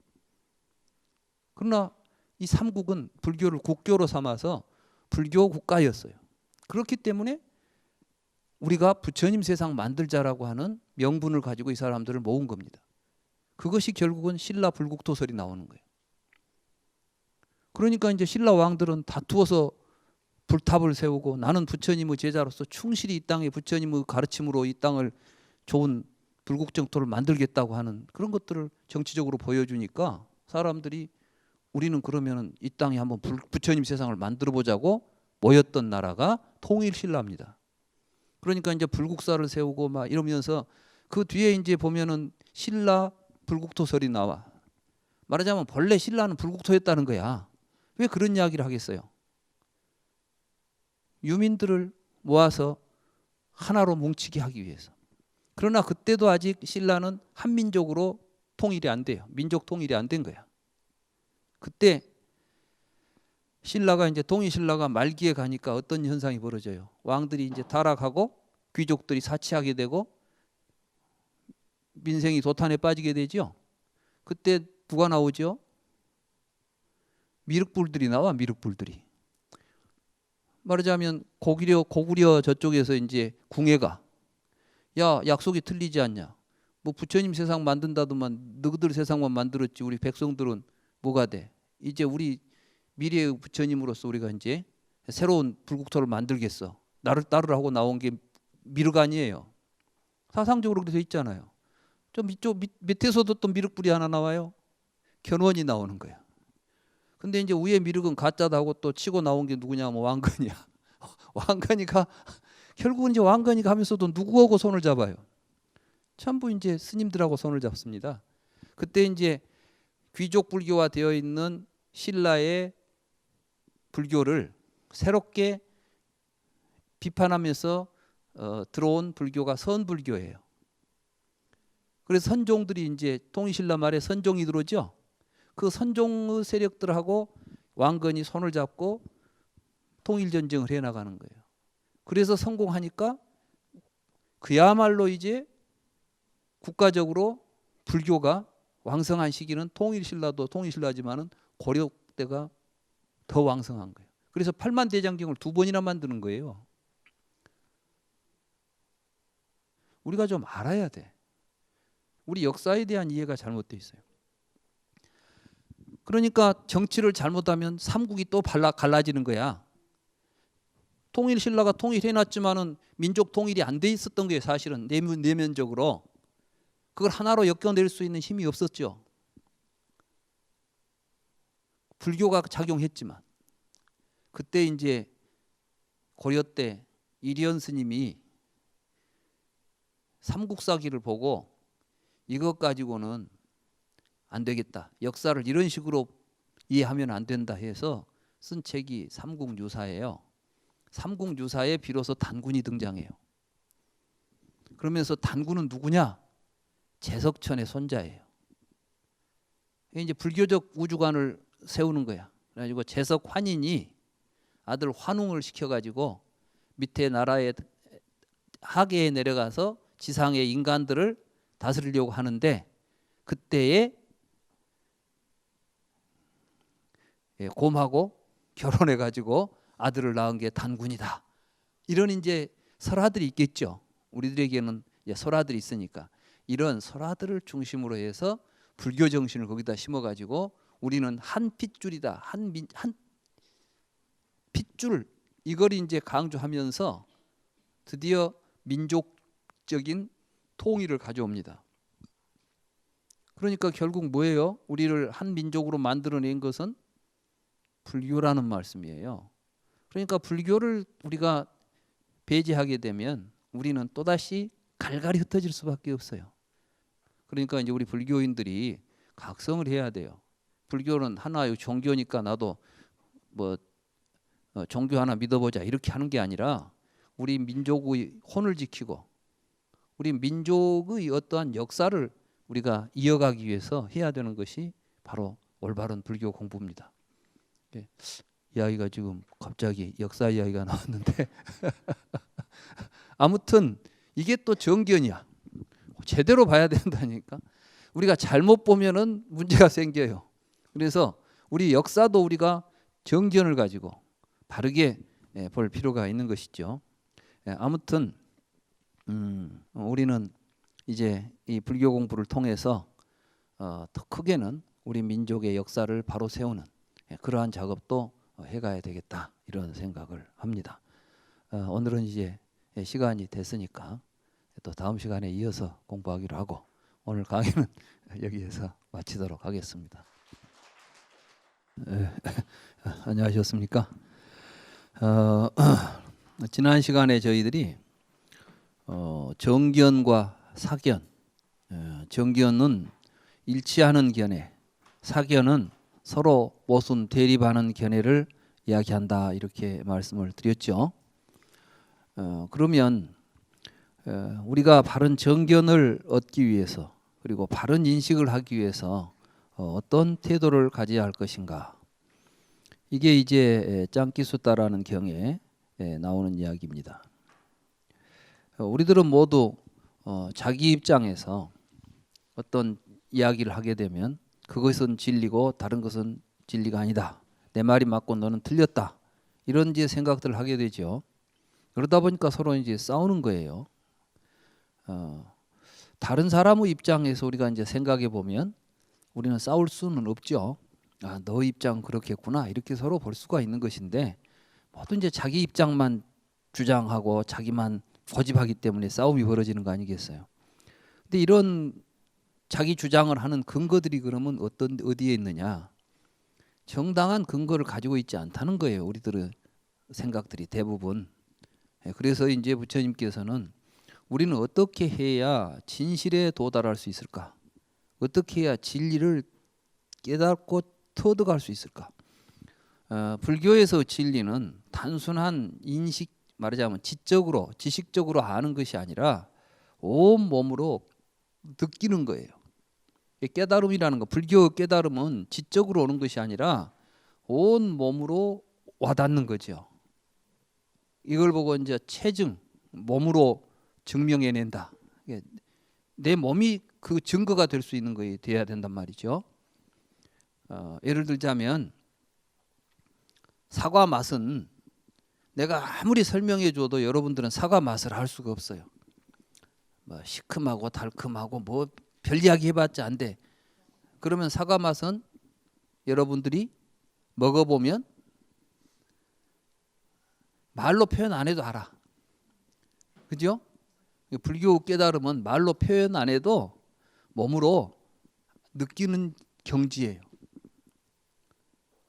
그러나 이 삼국은 불교를 국교로 삼아서 불교 국가였어요. 그렇기 때문에 우리가 부처님 세상 만들자라고 하는 명분을 가지고 이 사람들을 모은 겁니다. 그것이 결국은 신라 불국토설이 나오는 거예요. 그러니까 이제 신라 왕들은 다투어서 불탑을 세우고 나는 부처님의 제자로서 충실히 이 땅에 부처님의 가르침으로 이 땅을 좋은 불국정토를 만들겠다고 하는 그런 것들을 정치적으로 보여주니까 사람들이 우리는 그러면은 이 땅에 한번 부처님 세상을 만들어 보자고 모였던 나라가 통일신라입니다. 그러니까 이제 불국사를 세우고 막 이러면서 그 뒤에 이제 보면은 신라 불국토설이 나와. 말하자면 본래 신라는 불국토였다는 거야. 왜 그런 이야기를 하겠어요? 유민들을 모아서 하나로 뭉치게 하기 위해서. 그러나 그때도 아직 신라는 한민족으로 통일이 안 돼요. 민족 통일이 안 된 거야. 그때 신라가 이제 동의신라가 말기에 가니까 어떤 현상이 벌어져요. 왕들이 이제 타락하고 귀족들이 사치하게 되고 민생이 도탄에 빠지게 되죠. 그때 누가 나오죠? 미륵불들이 나와. 미륵불들이. 말하자면 고구려 저쪽에서 이제 궁예가 야 약속이 틀리지 않냐. 뭐 부처님 세상 만든다더만 너희들 세상만 만들었지 우리 백성들은 뭐가 돼. 이제 우리 미래의 부처님으로서 우리가 이제 새로운 불국토를 만들겠어. 나를 따르라고 나온 게 미륵 아니에요. 사상적으로 그렇게 돼 있잖아요. 좀 이쪽 밑에서도 또 미륵불이 하나 나와요. 견원이 나오는 거야. 근데 이제 위에 미륵은 가짜다 하고 또 치고 나온 게 누구냐? 뭐 왕건이야. 왕건이가 결국은 이제 왕건이가 하면서도 누구하고 손을 잡아요? 전부 이제 스님들하고 손을 잡습니다. 그때 이제 귀족 불교화 되어 있는 신라의 불교를 새롭게 비판하면서 들어온 불교가 선불교예요. 그래서 선종들이 이제 통일신라 말에 선종이 들어오죠. 그 선종의 세력들하고 왕건이 손을 잡고 통일전쟁을 해나가는 거예요. 그래서 성공하니까 그야말로 이제 국가적으로 불교가 왕성한 시기는 통일신라도 통일신라지만은 고려 때가 더 왕성한 거예요. 그래서 8만 대장경을 2번이나 만드는 거예요. 우리가 좀 알아야 돼. 우리 역사에 대한 이해가 잘못되어 있어요. 그러니까 정치를 잘못하면 삼국이 또 갈라지는 거야. 통일신라가 통일해놨지만은 민족 통일이 안 돼 있었던 거예요. 사실은 내면적으로. 그걸 하나로 엮어낼 수 있는 힘이 없었죠. 불교가 작용했지만 그때 이제 고려 때 이리연 스님이 삼국사기를 보고 이것 가지고는 안 되겠다. 역사를 이런 식으로 이해하면 안 된다 해서 쓴 책이 삼국유사예요. 삼국유사에 비로소 단군이 등장해요. 그러면서 단군은 누구냐? 제석천의 손자예요. 이제 불교적 우주관을 세우는 거야. 그래가지고 제석환인이 아들 환웅을 시켜가지고 밑에 나라의 하계에 내려가서 지상의 인간들을 다스리려고 하는데 그때에 곰하고 결혼해가지고 아들을 낳은 게 단군이다. 이런 이제 설화들이 있겠죠. 우리들에게는 이제 설화들이 있으니까 이런 설화들을 중심으로 해서 불교 정신을 거기다 심어가지고 우리는 한 핏줄이다. 한 핏줄 이걸 이제 강조하면서 드디어 민족적인 통일을 가져옵니다. 그러니까 결국 뭐예요? 우리를 한 민족으로 만들어낸 것은 불교라는 말씀이에요. 그러니까 불교를 우리가 배제하게 되면 우리는 또다시 갈갈이 흩어질 수밖에 없어요. 그러니까 이제 우리 불교인들이 각성을 해야 돼요. 불교는 하나의 종교니까 나도 뭐 종교 하나 믿어보자 이렇게 하는 게 아니라 우리 민족의 혼을 지키고 우리 민족의 어떠한 역사를 우리가 이어가기 위해서 해야 되는 것이 바로 올바른 불교 공부입니다. 이야기가 지금 갑자기 역사 이야기가 나왔는데 아무튼 이게 또 정견이야. 제대로 봐야 된다니까. 우리가 잘못 보면은 문제가 생겨요. 그래서 우리 역사도 우리가 정견을 가지고 바르게 볼 필요가 있는 것이죠. 아무튼 우리는 이제 이 불교 공부를 통해서 더 크게는 우리 민족의 역사를 바로 세우는 그러한 작업도 해가야 되겠다 이런 생각을 합니다. 오늘은 이제 시간이 됐으니까 또 다음 시간에 이어서 공부하기로 하고 오늘 강의는 여기에서 마치도록 하겠습니다. 안녕하셨습니까? 지난 시간에 저희들이 정견과 사견, 정견은 일치하는 견해, 사견은 서로 모순 대립하는 견해를 이야기한다 이렇게 말씀을 드렸죠. 그러면 우리가 바른 정견을 얻기 위해서 그리고 바른 인식을 하기 위해서 어떤 태도를 가져야 할 것인가? 이게 이제 짱끼숫다라는 경에 나오는 이야기입니다. 우리들은 모두 자기 입장에서 어떤 이야기를 하게 되면 그것은 진리고 다른 것은 진리가 아니다. 내 말이 맞고 너는 틀렸다. 이런 이제 생각들을 하게 되죠. 그러다 보니까 서로 이제 싸우는 거예요. 다른 사람의 입장에서 우리가 이제 생각해 보면 우리는 싸울 수는 없죠. 아, 너 입장 그렇겠구나 이렇게 서로 볼 수가 있는 것인데 모두 이제 자기 입장만 주장하고 자기만 고집하기 때문에 싸움이 벌어지는 거 아니겠어요? 근데 이런 자기 주장을 하는 근거들이 그러면 어디에 있느냐? 정당한 근거를 가지고 있지 않다는 거예요. 우리들의 생각들이 대부분. 그래서 이제 부처님께서는 우리는 어떻게 해야 진실에 도달할 수 있을까? 어떻게 해야 진리를 깨닫고 터득할 수 있을까? 불교에서 진리는 단순한 인식, 말하자면 지적으로, 지식적으로 아는 것이 아니라 온 몸으로 느끼는 거예요. 깨달음이라는 거, 불교 깨달음은 지적으로 오는 것이 아니라 온 몸으로 와닿는 거죠. 이걸 보고 이제 체증, 몸으로 증명해낸다. 내 몸이 그 증거가 될 수 있는 것이 돼야 된단 말이죠. 예를 들자면 사과 맛은 내가 아무리 설명해 줘도 여러분들은 사과 맛을 알 수가 없어요. 뭐 시큼하고 달큼하고 뭐 별 이야기 해봤자 안 돼. 그러면 사과 맛은 여러분들이 먹어보면 말로 표현 안 해도 알아. 그죠? 불교 깨달음은 말로 표현 안 해도 몸으로 느끼는 경지예요.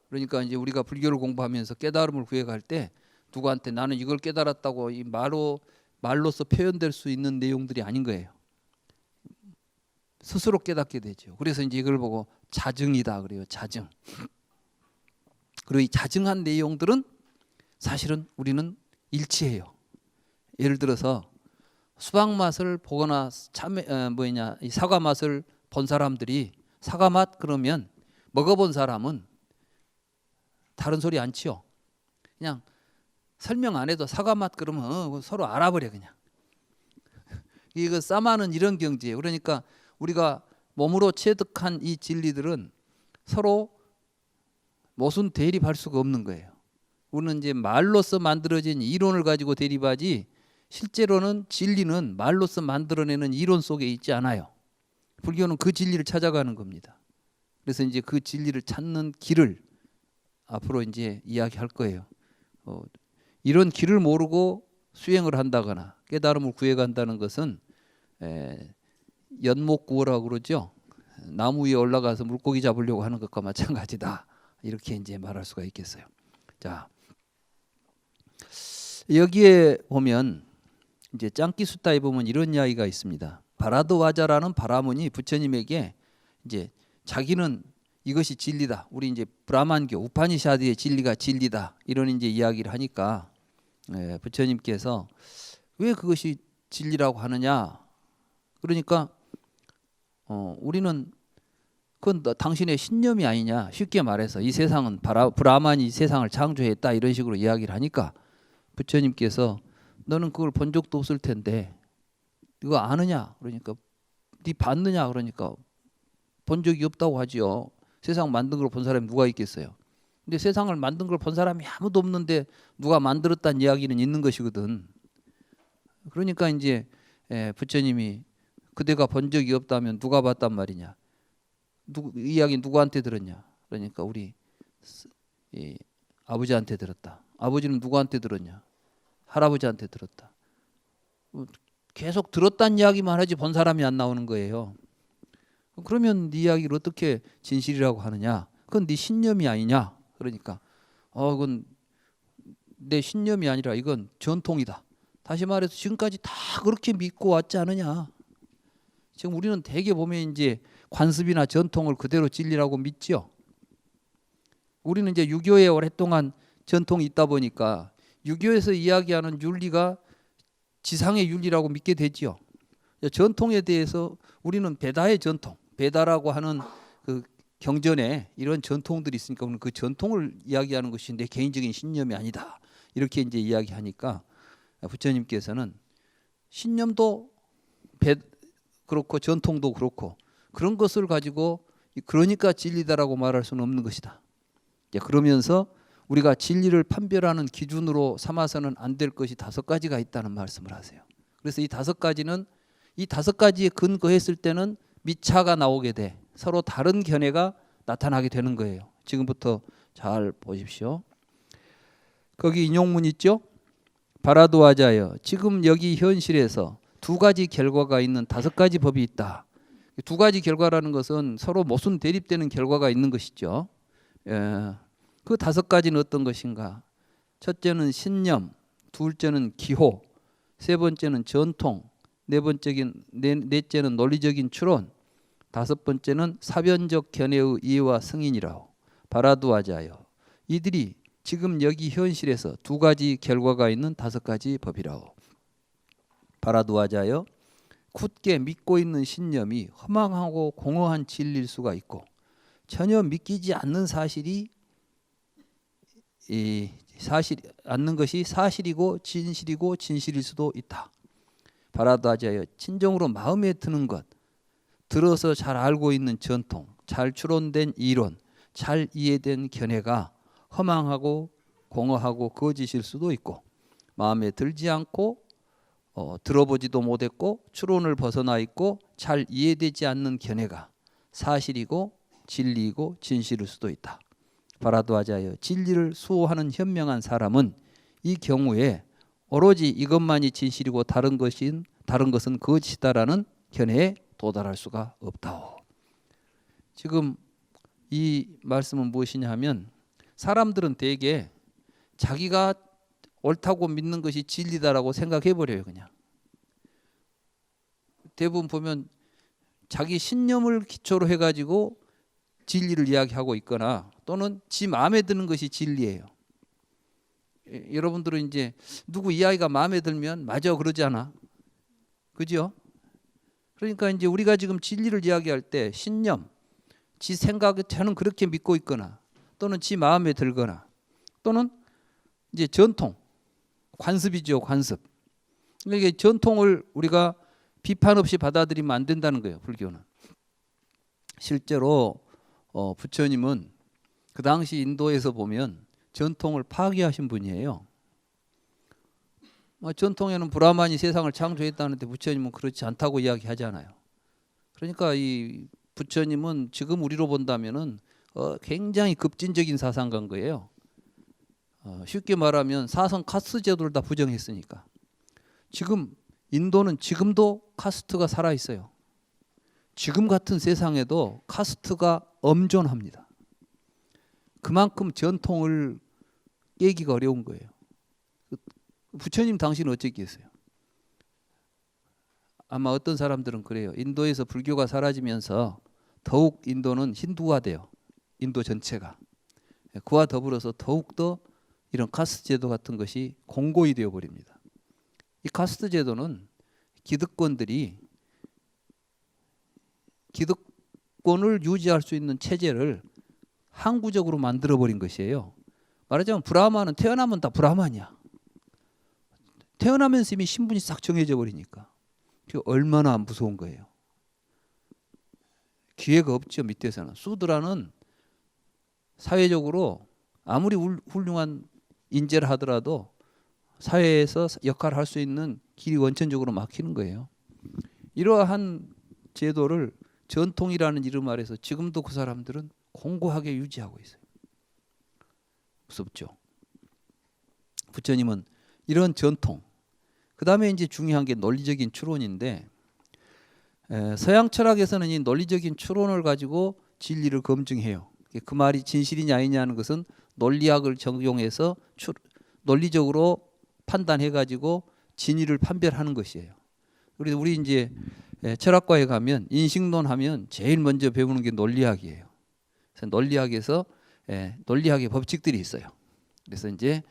그러니까 이제 우리가 불교를 공부하면서 깨달음을 구해갈 때 누구한테 나는 이걸 깨달았다고 이 말로서 표현될 수 있는 내용들이 아닌 거예요. 스스로 깨닫게 되죠. 그래서 이제 이걸 보고 자증이다 그래요. 자증. 그리고 이 자증한 내용들은 사실은 우리는 일치해요. 예를 들어서 수박 맛을 보거나 이 사과 맛을 본 사람들이 사과 맛 그러면 먹어본 사람은 다른 소리 안 치요. 그냥 설명 안 해도 사과 맛 그러면 서로 알아버려 그냥. 이거 싸마는 이런 경지예요. 그러니까 우리가 몸으로 체득한 이 진리들은 서로 모순 대립할 수가 없는 거예요. 우리는 이제 말로서 만들어진 이론을 가지고 대립하지 실제로는 진리는 말로서 만들어내는 이론 속에 있지 않아요. 불교는 그 진리를 찾아가는 겁니다. 그래서 이제 그 진리를 찾는 길을 앞으로 이제 이야기할 거예요. 이런 길을 모르고 수행을 한다거나 깨달음을 구해간다는 것은 연목구어라고 그러죠. 나무 위에 올라가서 물고기 잡으려고 하는 것과 마찬가지다. 이렇게 이제 말할 수가 있겠어요. 자, 여기에 보면 이제 짱끼숫다에 보면 이런 이야기가 있습니다. 바라드와자라는 바라문이 부처님에게 이제 자기는 이것이 진리다. 우리 이제 브라만교 우파니샤드의 진리가 진리다. 이런 이제 이야기를 하니까 부처님께서 왜 그것이 진리라고 하느냐? 그러니까 우리는 그건 당신의 신념이 아니냐. 쉽게 말해서 이 세상은 브라만이 이 세상을 창조했다. 이런 식으로 이야기를 하니까 부처님께서 너는 그걸 본 적도 없을 텐데 이거 아느냐? 그러니까 네 봤느냐? 그러니까 본 적이 없다고 하지요. 세상 만든 걸 본 사람이 누가 있겠어요? 근데 세상을 만든 걸 본 사람이 아무도 없는데 누가 만들었다는 이야기는 있는 것이거든. 그러니까 이제 부처님이 그대가 본 적이 없다면 누가 봤단 말이냐? 이 이야기 누구한테 들었냐? 그러니까 우리 아버지한테 들었다. 아버지는 누구한테 들었냐? 할아버지한테 들었다. 계속 들었다는 이야기만 하지 본 사람이 안 나오는 거예요. 그러면 네 이야기를 어떻게 진실이라고 하느냐? 그건 네 신념이 아니냐? 그러니까 그건 내 신념이 아니라 이건 전통이다. 다시 말해서 지금까지 다 그렇게 믿고 왔지 않느냐? 지금 우리는 대개 보면 이제 관습이나 전통을 그대로 진리라고 믿지요. 우리는 이제 유교에 오랫동안 전통이 있다 보니까 유교에서 이야기하는 윤리가 지상의 윤리라고 믿게 되지요. 전통에 대해서 우리는 베다의 전통, 베다라고 하는 그 경전에 이런 전통들이 있으니까 우리는 그 전통을 이야기하는 것이 내 개인적인 신념이 아니다. 이렇게 이제 이야기하니까 부처님께서는 신념도 그렇고 전통도 그렇고 그런 것을 가지고 그러니까 진리다라고 말할 수는 없는 것이다. 그러면서 우리가 진리를 판별하는 기준으로 삼아서는 안 될 것이 5가지가 있다는 말씀을 하세요. 그래서 이 5가지는 이 5가지에 근거했을 때는 미차가 나오게 돼. 서로 다른 견해가 나타나게 되는 거예요. 지금부터 잘 보십시오. 거기 인용문 있죠? 바라도하자여 지금 여기 현실에서 2가지 결과가 있는 5가지 법이 있다. 2가지 결과라는 것은 서로 모순 대립되는 결과가 있는 것이죠. 그 5가지는 어떤 것인가? 첫째는 신념, 둘째는 기호, 세 번째는 전통, 넷째는 논리적인 추론, 5번째는 사변적 견해의 이해와 승인이라고. 바라도하자여 이들이 지금 여기 현실에서 2가지 결과가 있는 5가지 법이라고. 바라도하자여 굳게 믿고 있는 신념이 허망하고 공허한 진리일 수가 있고 전혀 믿기지 않는 사실이 않는 것이 사실이고 진실이고 진실일 수도 있다. 바라도하자여 진정으로 마음에 드는 것, 들어서 잘 알고 있는 전통, 잘 추론된 이론, 잘 이해된 견해가 허망하고 공허하고 거짓일 수도 있고 마음에 들지 않고 들어보지도 못했고 추론을 벗어나 있고 잘 이해되지 않는 견해가 사실이고 진리이고 진실일 수도 있다. 바라도하자여 진리를 수호하는 현명한 사람은 이 경우에 오로지 이것만이 진실이고 다른 것은 거짓이다라는 견해에 도달할 수가 없다오. 지금 이 말씀은 무엇이냐 하면 사람들은 대개 자기가 옳다고 믿는 것이 진리다라고 생각해 버려요. 그냥 대부분 보면 자기 신념을 기초로 해가지고 진리를 이야기하고 있거나 또는 지 마음에 드는 것이 진리예요. 여러분들은 이제 누구 이야기가 마음에 들면 맞아 그러지 않아? 그죠? 그러니까 이제 우리가 지금 진리를 이야기할 때 신념, 지 생각에 저는 그렇게 믿고 있거나 또는 지 마음에 들거나 또는 이제 전통, 관습이죠, 관습. 그러니까 전통을 우리가 비판 없이 받아들이면 안 된다는 거예요, 불교는. 실제로 부처님은 그 당시 인도에서 보면 전통을 파괴하신 분이에요. 전통에는 브라만이 세상을 창조했다는데 부처님은 그렇지 않다고 이야기하잖아요. 그러니까 이 부처님은 지금 우리로 본다면은 굉장히 급진적인 사상가인 거예요. 쉽게 말하면 사선 카스트 제도를 다 부정했으니까. 지금 인도는 지금도 카스트가 살아 있어요. 지금 같은 세상에도 카스트가 엄존합니다. 그만큼 전통을 깨기가 어려운 거예요. 부처님 당신은 어쨌겠어요? 아마 어떤 사람들은 그래요. 인도에서 불교가 사라지면서 더욱 인도는 힌두화돼요. 인도 전체가. 그와 더불어서 더욱더 이런 카스트 제도 같은 것이 공고히 되어버립니다. 이 카스트 제도는 기득권들이 기득권을 유지할 수 있는 체제를 항구적으로 만들어버린 것이에요. 말하자면 브라హ마는 태어나면 다 브라హ만이야. 태어나면서 이미 신분이 싹 정해져 버리니까. 얼마나 무서운 거예요. 기회가 없죠. 밑에서는. 수드라는 사회적으로 아무리 훌륭한 인재를 하더라도 사회에서 역할을 할 수 있는 길이 원천적으로 막히는 거예요. 이러한 제도를 전통이라는 이름 아래서 지금도 그 사람들은 공고하게 유지하고 있어요. 무섭죠. 부처님은 이런 전통, 그 다음에 이제 중요한 게 논리적인 추론인데, 서양 철학에서는 이 논리적인 추론을 가지고 진리를 검증해요. 그 말이 진실이냐 아니냐는 것은 논리학을 적용해서 논리적으로 판단해 가지고 진위를 판별하는 것이에요. 그래서 우리 이제 철학과에 가면 인식론 하면 제일 먼저 배우는 게 논리학이에요. 그래서 논리학에서 논리학의 법칙들이 있어요. 그래서 이제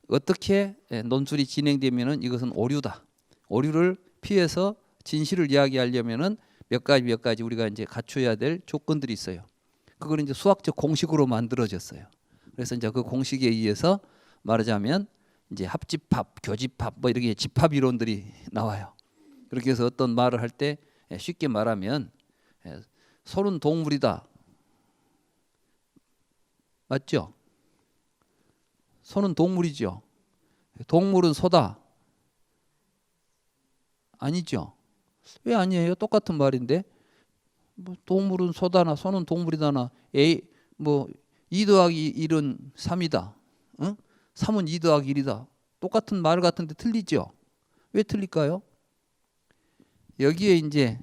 어떻게 논술이 진행되면은 이것은 오류다. 오류를 피해서 진실을 이야기하려면은 몇 가지 우리가 이제 갖춰야 될 조건들이 있어요. 그걸 이제 수학적 공식으로 만들어졌어요. 그래서 이제 그 공식에 의해서 말하자면 이제 합집합, 교집합 뭐 이렇게 집합 이론들이 나와요. 그렇게 해서 어떤 말을 할 때 쉽게 말하면 소는 동물이다. 맞죠? 소는 동물이죠. 동물은 소다. 아니죠. 왜 아니에요? 똑같은 말인데. 뭐 동물은 소다나 소는 동물이다나 뭐 2 더하기 1은 3이다. 응? 3은 2 더하기 1이다. 똑같은 말 같은데 틀리죠? 왜 틀릴까요? 여기에 이제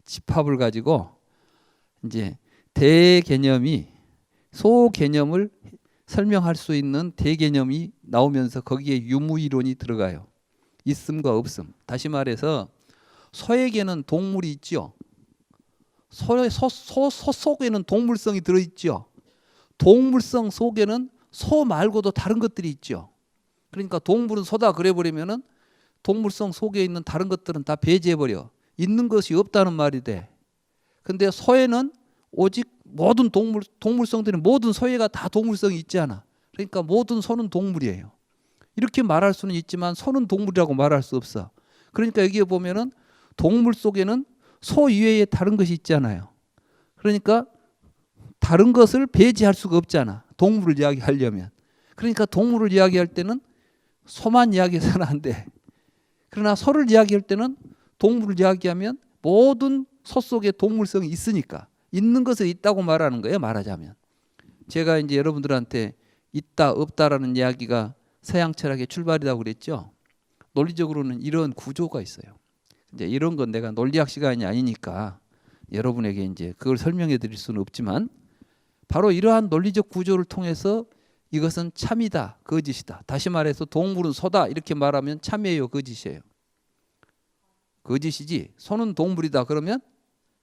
집합을 가지고 이제 대개념이 소개념을 설명할 수 있는 대개념이 나오면서 거기에 유무이론이 들어가요. 있음과 없음. 다시 말해서 소에게는 동물이 있죠. 소 속에는 동물성이 들어있죠. 동물성 속에는 소 말고도 다른 것들이 있죠. 그러니까 동물은 소다 그래 버리면은 동물성 속에 있는 다른 것들은 다 배제해 버려. 있는 것이 없다는 말이 돼. 근데 소에는 오직 모든 동물성들이 모든 소에가 다 동물성이 있지 않아. 그러니까 모든 소는 동물이에요. 이렇게 말할 수는 있지만 소는 동물이라고 말할 수 없어. 그러니까 여기에 보면은 동물 속에는 소 이외에 다른 것이 있잖아요. 그러니까 다른 것을 배제할 수가 없잖아. 동물을 이야기하려면. 그러니까 동물을 이야기할 때는 소만 이야기해서는 안 돼. 그러나 소를 이야기할 때는 동물을 이야기하면 모든 소 속에 동물성이 있으니까 있는 것을 있다고 말하는 거예요. 말하자면 제가 이제 여러분들한테 있다 없다라는 이야기가 서양 철학의 출발이라고 그랬죠. 논리적으로는 이런 구조가 있어요. 이제 이런 건 내가 논리학 시간이 아니니까 여러분에게 이제 그걸 설명해 드릴 수는 없지만 바로 이러한 논리적 구조를 통해서 이것은 참이다, 거짓이다. 다시 말해서 동물은 소다 이렇게 말하면 참이에요, 거짓이에요? 거짓이지. 소는 동물이다 그러면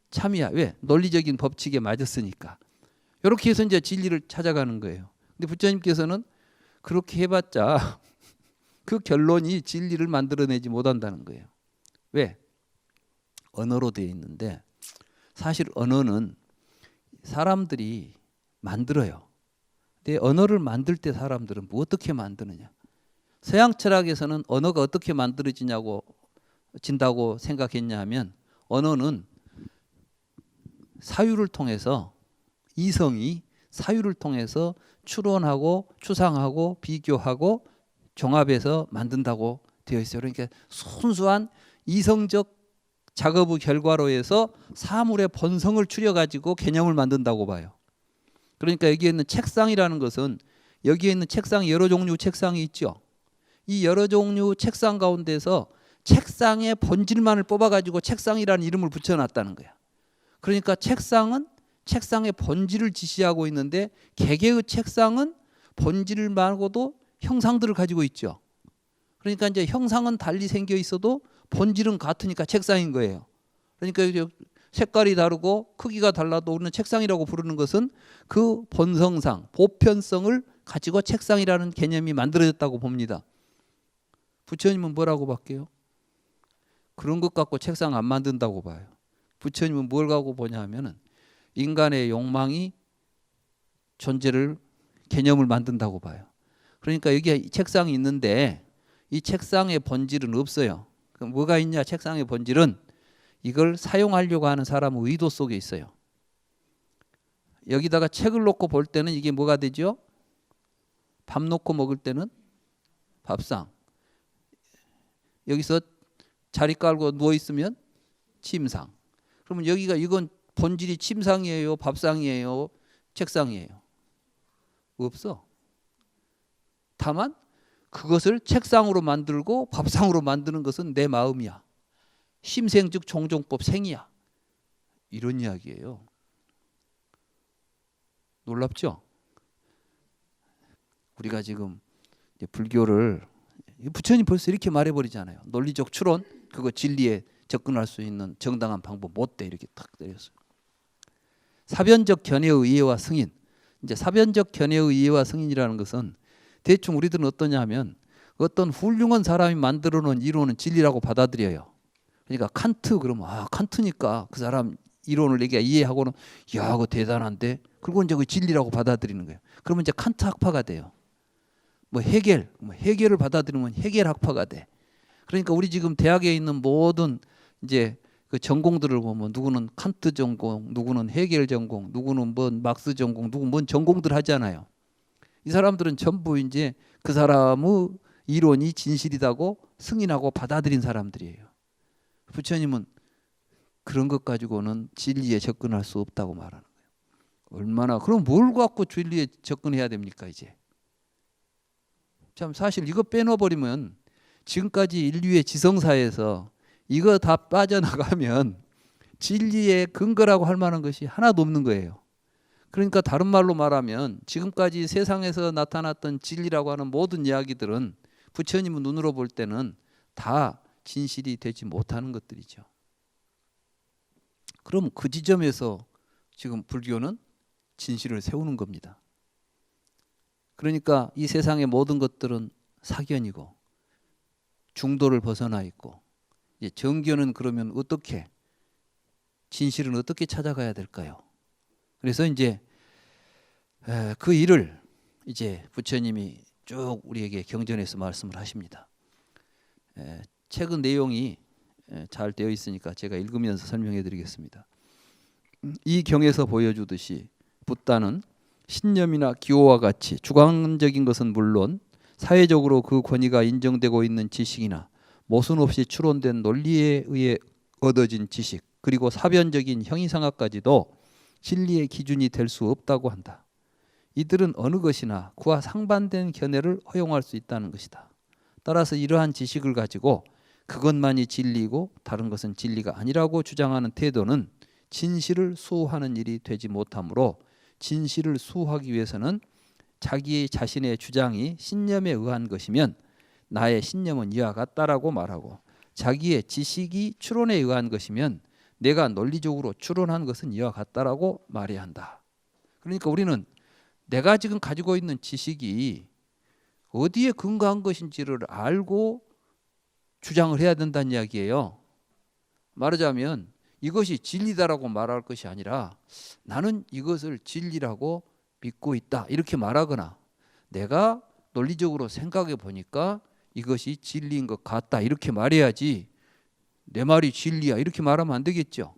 참이야. 왜? 논리적인 법칙에 맞았으니까. 이렇게 해서 이제 진리를 찾아가는 거예요. 근데 부처님께서는 그렇게 해봤자 그 결론이 진리를 만들어내지 못한다는 거예요. 왜? 언어로 되어 있는데 사실 언어는 사람들이 만들어요. 근데 언어를 만들 때 사람들은 뭐 어떻게 만드느냐. 서양 철학에서는 언어가 어떻게 만들어진다고 생각했냐 하면 언어는 사유를 통해서 이성이 사유를 통해서 추론하고 추상하고 비교하고 종합해서 만든다고 되어 있어요. 그러니까 순수한 이성적 작업의 결과로 해서 사물의 본성을 추려가지고 개념을 만든다고 봐요. 그러니까 여기에 있는 책상이라는 것은 여기에 있는 책상 여러 종류 책상이 있죠. 이 여러 종류 책상 가운데서 책상의 본질만을 뽑아가지고 책상이라는 이름을 붙여놨다는 거야. 그러니까 책상은 책상의 본질을 지시하고 있는데 개개의 책상은 본질 말고도 형상들을 가지고 있죠. 그러니까 이제 형상은 달리 생겨 있어도 본질은 같으니까 책상인 거예요. 그러니까 색깔이 다르고 크기가 달라도 우리는 책상이라고 부르는 것은 그 본성상 보편성을 가지고 책상이라는 개념이 만들어졌다고 봅니다. 부처님은 뭐라고 볼게요? 그런 것 갖고 책상 안 만든다고 봐요. 부처님은 뭘 갖고 보냐 하면은 인간의 욕망이 존재를 개념을 만든다고 봐요. 그러니까 여기에 책상이 있는데 이 책상의 본질은 없어요. 그럼 뭐가 있냐? 책상의 본질은 이걸 사용하려고 하는 사람의 의도 속에 있어요. 여기다가 책을 놓고 볼 때는 이게 뭐가 되죠? 밥 놓고 먹을 때는 밥상. 여기서 자리 깔고 누워 있으면 침상. 그러면 여기가 이건 본질이 침상이에요, 밥상이에요, 책상이에요? 없어. 다만 그것을 책상으로 만들고 밥상으로 만드는 것은 내 마음이야. 심생즉 종종법 생이야. 이런 이야기예요. 놀랍죠? 우리가 지금 불교를 부처님 벌써 이렇게 말해버리잖아요. 논리적 추론, 그거 진리에 접근할 수 있는 정당한 방법 못 돼, 이렇게 탁 때렸어요. 사변적 견해의 이해와 승인. 이제 사변적 견해의 이해와 승인이라는 것은 대충 우리들은 어떠냐 하면 어떤 훌륭한 사람이 만들어 놓은 이론은 진리라고 받아들여요. 그러니까 칸트 그러면 칸트니까 그 사람 이론을 내가 이해하고는 야, 그거 대단한데. 그리고 이제 그 진리라고 받아들이는 거예요. 그러면 이제 칸트 학파가 돼요. 해겔을 받아들이면 해겔 학파가 돼. 그러니까 우리 지금 대학에 있는 모든 이제 그 전공들을 보면 누구는 칸트 전공, 누구는 해겔 전공, 누구는 뭔 막스 전공, 누구 뭔 전공들 하잖아요. 이 사람들은 전부 이제 그 사람의 이론이 진실이라고 승인하고 받아들인 사람들이에요. 부처님은 그런 것 가지고는 진리에 접근할 수 없다고 말하는 거예요. 얼마나 그럼 뭘 갖고 진리에 접근해야 됩니까 이제? 참 사실 이거 빼놓아버리면 지금까지 인류의 지성사에서 이거 다 빠져나가면 진리의 근거라고 할 만한 것이 하나도 없는 거예요. 그러니까 다른 말로 말하면 지금까지 세상에서 나타났던 진리라고 하는 모든 이야기들은 부처님의 눈으로 볼 때는 다 진실이 되지 못하는 것들이죠. 그럼 그 지점에서 지금 불교는 진실을 세우는 겁니다. 그러니까 이 세상의 모든 것들은 사견이고 중도를 벗어나 있고, 이제 정견은 그러면 어떻게, 진실은 어떻게 찾아가야 될까요? 그래서 이제 그 일을 이제 부처님이 쭉 우리에게 경전에서 말씀을 하십니다. 책은 내용이 잘 되어 있으니까 제가 읽으면서 설명해 드리겠습니다. 이 경에서 보여주듯이 붓다는 신념이나 기호와 같이 주관적인 것은 물론 사회적으로 그 권위가 인정되고 있는 지식이나 모순 없이 추론된 논리에 의해 얻어진 지식, 그리고 사변적인 형이상학까지도 진리의 기준이 될 수 없다고 한다. 이들은 어느 것이나 그와 상반된 견해를 허용할 수 있다는 것이다. 따라서 이러한 지식을 가지고 그것만이 진리이고 다른 것은 진리가 아니라고 주장하는 태도는 진실을 수호하는 일이 되지 못하므로, 진실을 수호하기 위해서는 자기 자신의 주장이 신념에 의한 것이면 나의 신념은 이와 같다라고 말하고, 자기의 지식이 추론에 의한 것이면 내가 논리적으로 추론한 것은 이와 같다라고 말해야 한다. 그러니까 우리는 내가 지금 가지고 있는 지식이 어디에 근거한 것인지를 알고 주장을 해야 된다는 이야기예요. 말하자면 이것이 진리다라고 말할 것이 아니라 나는 이것을 진리라고 믿고 있다 이렇게 말하거나, 내가 논리적으로 생각해 보니까 이것이 진리인 것 같다 이렇게 말해야지, 내 말이 진리야 이렇게 말하면 안 되겠죠.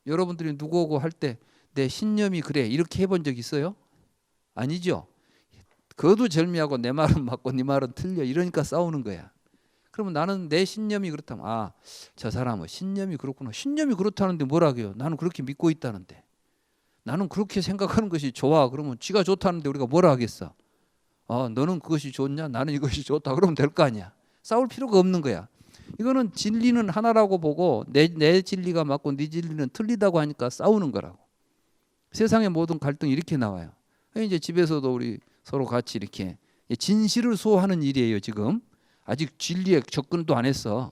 여러분들이 누구하고 할 때 내 신념이 그래 이렇게 해본 적 있어요? 아니죠. 거두절미하고 내 말은 맞고 네 말은 틀려 이러니까 싸우는 거야. 그러면 나는 내 신념이 그렇다면 저 사람은 신념이 그렇구나. 신념이 그렇다는데 뭐라고요? 나는 그렇게 믿고 있다는데, 나는 그렇게 생각하는 것이 좋아. 그러면 지가 좋다는데 우리가 뭐라 하겠어? 너는 그것이 좋냐? 나는 이것이 좋다. 그러면 될 거 아니야. 싸울 필요가 없는 거야. 이거는 진리는 하나라고 보고 내 진리가 맞고 네 진리는 틀리다고 하니까 싸우는 거라고. 세상의 모든 갈등이 이렇게 나와요. 이제 집에서도 우리 서로 같이 이렇게 진실을 수호하는 일이에요. 지금 아직 진리에 접근도 안 했어.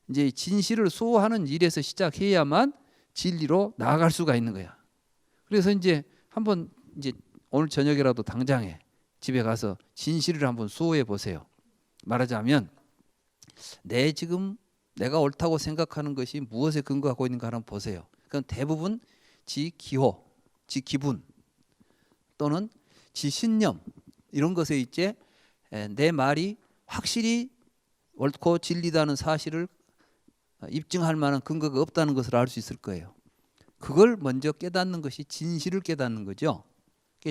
이제 진실을 수호하는 일에서 시작해야만 진리로 나아갈 수가 있는 거야. 그래서 이제 한번 이제 오늘 저녁이라도 당장에 집에 가서 진실을 한번 수호해 보세요. 말하자면 내가 옳다고 생각하는 것이 무엇에 근거하고 있는가 한번 보세요. 그럼 대부분 지 기호, 지 기분 또는 지 신념 이런 것에 있지, 내 말이 확실히 옳고 진리다는 사실을 입증할 만한 근거가 없다는 것을 알 수 있을 거예요. 그걸 먼저 깨닫는 것이 진실을 깨닫는 거죠.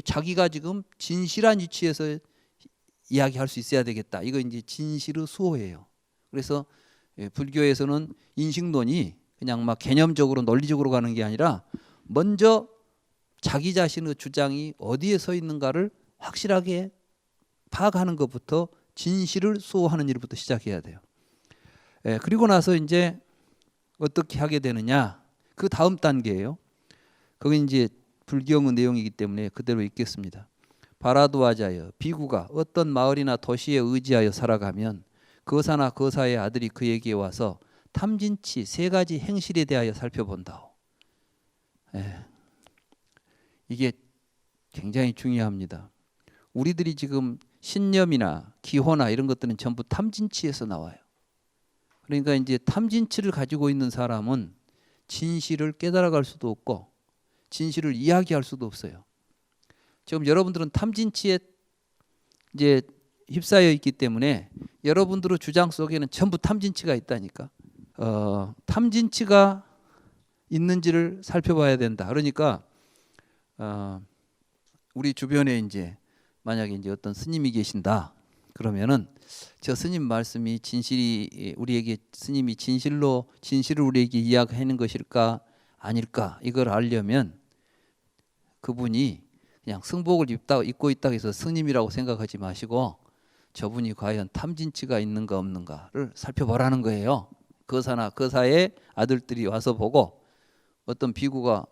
자기가 지금 진실한 위치에서 이야기할 수 있어야 되겠다. 이거 이제 진실의 수호예요. 그래서 불교에서는 인식론이 그냥 막 개념적으로 논리적으로 가는 게 아니라 먼저 자기 자신의 주장이 어디에 서 있는가를 확실하게 파악하는 것부터 진실을 수호하는 일부터 시작해야 돼요. 그리고 나서 이제 어떻게 하게 되느냐, 그 다음 단계예요. 그게 이제 불경의 내용이기 때문에 그대로 읽겠습니다. 바라도하자여 비구가 어떤 마을이나 도시에 의지하여 살아가면 거사나 거사의 아들이 그에게 와서 탐진치 세 가지 행실에 대하여 살펴본다오. 이게 굉장히 중요합니다. 우리들이 지금 신념이나 기호나 이런 것들은 전부 탐진치에서 나와요. 그러니까 이제 탐진치를 가지고 있는 사람은 진실을 깨달아갈 수도 없고 진실을 이야기할 수도 없어요. 지금 여러분들은 탐진치에 이제 휩싸여 있기 때문에 여러분들의 주장 속에는 전부 탐진치가 있다니까. 탐진치가 있는지를 살펴봐야 된다. 그러니까 우리 주변에 이제 만약에 이제 어떤 스님이 계신다. 그러면은 저 스님 말씀이 진실이 우리에게 스님이 진실을 우리에게 이야기하는 것일까 아닐까 이걸 알려면 그분이 그냥 승복을 입고 있다고 해서 스님이라고 생각하지 마시고 저분이 과연 탐진치가 있는가 없는가를 살펴보라는 거예요. 거사나 거사의 아들들이 와서 보고 어떤 비구가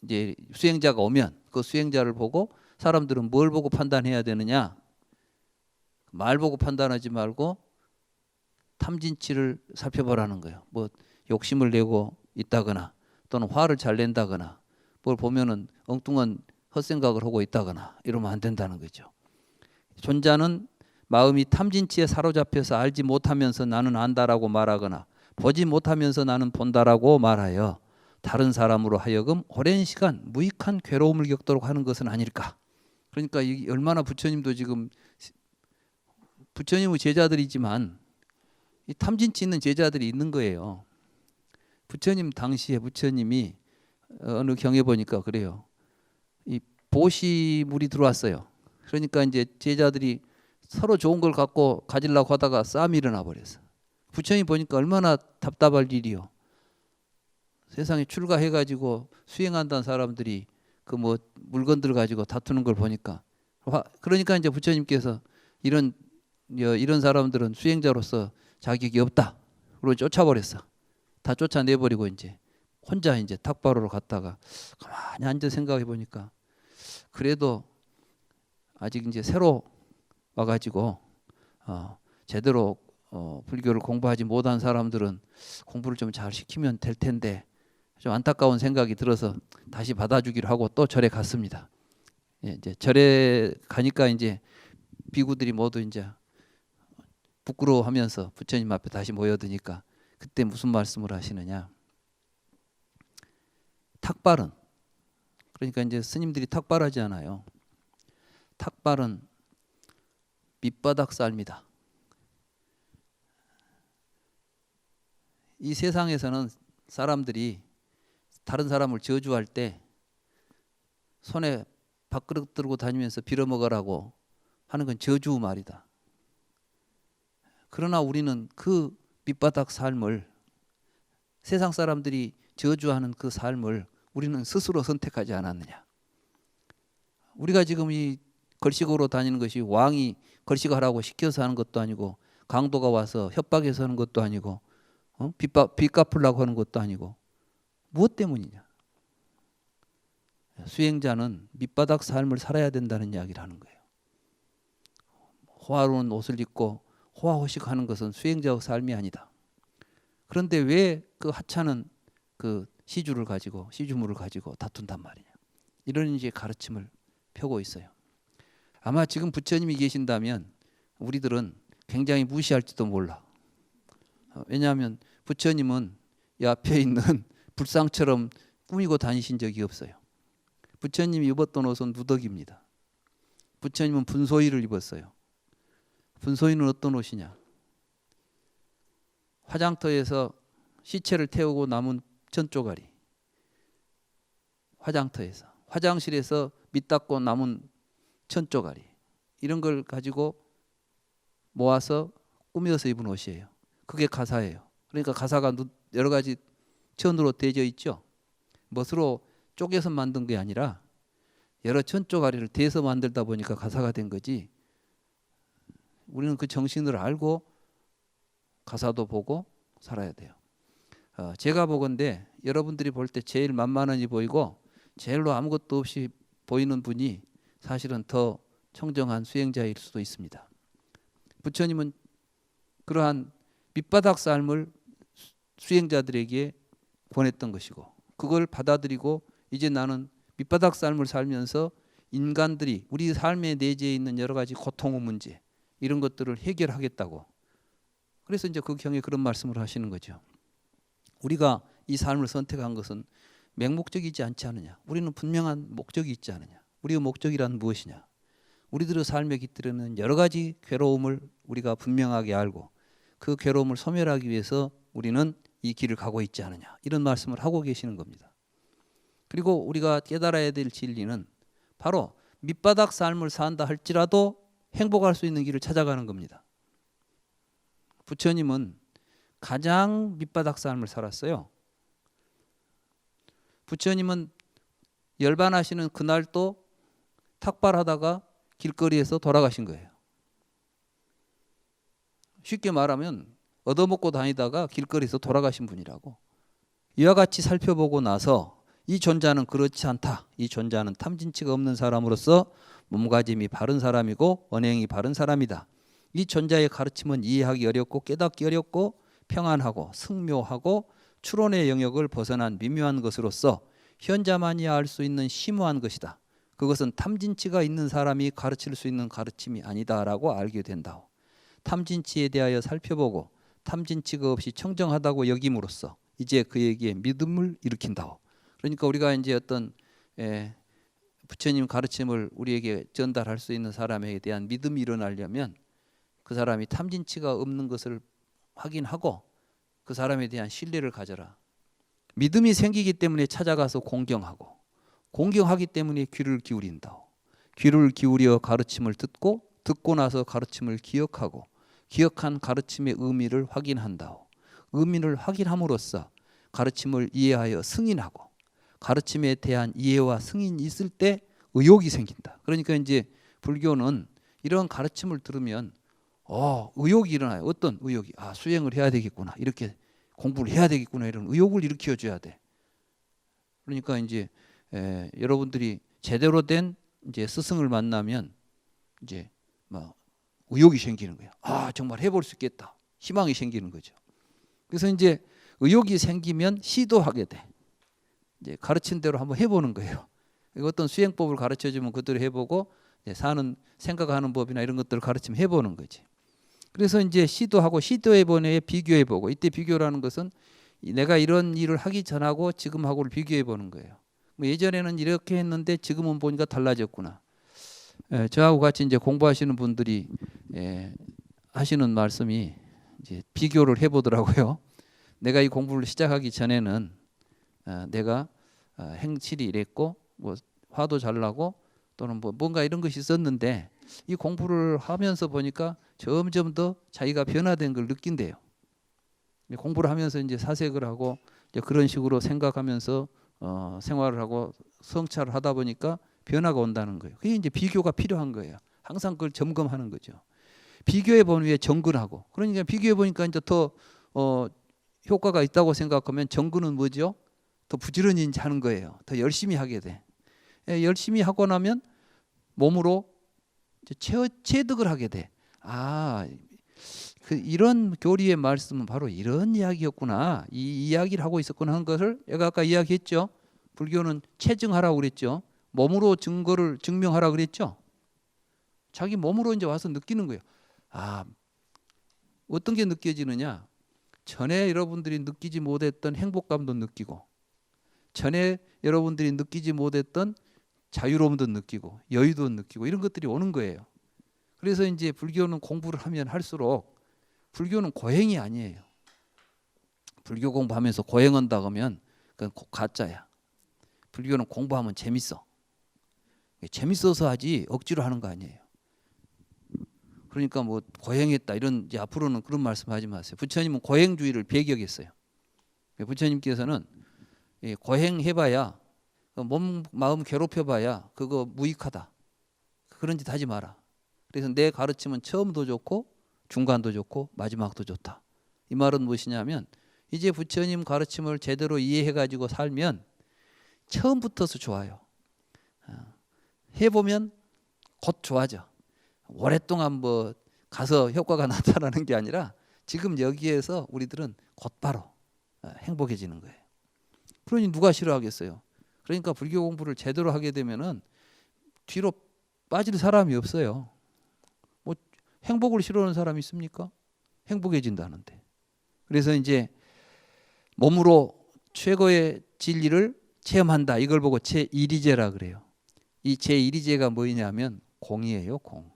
이제 수행자가 오면 그 수행자를 보고 사람들은 뭘 보고 판단해야 되느냐? 말 보고 판단하지 말고 탐진치를 살펴보라는 거예요. 뭐 욕심을 내고 있다거나 또는 화를 잘 낸다거나 뭘 보면은 엉뚱한 헛생각을 하고 있다거나 이러면 안 된다는 거죠. 존자는 마음이 탐진치에 사로잡혀서 알지 못하면서 나는 안다라고 말하거나 보지 못하면서 나는 본다라고 말하여 다른 사람으로 하여금 오랜 시간 무익한 괴로움을 겪도록 하는 것은 아닐까. 그러니까 이 얼마나 부처님도 지금 부처님의 제자들이지만 이 탐진치 있는 제자들이 있는 거예요. 부처님 당시에 부처님이 어느 경에 보니까 그래요. 이 보시물이 들어왔어요. 그러니까 이제 제자들이 서로 좋은 걸 갖고 가지려고 하다가 싸움이 일어나 버렸어. 부처님 보니까 얼마나 답답할 일이요. 세상에 출가해가지고 수행한다는 사람들이 그 뭐 물건들 가지고 다투는 걸 보니까 그러니까 이제 부처님께서 이런 사람들은 수행자로서 자격이 없다. 그리고 쫓아버렸어. 다 쫓아내버리고 이제 혼자 이제 탁바로로 갔다가 가만히 앉아 생각해 보니까 그래도 아직 이제 새로 와가지고 제대로 불교를 공부하지 못한 사람들은 공부를 좀 잘 시키면 될 텐데 좀 안타까운 생각이 들어서 다시 받아주기로 하고 또 절에 갔습니다. 이제 절에 가니까 이제 비구들이 모두 이제 부끄러워하면서 부처님 앞에 다시 모여드니까 그때 무슨 말씀을 하시느냐? 탁발은 그러니까 이제 스님들이 탁발하지 않아요. 탁발은 밑바닥 삶이다. 이 세상에서는 사람들이 다른 사람을 저주할 때 손에 밥그릇 들고 다니면서 빌어먹으라고 하는 건 저주 말이다. 그러나 우리는 그 밑바닥 삶을 세상 사람들이 저주하는 그 삶을 우리는 스스로 선택하지 않았느냐. 우리가 지금 이 걸식으로 다니는 것이 왕이 걸식하라고 시켜서 하는 것도 아니고 강도가 와서 협박해서 하는 것도 아니고 빚 갚으려고 하는 것도 아니고 무엇 때문이냐. 수행자는 밑바닥 삶을 살아야 된다는 이야기를 하는 거예요. 호화로운 옷을 입고 호화호식하는 것은 수행자의 삶이 아니다. 그런데 왜 그 하찮은 그 시주물을 가지고 다툰단 말이냐. 이런 이제 가르침을 펴고 있어요. 아마 지금 부처님이 계신다면 우리들은 굉장히 무시할지도 몰라. 왜냐하면 부처님은 이 앞에 있는 불상처럼 꾸미고 다니신 적이 없어요. 부처님이 입었던 옷은 누더기입니다. 부처님은 분소의를 입었어요. 분소의는 어떤 옷이냐? 화장터에서 시체를 태우고 남은 천조가리. 화장터에서. 화장실에서 밑 닦고 남은 천조가리. 이런 걸 가지고 모아서 꾸며서 입은 옷이에요. 그게 가사예요. 그러니까 가사가 여러 가지 천으로 되어 있죠. 멋으로 쪼개서 만든 게 아니라 여러 천 쪼가리를 대서 만들다 보니까 가사가 된 거지. 우리는 그 정신을 알고 가사도 보고 살아야 돼요. 제가 보건대 여러분들이 볼 때 제일 만만하니 보이고 제일로 아무것도 없이 보이는 분이 사실은 더 청정한 수행자일 수도 있습니다. 부처님은 그러한 밑바닥 삶을 수행자들에게 보냈던 것이고 그걸 받아들이고 이제 나는 밑바닥 삶을 살면서 인간들이 우리 삶에 내재해 있는 여러 가지 고통의 문제 이런 것들을 해결하겠다고. 그래서 이제 그 경에 그런 말씀을 하시는 거죠. 우리가 이 삶을 선택한 것은 맹목적이지 않지 않느냐. 우리는 분명한 목적이 있지 않느냐. 우리의 목적이란 무엇이냐. 우리들의 삶에 깃들이는 여러 가지 괴로움을 우리가 분명하게 알고 그 괴로움을 소멸하기 위해서 우리는 이 길을 가고 있지 않느냐. 이런 말씀을 하고 계시는 겁니다. 그리고 우리가 깨달아야 될 진리는 바로 밑바닥 삶을 산다 할지라도 행복할 수 있는 길을 찾아가는 겁니다. 부처님은 가장 밑바닥 삶을 살았어요. 부처님은 열반하시는 그날도 탁발하다가 길거리에서 돌아가신 거예요. 쉽게 말하면 얻어먹고 다니다가 길거리에서 돌아가신 분이라고. 이와 같이 살펴보고 나서 이 존자는 그렇지 않다. 이 존자는 탐진치가 없는 사람으로서 몸가짐이 바른 사람이고 언행이 바른 사람이다. 이 존자의 가르침은 이해하기 어렵고 깨닫기 어렵고 평안하고 승묘하고 추론의 영역을 벗어난 미묘한 것으로서 현자만이 알 수 있는 심오한 것이다. 그것은 탐진치가 있는 사람이 가르칠 수 있는 가르침이 아니다라고 알게 된다. 탐진치에 대하여 살펴보고 탐진치가 없이 청정하다고 여김으로써 이제 그에게 믿음을 일으킨다. 그러니까 우리가 이제 어떤 부처님 가르침을 우리에게 전달할 수 있는 사람에 대한 믿음이 일어나려면 그 사람이 탐진치가 없는 것을 확인하고 그 사람에 대한 신뢰를 가져라. 믿음이 생기기 때문에 찾아가서 공경하고 공경하기 때문에 귀를 기울인다. 귀를 기울여 가르침을 듣고 나서 가르침을 기억하고 기억한 가르침의 의미를 확인한다. 의미를 확인함으로써 가르침을 이해하여 승인하고 가르침에 대한 이해와 승인이 있을 때 의욕이 생긴다. 그러니까 이제 불교는 이런 가르침을 들으면 의욕이 일어나요. 어떤 의욕이? 수행을 해야 되겠구나. 이렇게 공부를 해야 되겠구나. 이런 의욕을 일으켜 줘야 돼. 그러니까 이제 여러분들이 제대로 된 이제 스승을 만나면 이제 막 의욕이 생기는 거예요. 정말 해볼 수 있겠다. 희망이 생기는 거죠. 그래서 이제 의욕이 생기면 시도하게 돼. 이제 가르친 대로 한번 해보는 거예요. 어떤 수행법을 가르쳐 주면 그대로 해보고 사는 생각하는 법이나 이런 것들을 가르치면 해보는 거지. 그래서 이제 시도하고 시도해보네 비교해보고 이때 비교라는 것은 내가 이런 일을 하기 전하고 지금하고를 비교해보는 거예요. 예전에는 이렇게 했는데 지금은 보니까 달라졌구나. 저하고 같이 이제 공부하시는 분들이 하시는 말씀이 이제 비교를 해보더라고요. 내가 이 공부를 시작하기 전에는 내가 행실이 이랬고 뭐 화도 잘 나고 또는 뭐 뭔가 이런 것이 있었는데 이 공부를 하면서 보니까 점점 더 자기가 변화된 걸 느낀대요. 공부를 하면서 이제 사색을 하고 이제 그런 식으로 생각하면서 생활을 하고 성찰을 하다 보니까 변화가 온다는 거예요. 그게 이제 비교가 필요한 거예요. 항상 그걸 점검하는 거죠. 비교해 본 후에 정근하고. 그러니까 비교해 보니까 이제 더 효과가 있다고 생각하면 정근은 뭐죠? 더 부지런히 하는 거예요. 더 열심히 하게 돼. 열심히 하고 나면 몸으로 이제 체득을 하게 돼. 이런 교리의 말씀은 바로 이런 이야기였구나. 이 이야기를 하고 있었구나 하는 것을 제가 아까 이야기했죠. 불교는 체증하라고 그랬죠. 몸으로 증거를 증명하라고 그랬죠. 자기 몸으로 이제 와서 느끼는 거예요. 어떤 게 느껴지느냐? 전에 여러분들이 느끼지 못했던 행복감도 느끼고 전에 여러분들이 느끼지 못했던 자유로움도 느끼고 여유도 느끼고 이런 것들이 오는 거예요. 그래서 이제 불교는 공부를 하면 할수록 불교는 고행이 아니에요. 불교 공부하면서 고행한다 그러면 그건 가짜야. 불교는 공부하면 재밌어. 재밌어서 하지 억지로 하는 거 아니에요. 그러니까 뭐 고행했다 이런 이제 앞으로는 그런 말씀하지 마세요. 부처님은 고행주의를 배격했어요. 부처님께서는 고행해봐야 몸 마음 괴롭혀봐야 그거 무익하다. 그런 짓 하지 마라. 그래서 내 가르침은 처음도 좋고 중간도 좋고 마지막도 좋다. 이 말은 무엇이냐면 이제 부처님 가르침을 제대로 이해해가지고 살면 처음부터서 좋아요. 해보면 곧 좋아져. 오랫동안 뭐 가서 효과가 나타나는 게 아니라 지금 여기에서 우리들은 곧바로 행복해지는 거예요. 그러니 누가 싫어하겠어요. 그러니까 불교 공부를 제대로 하게 되면은 뒤로 빠질 사람이 없어요. 뭐 행복을 싫어하는 사람이 있습니까? 행복해진다는데. 그래서 이제 몸으로 최고의 진리를 체험한다. 이걸 보고 제1이제라 그래요. 이 제1이제가 뭐냐면 공이에요. 공.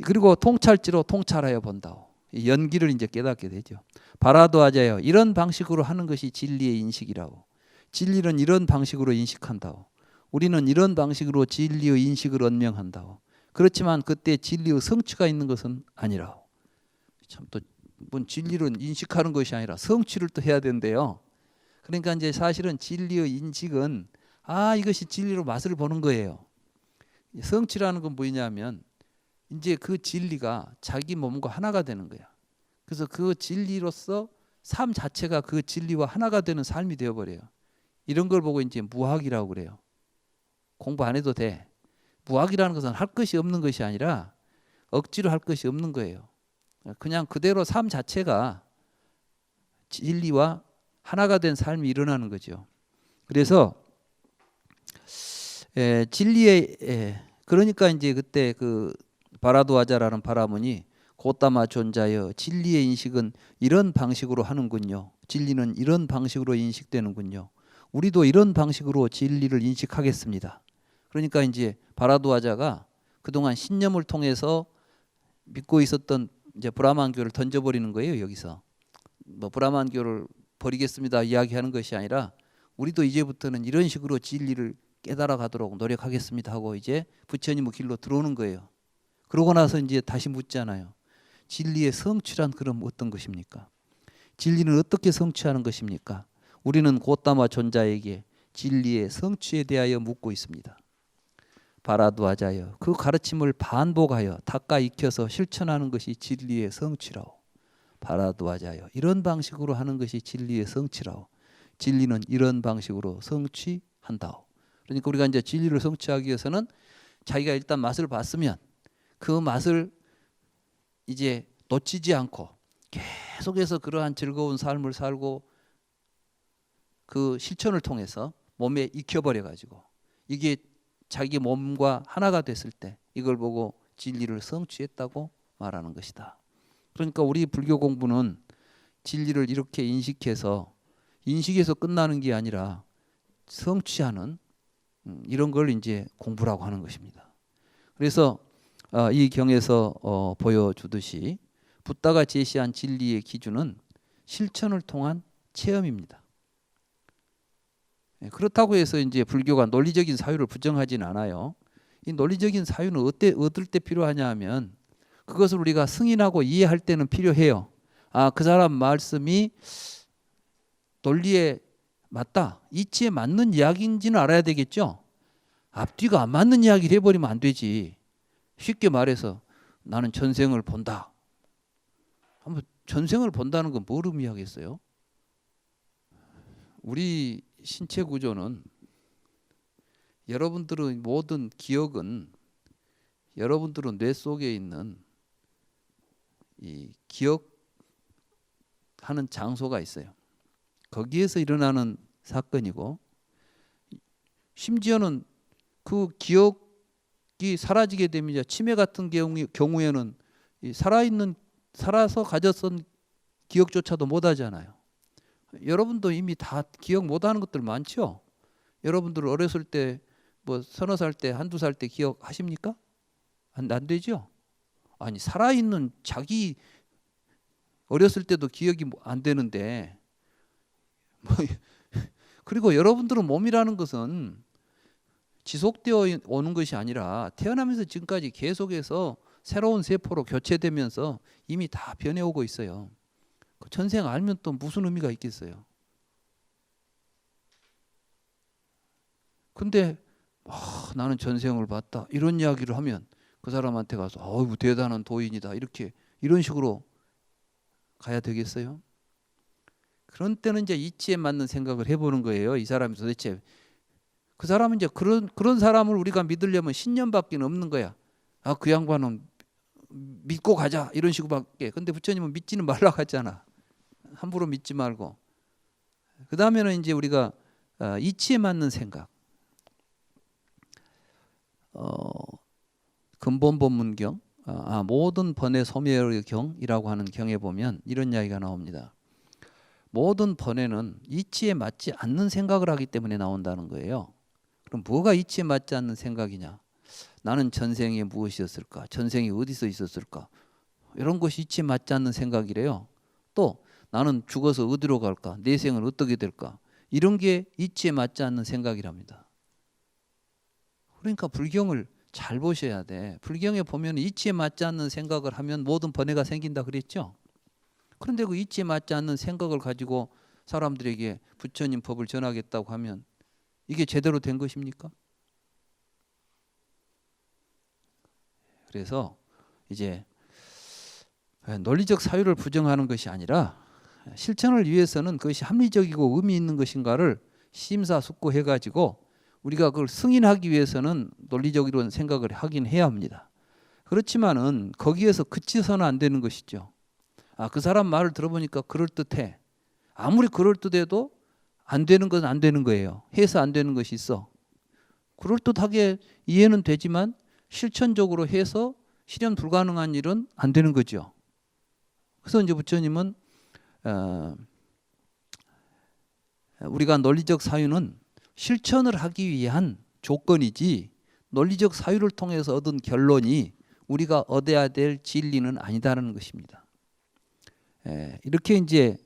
그리고 통찰지로 통찰하여 본다오. 연기를 이제 깨닫게 되죠. 바라도하자여 이런 방식으로 하는 것이 진리의 인식이라고. 진리는 이런 방식으로 인식한다오. 우리는 이런 방식으로 진리의 인식을 언명한다오. 그렇지만 그때 진리의 성취가 있는 것은 아니라오. 참 또 뭔 진리를 인식하는 것이 아니라 성취를 또 해야 된대요. 그러니까 이제 사실은 진리의 인식은 이것이 진리로 맛을 보는 거예요. 성취라는 건 뭐냐면 이제 그 진리가 자기 몸과 하나가 되는 거야. 그래서 그 진리로서 삶 자체가 그 진리와 하나가 되는 삶이 되어버려요. 이런 걸 보고 이제 무학이라고 그래요. 공부 안 해도 돼. 무학이라는 것은 할 것이 없는 것이 아니라 억지로 할 것이 없는 거예요. 그냥 그대로 삶 자체가 진리와 하나가 된 삶이 일어나는 거죠. 그래서 그러니까 이제 그때 그 바라도하자라는 바라문이 고따마 존자여 진리의 인식은 이런 방식으로 하는군요. 진리는 이런 방식으로 인식되는군요. 우리도 이런 방식으로 진리를 인식하겠습니다. 그러니까 이제 바라도하자가 그동안 신념을 통해서 믿고 있었던 이제 브라만교를 던져버리는 거예요. 여기서 뭐 브라만교를 버리겠습니다 이야기하는 것이 아니라 우리도 이제부터는 이런 식으로 진리를 깨달아 가도록 노력하겠습니다 하고 이제 부처님의 길로 들어오는 거예요. 그러고 나서 이제 다시 묻잖아요. 진리의 성취란 그럼 어떤 것입니까? 진리는 어떻게 성취하는 것입니까? 우리는 고따마 존자에게 진리의 성취에 대하여 묻고 있습니다. 바라도하자여 그 가르침을 반복하여 닦아 익혀서 실천하는 것이 진리의 성취라오. 바라도하자여 이런 방식으로 하는 것이 진리의 성취라오. 진리는 이런 방식으로 성취한다오. 그러니까 우리가 이제 진리를 성취하기 위해서는 자기가 일단 맛을 봤으면 그 맛을 이제 놓치지 않고 계속해서 그러한 즐거운 삶을 살고 그 실천을 통해서 몸에 익혀버려 가지고 이게 자기 몸과 하나가 됐을 때 이걸 보고 진리를 성취했다고 말하는 것이다. 그러니까 우리 불교 공부는 진리를 이렇게 인식해서 끝나는 게 아니라 성취하는 이런 걸 이제 공부라고 하는 것입니다. 그래서 이 경에서 보여주듯이 붓다가 제시한 진리의 기준은 실천을 통한 체험입니다. 그렇다고 해서 이제 불교가 논리적인 사유를 부정하지는 않아요. 이 논리적인 사유는 어떨 때 필요하냐 하면 그것을 우리가 승인하고 이해할 때는 필요해요. 그 사람 말씀이 논리에 맞다, 이치에 맞는 이야기인지는 알아야 되겠죠. 앞뒤가 안 맞는 이야기를 해버리면 안 되지. 쉽게 말해서 나는 전생을 본다. 한번 전생을 본다는 건 뭘 의미하겠어요? 우리 신체 구조는 여러분들의 모든 기억은 여러분들의 뇌 속에 있는 이 기억하는 장소가 있어요. 거기에서 일어나는 사건이고 심지어는 그 기억이 사라지게 되면 치매 같은 경우에는 살아서 가졌던 기억조차도 못 하잖아요. 여러분도 이미 다 기억 못하는 것들 많죠. 여러분들 어렸을 때 뭐 서너 살 때 한두 살 때 기억하십니까? 안 되죠. 아니 살아있는 자기 어렸을 때도 기억이 안 되는데 그리고 여러분들은 몸이라는 것은 지속되어 오는 것이 아니라 태어나면서 지금까지 계속해서 새로운 세포로 교체되면서 이미 다 변해오고 있어요. 그 전생 알면 또 무슨 의미가 있겠어요. 근데 나는 전생을 봤다 이런 이야기를 하면 그 사람한테 가서 어이구 대단한 도인이다 이런 식으로 가야 되겠어요? 그런 때는 이제 이치에 맞는 생각을 해보는 거예요. 이 사람이 도대체 그 사람은 이제 그런 사람을 우리가 믿으려면 신념밖에 없는 거야. 아, 그 양반은 믿고 가자 이런 식으로밖에. 근데 부처님은 믿지는 말라고 하잖아. 함부로 믿지 말고. 그 다음에는 이제 우리가 이치에 맞는 생각. 근본법문경 모든 번뇌 소멸의 경이라고 하는 경에 보면 이런 이야기가 나옵니다. 모든 번뇌는 이치에 맞지 않는 생각을 하기 때문에 나온다는 거예요. 그럼 뭐가 이치에 맞지 않는 생각이냐? 나는 전생에 무엇이었을까? 전생이 어디서 있었을까? 이런 것이 이치에 맞지 않는 생각이래요. 또 나는 죽어서 어디로 갈까? 내 생은 어떻게 될까? 이런 게 이치에 맞지 않는 생각이랍니다. 그러니까 불경을 잘 보셔야 돼. 불경에 보면 이치에 맞지 않는 생각을 하면 모든 번뇌가 생긴다 그랬죠. 그런데 그 이치에 맞지 않는 생각을 가지고 사람들에게 부처님 법을 전하겠다고 하면 이게 제대로 된 것입니까? 그래서 이제 논리적 사유를 부정하는 것이 아니라 실천을 위해서는 그것이 합리적이고 의미 있는 것인가를 심사숙고해가지고 우리가 그걸 승인하기 위해서는 논리적으로 생각을 하긴 해야 합니다. 그렇지만은 거기에서 그치서는 안 되는 것이죠. 그 사람 말을 들어보니까 그럴듯해. 아무리 그럴듯해도 안 되는 건 안 되는 거예요. 해서 안 되는 것이 있어. 그럴듯하게 이해는 되지만 실천적으로 해서 실현 불가능한 일은 안 되는 거죠. 그래서 이제 부처님은 우리가 논리적 사유는 실천을 하기 위한 조건이지 논리적 사유를 통해서 얻은 결론이 우리가 얻어야 될 진리는 아니다라는 것입니다. 이렇게 이제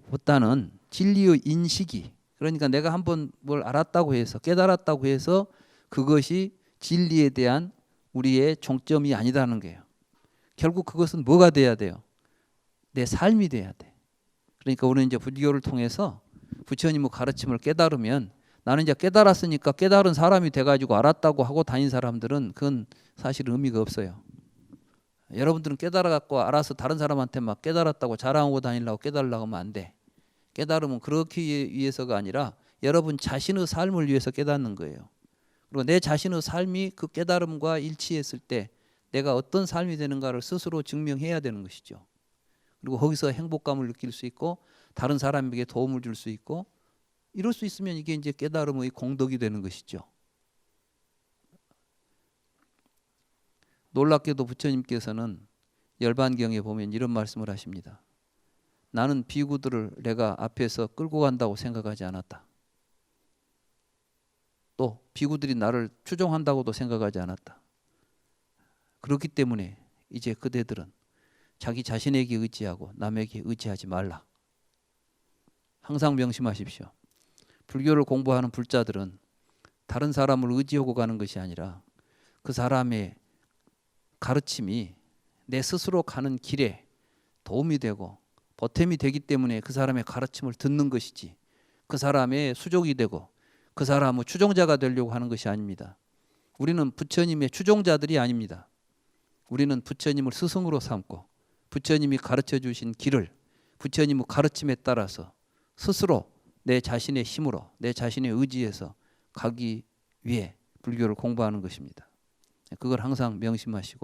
보다는 진리의 인식이, 그러니까 내가 한번 뭘 알았다고 해서 깨달았다고 해서 그것이 진리에 대한 우리의 종점이 아니다는 거예요. 결국 그것은 뭐가 돼야 돼요? 내 삶이 돼야 돼. 그러니까 우리는 이제 불교를 통해서 부처님의 가르침을 깨달으면 나는 이제 깨달았으니까 깨달은 사람이 돼가지고 알았다고 하고 다닌 사람들은 그건 사실 의미가 없어요. 여러분들은 깨달아갖고 알아서 다른 사람한테 막 깨달았다고 자랑하고 다니려고 깨달으려고 하면 안 돼. 깨달으면 그렇기 위해서가 아니라 여러분 자신의 삶을 위해서 깨닫는 거예요. 그리고 내 자신의 삶이 그 깨달음과 일치했을 때 내가 어떤 삶이 되는가를 스스로 증명해야 되는 것이죠. 그리고 거기서 행복감을 느낄 수 있고 다른 사람에게 도움을 줄 수 있고 이럴 수 있으면 이게 이제 깨달음의 공덕이 되는 것이죠. 놀랍게도 부처님께서는 열반경에 보면 이런 말씀을 하십니다. 나는 비구들을 내가 앞에서 끌고 간다고 생각하지 않았다. 또 비구들이 나를 추종한다고도 생각하지 않았다. 그렇기 때문에 이제 그대들은 자기 자신에게 의지하고 남에게 의지하지 말라. 항상 명심하십시오. 불교를 공부하는 불자들은 다른 사람을 의지하고 가는 것이 아니라 그 사람의 가르침이 내 스스로 가는 길에 도움이 되고 보탬이 되기 때문에 그 사람의 가르침을 듣는 것이지 그 사람의 수족이 되고 그 사람의 추종자가 되려고 하는 것이 아닙니다. 우리는 부처님의 추종자들이 아닙니다. 우리는 부처님을 스승으로 삼고 부처님이 가르쳐 주신 길을 부처님의 가르침에 따라서 스스로 내 자신의 힘으로 내 자신의 의지에서 가기 위해 불교를 공부하는 것입니다. 그걸 항상 명심하시고